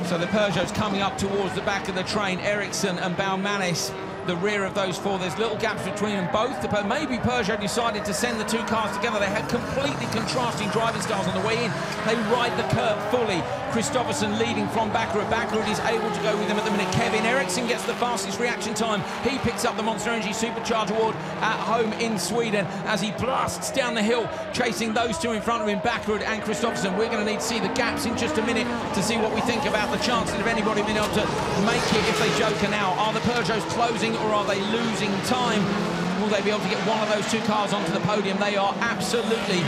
So the Peugeots coming up towards the back of the train. Eriksson and Baumanis, the rear of those four. There's little gaps between them both. Maybe Peugeot decided to send the two cars together. They had completely contrasting driving styles on the way in. They ride the curve fully. Kristoffersson leading from Bakkerud. Bakkerud is able to go with them at the minute. Kevin Henson gets the fastest reaction time. He picks up the Monster Energy Supercharge Award at home in Sweden as he blasts down the hill, chasing those two in front of him, Bakkerud and Kristoffersson. We're going to need to see the gaps in just a minute to see what we think about the chances of anybody being able to make it if they joker now. Are the Peugeots closing or are they losing time? Will they be able to get one of those two cars onto the podium? They are absolutely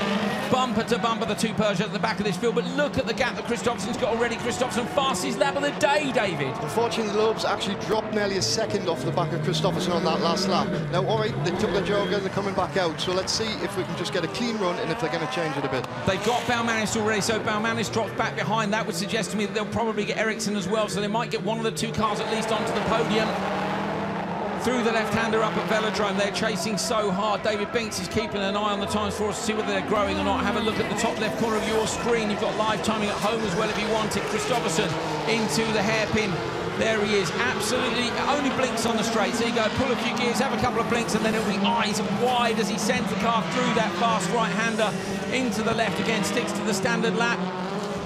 bumper to bumper, the two Peugeots at the back of this field. But look at the gap that Kristoffersson's got already. Kristoffersson fastest lap of the day, David. Unfortunately, Loeb's actually dropped nearly a second off the back of Kristoffersson on that last lap. Now, all right, they took the Joker, they're coming back out. So let's see if we can just get a clean run and if they're going to change it a bit. They've got Baumanis already, so Baumanis drops back behind. That would suggest to me that they'll probably get Eriksson as well, so they might get one of the two cars at least onto the podium. Through the left-hander up at Velodrome, they're chasing so hard. David Binks is keeping an eye on the times for us to see whether they're growing or not. Have a look at the top left corner of your screen. You've got live timing at home as well if you want it. Kristoffersson into the hairpin There he is, absolutely, only blinks on the straights. There you go, pull a few gears, have a couple of blinks, and then it'll be eyes wide as he sends the car through that fast right-hander into the left again, sticks to the standard lap.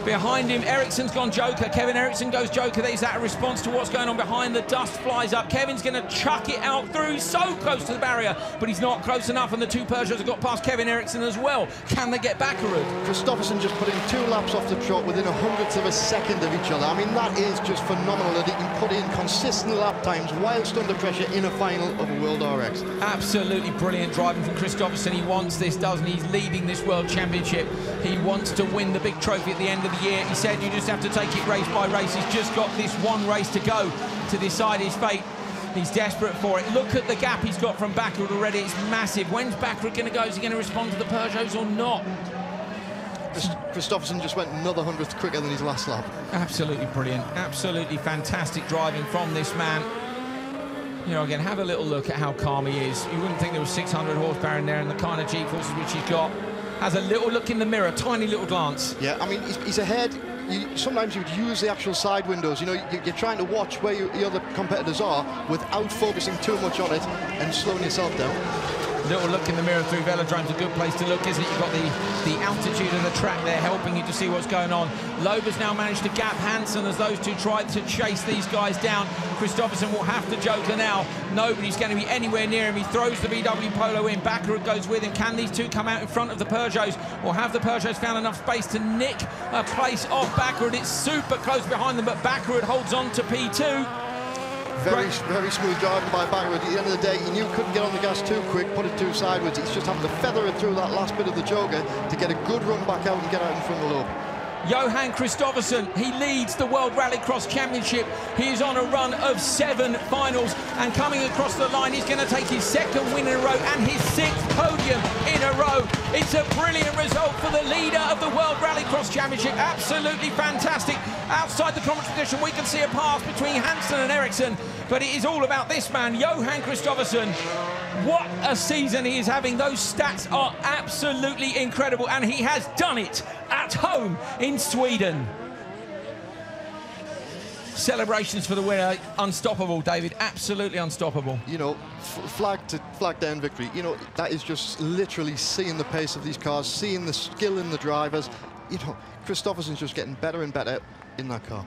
Behind him, Ericsson's gone Joker. Kevin Ericsson goes Joker. Is that a response to what's going on behind? The dust flies up. Kevin's going to chuck it out through. So close to the barrier, but he's not close enough, and the two Peugeots have got past Kevin Ericsson as well. Can they get back, Arud? Kristoffersen just put in 2 laps off the trot within 100th of a second of each other. I mean, that is just phenomenal that he can put in consistent lap times whilst under pressure in a final of a World RX. Absolutely brilliant driving from Kristoffersen. He wants this, doesn't he? He's leading this World Championship. He wants to win the big trophy at the end of the year. He said you just have to take it race by race. He's just got this one race to go to decide his fate. He's desperate for it. Look at the gap he's got from Backerud already. It's massive. When's Backerud going to go? Is he going to respond to the Peugeots or not? Kristoffersen just went another 100th quicker than his last lap. Absolutely brilliant. Absolutely fantastic driving from this man. You know, again, have a little look at how calm he is. You wouldn't think there was 600 horsepower in there, and the kind of G-forces which he's got. Has a little look in the mirror, tiny little glance. Yeah, I mean, he's ahead. Sometimes you'd use the actual side windows. You know, you're trying to watch where the other competitors are without focusing too much on it and slowing yourself down. Little look in the mirror through Velodrome's a good place to look, isn't it? You've got the altitude of the track there helping you to see what's going on. Loeb's now managed to gap Henson as those two tried to chase these guys down. Kristoffersen will have to Joker now. Nobody's going to be anywhere near him. He throws the VW Polo in. Backerud goes with him. Can these two come out in front of the Peugeots, or have the Peugeots found enough space to nick a place off Backerud? It's super close behind them, but Backerud holds on to P2. Very smooth driving by Backerud. At the end of the day, he knew he couldn't get on the gas too quick, put it too sideways. He's just having to feather it through that last bit of the Joker to get a good run back out and get out in front of the Loeb. Johan Kristoffersen, he leads the World Rallycross Championship. He is on a run of 7 finals, and coming across the line, he's going to take his 2nd win in a row and his 6th podium in a row. It's a brilliant result for the leader of the World Rallycross Championship. Absolutely fantastic. Outside the competition, we can see a pass between Henson and Ericsson, but it is all about this man, Johan Kristoffersen. What a season he is having. Those stats are absolutely incredible, and he has done it at home in Sweden. Celebrations for the winner, unstoppable, David, absolutely unstoppable. You know, flag down victory. You know, that is just literally seeing the pace of these cars, seeing the skill in the drivers. You know, Kristoffersen's just getting better and better in that car.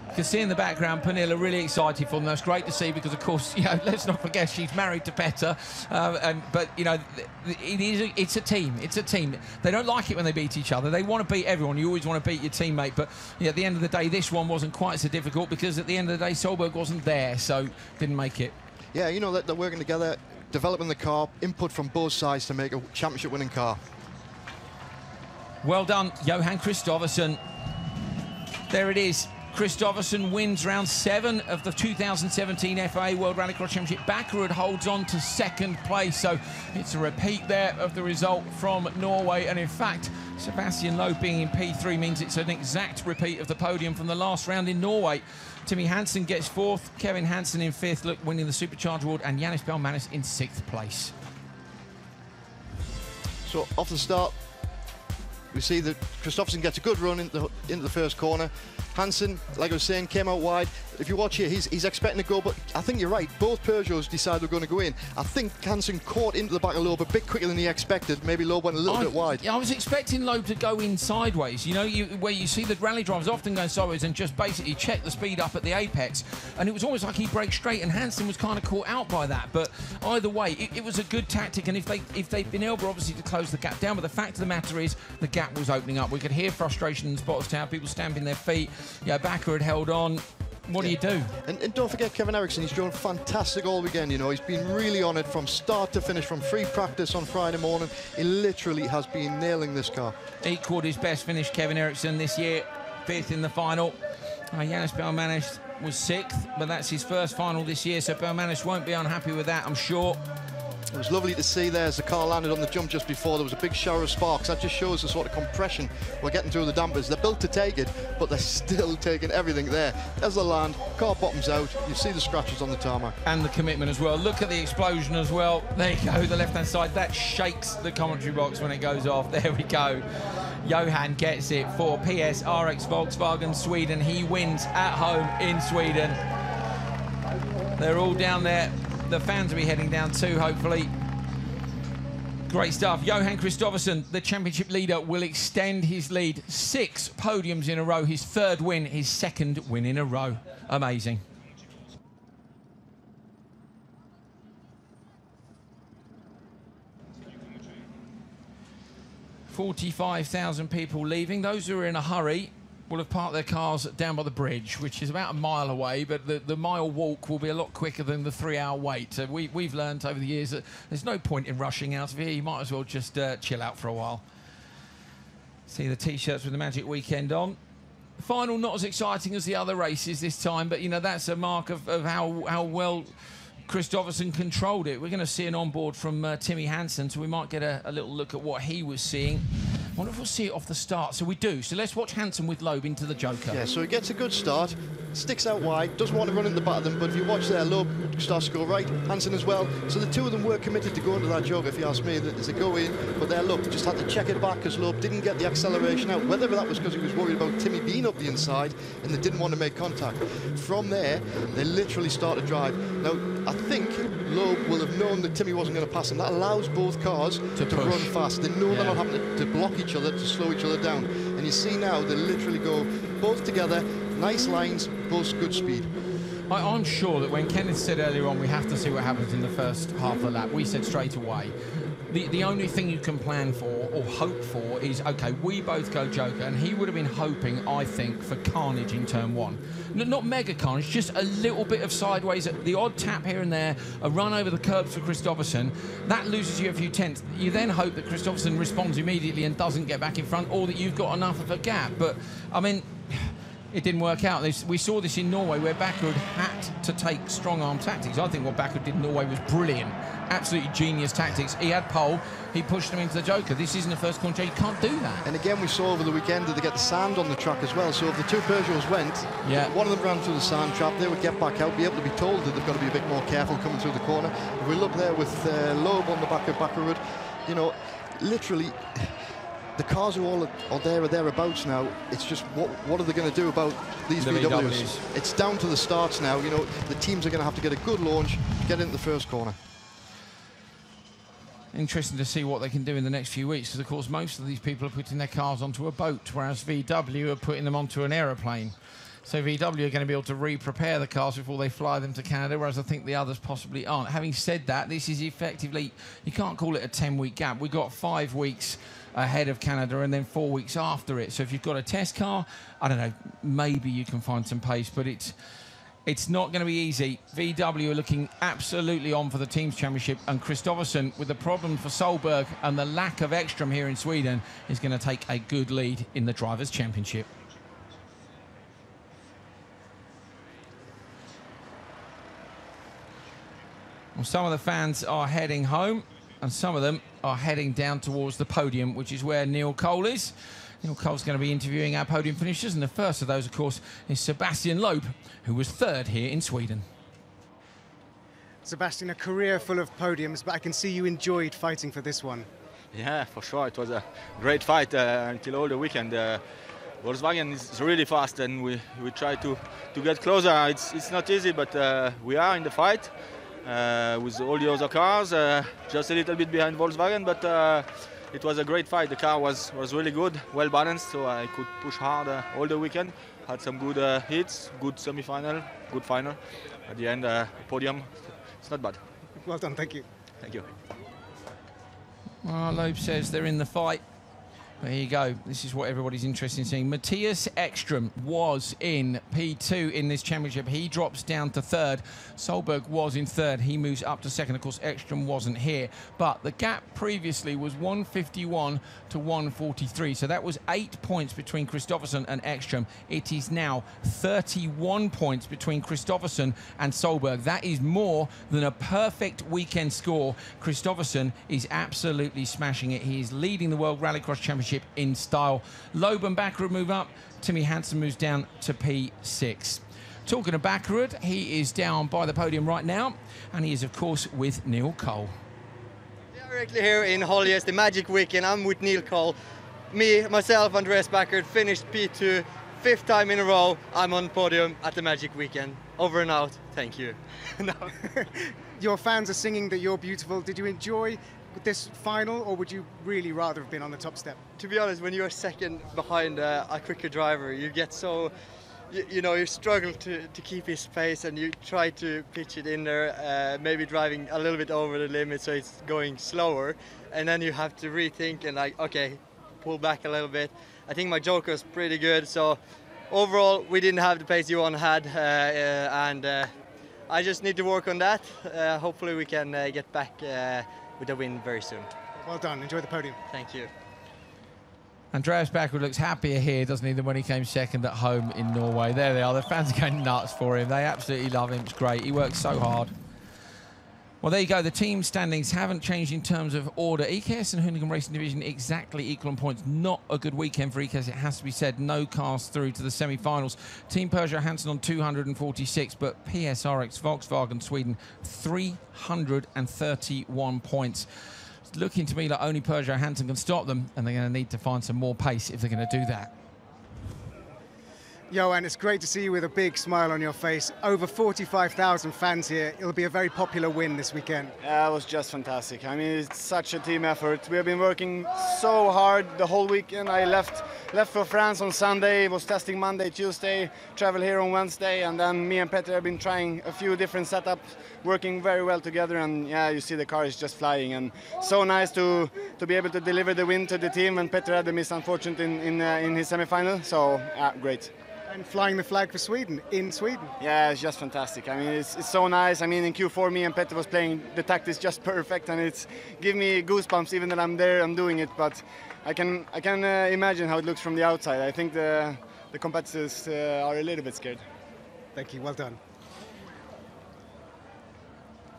You can see in the background, Pernilla really excited for them. That's great to see because, of course, you know, let's not forget she's married to Petter. But you know, it's a team. It's a team. They don't like it when they beat each other. They want to beat everyone. You always want to beat your teammate. But you know, at the end of the day, this one wasn't quite so difficult because at the end of the day, Solberg wasn't there, so didn't make it. Yeah, you know, they're working together, developing the car, input from both sides to make a championship-winning car. Well done, Johan Kristoffersen. There it is. Kristoffersen wins round 7 of the 2017 FIA World Rallycross Championship. Backerud holds on to 2nd place, so it's a repeat there of the result from Norway. And in fact, Sebastian Loeb being in P3 means it's an exact repeat of the podium from the last round in Norway. Timmy Hansen gets 4th, Kevin Henson in 5th, look, winning the Supercharge Award, and Janis Belmanis in 6th place. So off the start, we see that Kristoffersen gets a good run into the first corner. Henson, like I was saying, came out wide. If you watch here, he's expecting to go, but I think you're right. Both Peugeots decided they're going to go in. I think Henson caught into the back of Loeb a bit quicker than he expected. Maybe Loeb went a little bit wide. Yeah, I was expecting Loeb to go in sideways. You know, where you see the rally drivers often go sideways and just basically check the speed up at the apex. And it was almost like he braked straight, and Henson was kind of caught out by that. But either way, it was a good tactic. And if they'd been able, obviously, to close the gap down, but the fact of the matter is, the gap was opening up. We could hear frustration in the spotters tower, people stamping their feet. Yeah, Backer had held on. What do you do? And don't forget Kevin Ericsson, he's doing fantastic all weekend, you know. He's been really on it from start to finish, from free practice on Friday morning. He literally has been nailing this car. Equalled his best finish, Kevin Ericsson, this year, 5th in the final. Janis Belmanis was 6th, but that's his first final this year, so Belmanis won't be unhappy with that, I'm sure. It was lovely to see there as the car landed on the jump just before. There was a big shower of sparks. That just shows the sort of compression we're getting through the dampers. They're built to take it, but they're still taking everything there. As they land, car bottoms out. You see the scratches on the tarmac. And the commitment as well. Look at the explosion as well. There you go, the left-hand side. That shakes the commentary box when it goes off. There we go. Johan gets it for PS RX Volkswagen Sweden. He wins at home in Sweden. They're all down there. The fans will be heading down too, hopefully. Great stuff. Johan Kristoffersson, the championship leader, will extend his lead. 6 podiums in a row. His 3rd win, his 2nd win in a row. Amazing. $45,000 people leaving. Those who are in a hurry will have parked their cars down by the bridge, which is about a mile away, but the mile walk will be a lot quicker than the 3-hour wait. So we've learned over the years that there's no point in rushing out of here. You might as well just chill out for a while. See the T-shirts with the Magic Weekend on. Final not as exciting as the other races this time, but, you know, that's a mark of how well Kristoffersson controlled it. We're going to see an onboard from Timmy Hansen, so we might get a little look at what he was seeing. I wonder if we'll see it off the start. So we do. So let's watch Hansen with Loeb into the Joker. Yeah, so he gets a good start, sticks out wide, doesn't want to run in the back of them, but if you watch there, Loeb starts to go right, Hansen as well. So the two of them were committed to go into that Joker, if you ask me, as they go in. But there, look, just had to check it back because Loeb didn't get the acceleration out. Whether that was because he was worried about Timmy being up the inside and they didn't want to make contact. From there, they literally start to drive. Now, I think Loeb will have known that Timmy wasn't going to pass him. That allows both cars to run fast. They know they're not having to block each other, to slow each other down. And you see now they literally go both together, nice lines, both good speed. I'm sure that when Kenneth said earlier on we have to see what happens in the first half of the lap, we said straight away, the only thing you can plan for or hope for is, OK, we both go Joker, and he would have been hoping, I think, for carnage in turn 1. Not mega carnage, just a little bit of sideways, the odd tap here and there, a run over the curbs for Kristoffersson. That loses you a few tenths. You then hope that Kristoffersson responds immediately and doesn't get back in front, or that you've got enough of a gap. But, I mean, it didn't work out. We saw this in Norway, where Bakkerud had to take strong-arm tactics. I think what Bakkerud did in Norway was brilliant. Absolutely genius tactics. He had pole, he pushed him into the Joker. This isn't a first corner, you can't do that. And again, we saw over the weekend that they get the sand on the track as well. So if the two Peugeots went, one of them ran through the sand trap, they would get back out, be able to be told that they've got to be a bit more careful coming through the corner. If we look there with Loeb on the back of Bakkerud, you know, literally, the cars are all there or thereabouts now. It's just what are they going to do about these VWs? It's down to the starts now. You know, the teams are going to have to get a good launch, get into the first corner. Interesting to see what they can do in the next few weeks, because of course most of these people are putting their cars onto a boat, whereas VW are putting them onto an aeroplane. So VW are going to be able to re-prepare the cars before they fly them to Canada, whereas I think the others possibly aren't. Having said that, this is effectively, you can't call it a 10-week gap. We've got 5 weeks ahead of Canada and then 4 weeks after it. So if you've got a test car, I don't know, maybe you can find some pace, but it's not going to be easy. VW are looking absolutely on for the Teams Championship, and Kristoffersson, with the problem for Solberg and the lack of Ekstrom here in Sweden, is going to take a good lead in the Drivers' Championship. Well, some of the fans are heading home, and some of them are heading down towards the podium, which is where Neil Cole is. Neil Cole's going to be interviewing our podium finishers, and the first of those, of course, is Sebastian Loeb, who was 3rd here in Sweden. Sebastian, a career full of podiums, but I can see you enjoyed fighting for this one. Yeah, for sure. It was a great fight until all the weekend. Volkswagen is really fast, and we try to get closer. It's not easy, but we are in the fight with all the other cars, just a little bit behind Volkswagen, but it was a great fight. The car was really good, well balanced, so I could push hard all the weekend. Had some good hits, good semi-final, good final. At the end, podium, it's not bad. Well done, thank you. Thank you. Well, Loeb says they're in the fight. There you go. This is what everybody's interested in seeing. Matthias Ekström was in P2 in this championship. He drops down to third. Solberg was in third. He moves up to second. Of course, Ekström wasn't here. But the gap previously was 151 to 143. So that was 8 points between Kristoffersson and Ekström. It is now 31 points between Kristoffersson and Solberg. That is more than a perfect weekend score. Kristoffersson is absolutely smashing it. He is leading the World Rallycross Championship in style. Loeb and Bakkerud move up. Timmy Hansen moves down to P6. Talking of Bakkerud, he is down by the podium right now, and he is, of course, with Neil Cole. Directly here in Holjes, the Magic Weekend. I'm with Neil Cole. Myself, Andreas Bakkerud, finished P2, 5th time in a row. I'm on podium at the Magic Weekend. Over and out. Thank you. No. Your fans are singing that you're beautiful. Did you enjoy this final, or would you really rather have been on the top step? To be honest, when you're second behind a quicker driver, you get so, you know, you struggle to keep his pace, and you try to pitch it in there, maybe driving a little bit over the limit so it's going slower, and then you have to rethink and like, okay, pull back a little bit. I think my joker was pretty good, so overall we didn't have the pace Johan had, and I just need to work on that. Hopefully we can get back with a win very soon. Well done. Enjoy the podium. Thank you. Andreas Bakkerud looks happier here, doesn't he, than when he came second at home in Norway. There they are. The fans are going nuts for him. They absolutely love him. It's great. He works so hard. Well, there you go. The team standings haven't changed in terms of order. EKS and Hoonigan Racing Division exactly equal on points. Not a good weekend for EKS, it has to be said. No cars through to the semi-finals. Team Peugeot Hansen on 246, but PSRX Volkswagen Sweden 331 points. It's looking to me like only Peugeot Hansen can stop them, and they're going to need to find some more pace if they're going to do that. Johan, it's great to see you with a big smile on your face. Over 45,000 fans here. It'll be a very popular win this weekend. Yeah, it was just fantastic. I mean, it's such a team effort. We have been working so hard the whole weekend. I left for France on Sunday, was testing Monday, Tuesday, travel here on Wednesday, and then me and Petter have been trying a few different setups, working very well together, and yeah, you see the car is just flying, and so nice to be able to deliver the win to the team, and Petter had the misfortune in his semi-final, so yeah, great. And flying the flag for Sweden, in Sweden. Yeah, it's just fantastic. I mean, it's so nice. I mean, in Q4, me and Petter was playing the tactics just perfect, and it's give me goosebumps even that I'm there, I'm doing it. But I can imagine how it looks from the outside. I think the competitors are a little bit scared. Thank you, well done.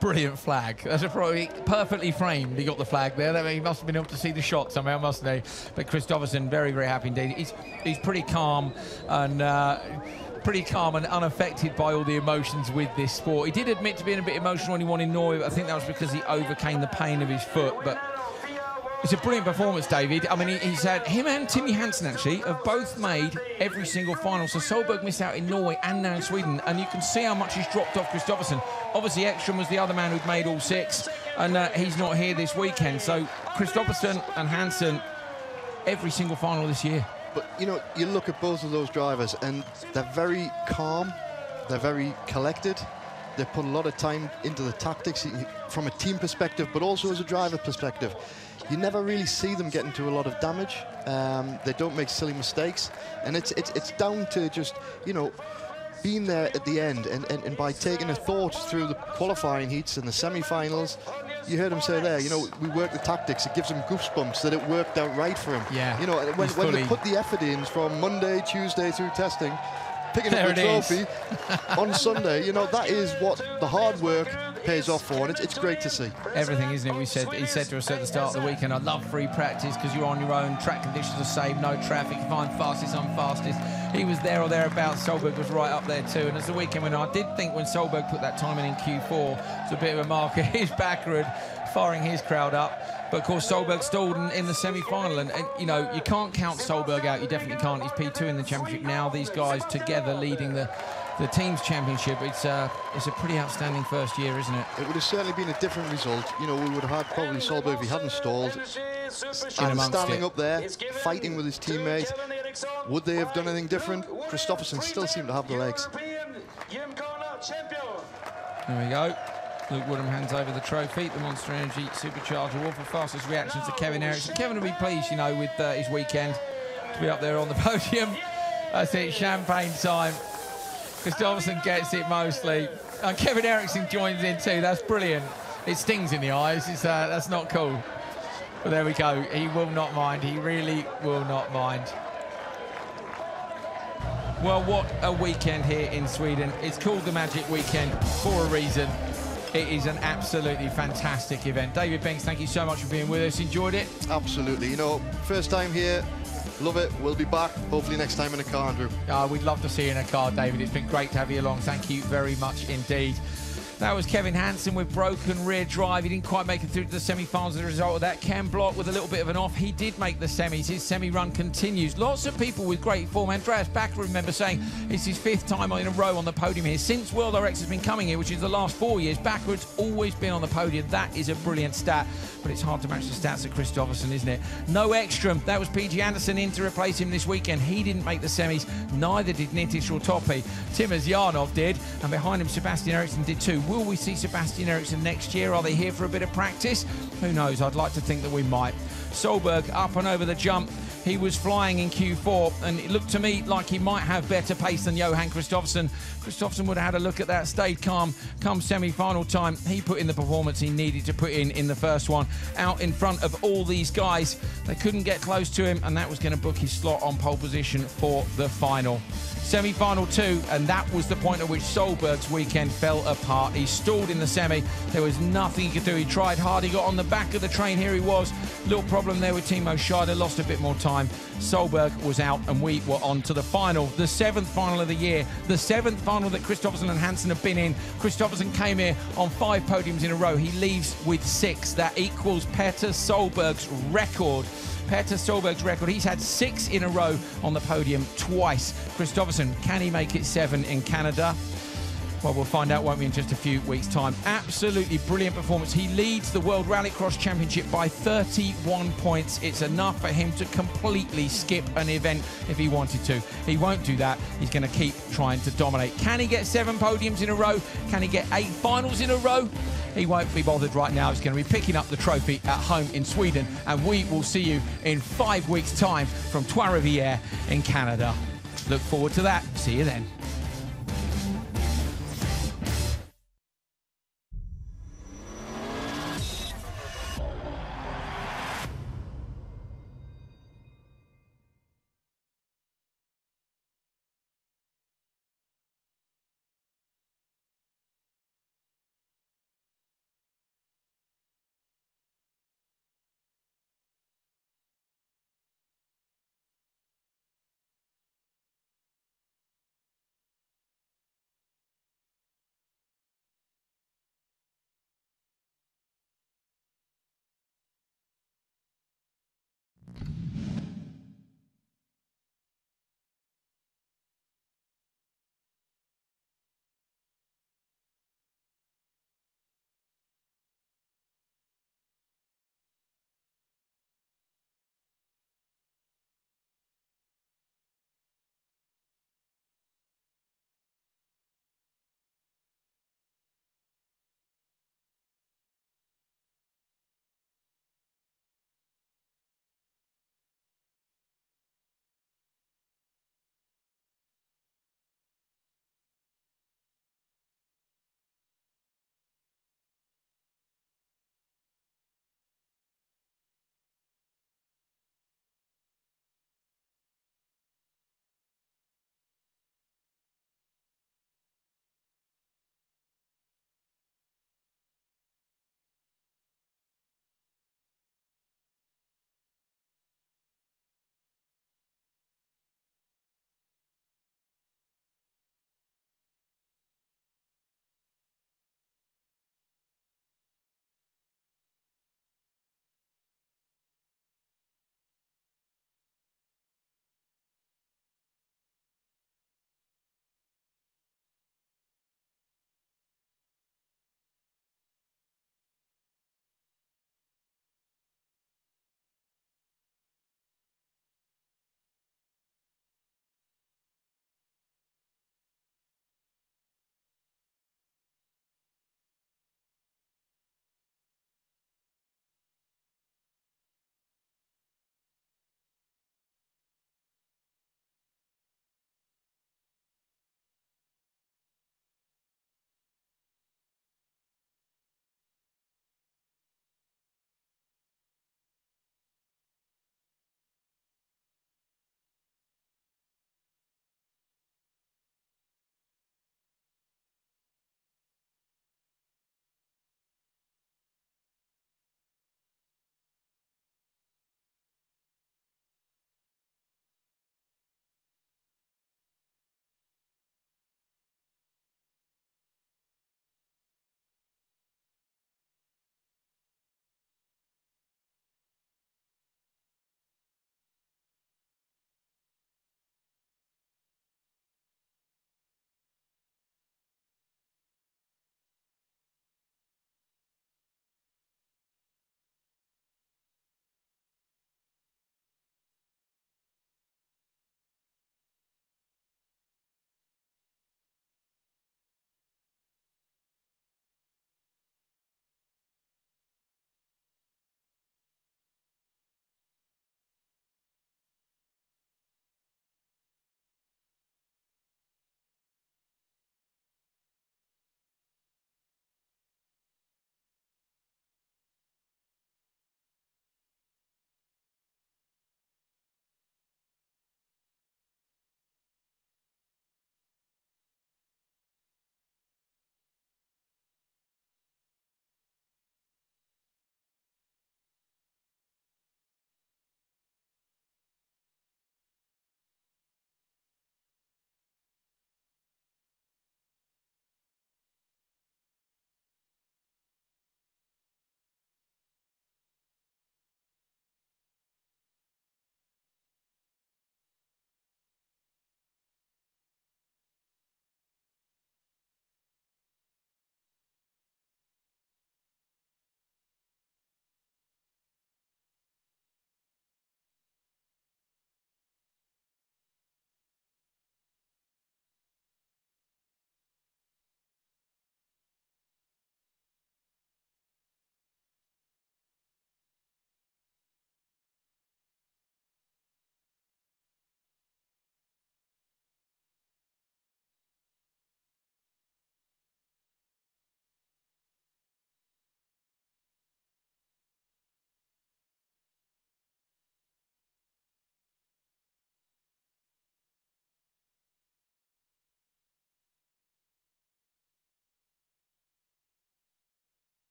Brilliant flag. That's probably perfectly framed. He got the flag there. That means he must have been able to see the shot somehow, mustn't he? But Kristoffersson, very, very happy indeed. He's pretty calm and unaffected by all the emotions with this sport. He did admit to being a bit emotional when he won in Norway, but I think that was because he overcame the pain of his foot. But it's a brilliant performance, David. I mean, he's had him and Timmy Hansen actually have both made every single final. So Solberg missed out in Norway and now in Sweden, and you can see how much he's dropped off Kristoffersson. Obviously, Ekström was the other man who'd made all 6, and he's not here this weekend. So Kristoffersson and Hansen, every single final this year. But you know, you look at both of those drivers, and they're very calm, they're very collected. They put a lot of time into the tactics from a team perspective, but also as a driver perspective. You never really see them get into a lot of damage. They don't make silly mistakes, and it's down to just, you know, being there at the end, and by taking a thought through the qualifying heats and the semi-finals. You heard him say there, you know, we work the tactics. It gives him goosebumps that it worked out right for him. Yeah. You know, when they put the effort in from Monday, Tuesday through testing, picking up the trophy on Sunday, you know, that is what the hard work pays off for, and it's great to see. Everything, isn't it? He said to us at the start of the weekend, I love free practice because you're on your own, track conditions are safe, no traffic, you find fastest, I'm fastest. He was there or thereabouts. Solberg was right up there too, and as the weekend went on, I did think when Solberg put that time in Q4, it's a bit of a marker. Here's Bakkerud firing his crowd up, but of course Solberg stalled in the semi-final, and you know, you can't count Solberg out, you definitely can't. He's P2 in the championship now, these guys together leading the team's championship. It's a pretty outstanding first year, isn't it? It would have certainly been a different result. You know, we would have had probably Solberg if he hadn't stalled. Standing up there, fighting with his teammate. Would they have done anything different? Kristoffersson still seemed to have the legs. There we go. Luke Woodham hands over the trophy. The Monster Energy Supercharger Award for fastest reactions to Kevin Henson. Kevin will be pleased, you know, with his weekend to be up there on the podium. That's it, champagne time. Kristoffersson gets it mostly. And Kevin Henson joins in too. That's brilliant. It stings in the eyes. That's not cool. But there we go. He will not mind. He really will not mind. Well, what a weekend here in Sweden. It's called the Magic Weekend for a reason. It is an absolutely fantastic event. David Banks, thank you so much for being with us. Enjoyed it? Absolutely. You know, first time here. Love it. We'll be back, hopefully next time in a car, Andrew. We'd love to see you in a car, David. It's been great to have you along. Thank you very much indeed. That was Kevin Henson with broken rear drive. He didn't quite make it through to the semi-finals as a result of that. Ken Block with a little bit of an off. He did make the semis. His semi-run continues. Lots of people with great form. Andreas Backer, remember, saying it's his 5th time in a row on the podium here. Since World RX has been coming here, which is the last 4 years, Backer's always been on the podium. That is a brilliant stat, but it's hard to match the stats of Kristoffersson, isn't it? No Ekstrom. That was PG Anderson in to replace him this weekend. He didn't make the semis. Neither did Nitish Rotopi. Timoz Yarnov did, and behind him, Sebastian Eriksson did too. Will we see Sebastian Eriksson next year? Are they here for a bit of practice? Who knows? I'd like to think that we might. Solberg up and over the jump. He was flying in Q4, and it looked to me like he might have better pace than Johan Kristoffersson. Kristoffersson would have had a look at that, stayed calm come semi-final time. He put in the performance he needed to put in the first one. Out in front of all these guys, they couldn't get close to him, and that was going to book his slot on pole position for the final. Semi-final 2, and that was the point at which Solberg's weekend fell apart. He stalled in the semi. There was nothing he could do. He tried hard. He got on the back of the train. Here he was. Little problem there with Timo Scheider. Lost a bit more time. Solberg was out, and we were on to the final. The 7th final of the year. The 7th final that Kristoffersson and Hansen have been in. Kristoffersson came here on 5 podiums in a row. He leaves with 6. That equals Petter Solberg's record. Petter Solberg's record. He's had 6 in a row on the podium twice. Kristoffersson, can he make it 7 in Canada? Well, we'll find out, won't we, in just a few weeks' time. Absolutely brilliant performance. He leads the World Rallycross Championship by 31 points. It's enough for him to completely skip an event if he wanted to. He won't do that. He's going to keep trying to dominate. Can he get 7 podiums in a row? Can he get 8 finals in a row? He won't be bothered right now. He's going to be picking up the trophy at home in Sweden, and we will see you in 5 weeks' time from Trois Rivières in Canada. Look forward to that. See you then.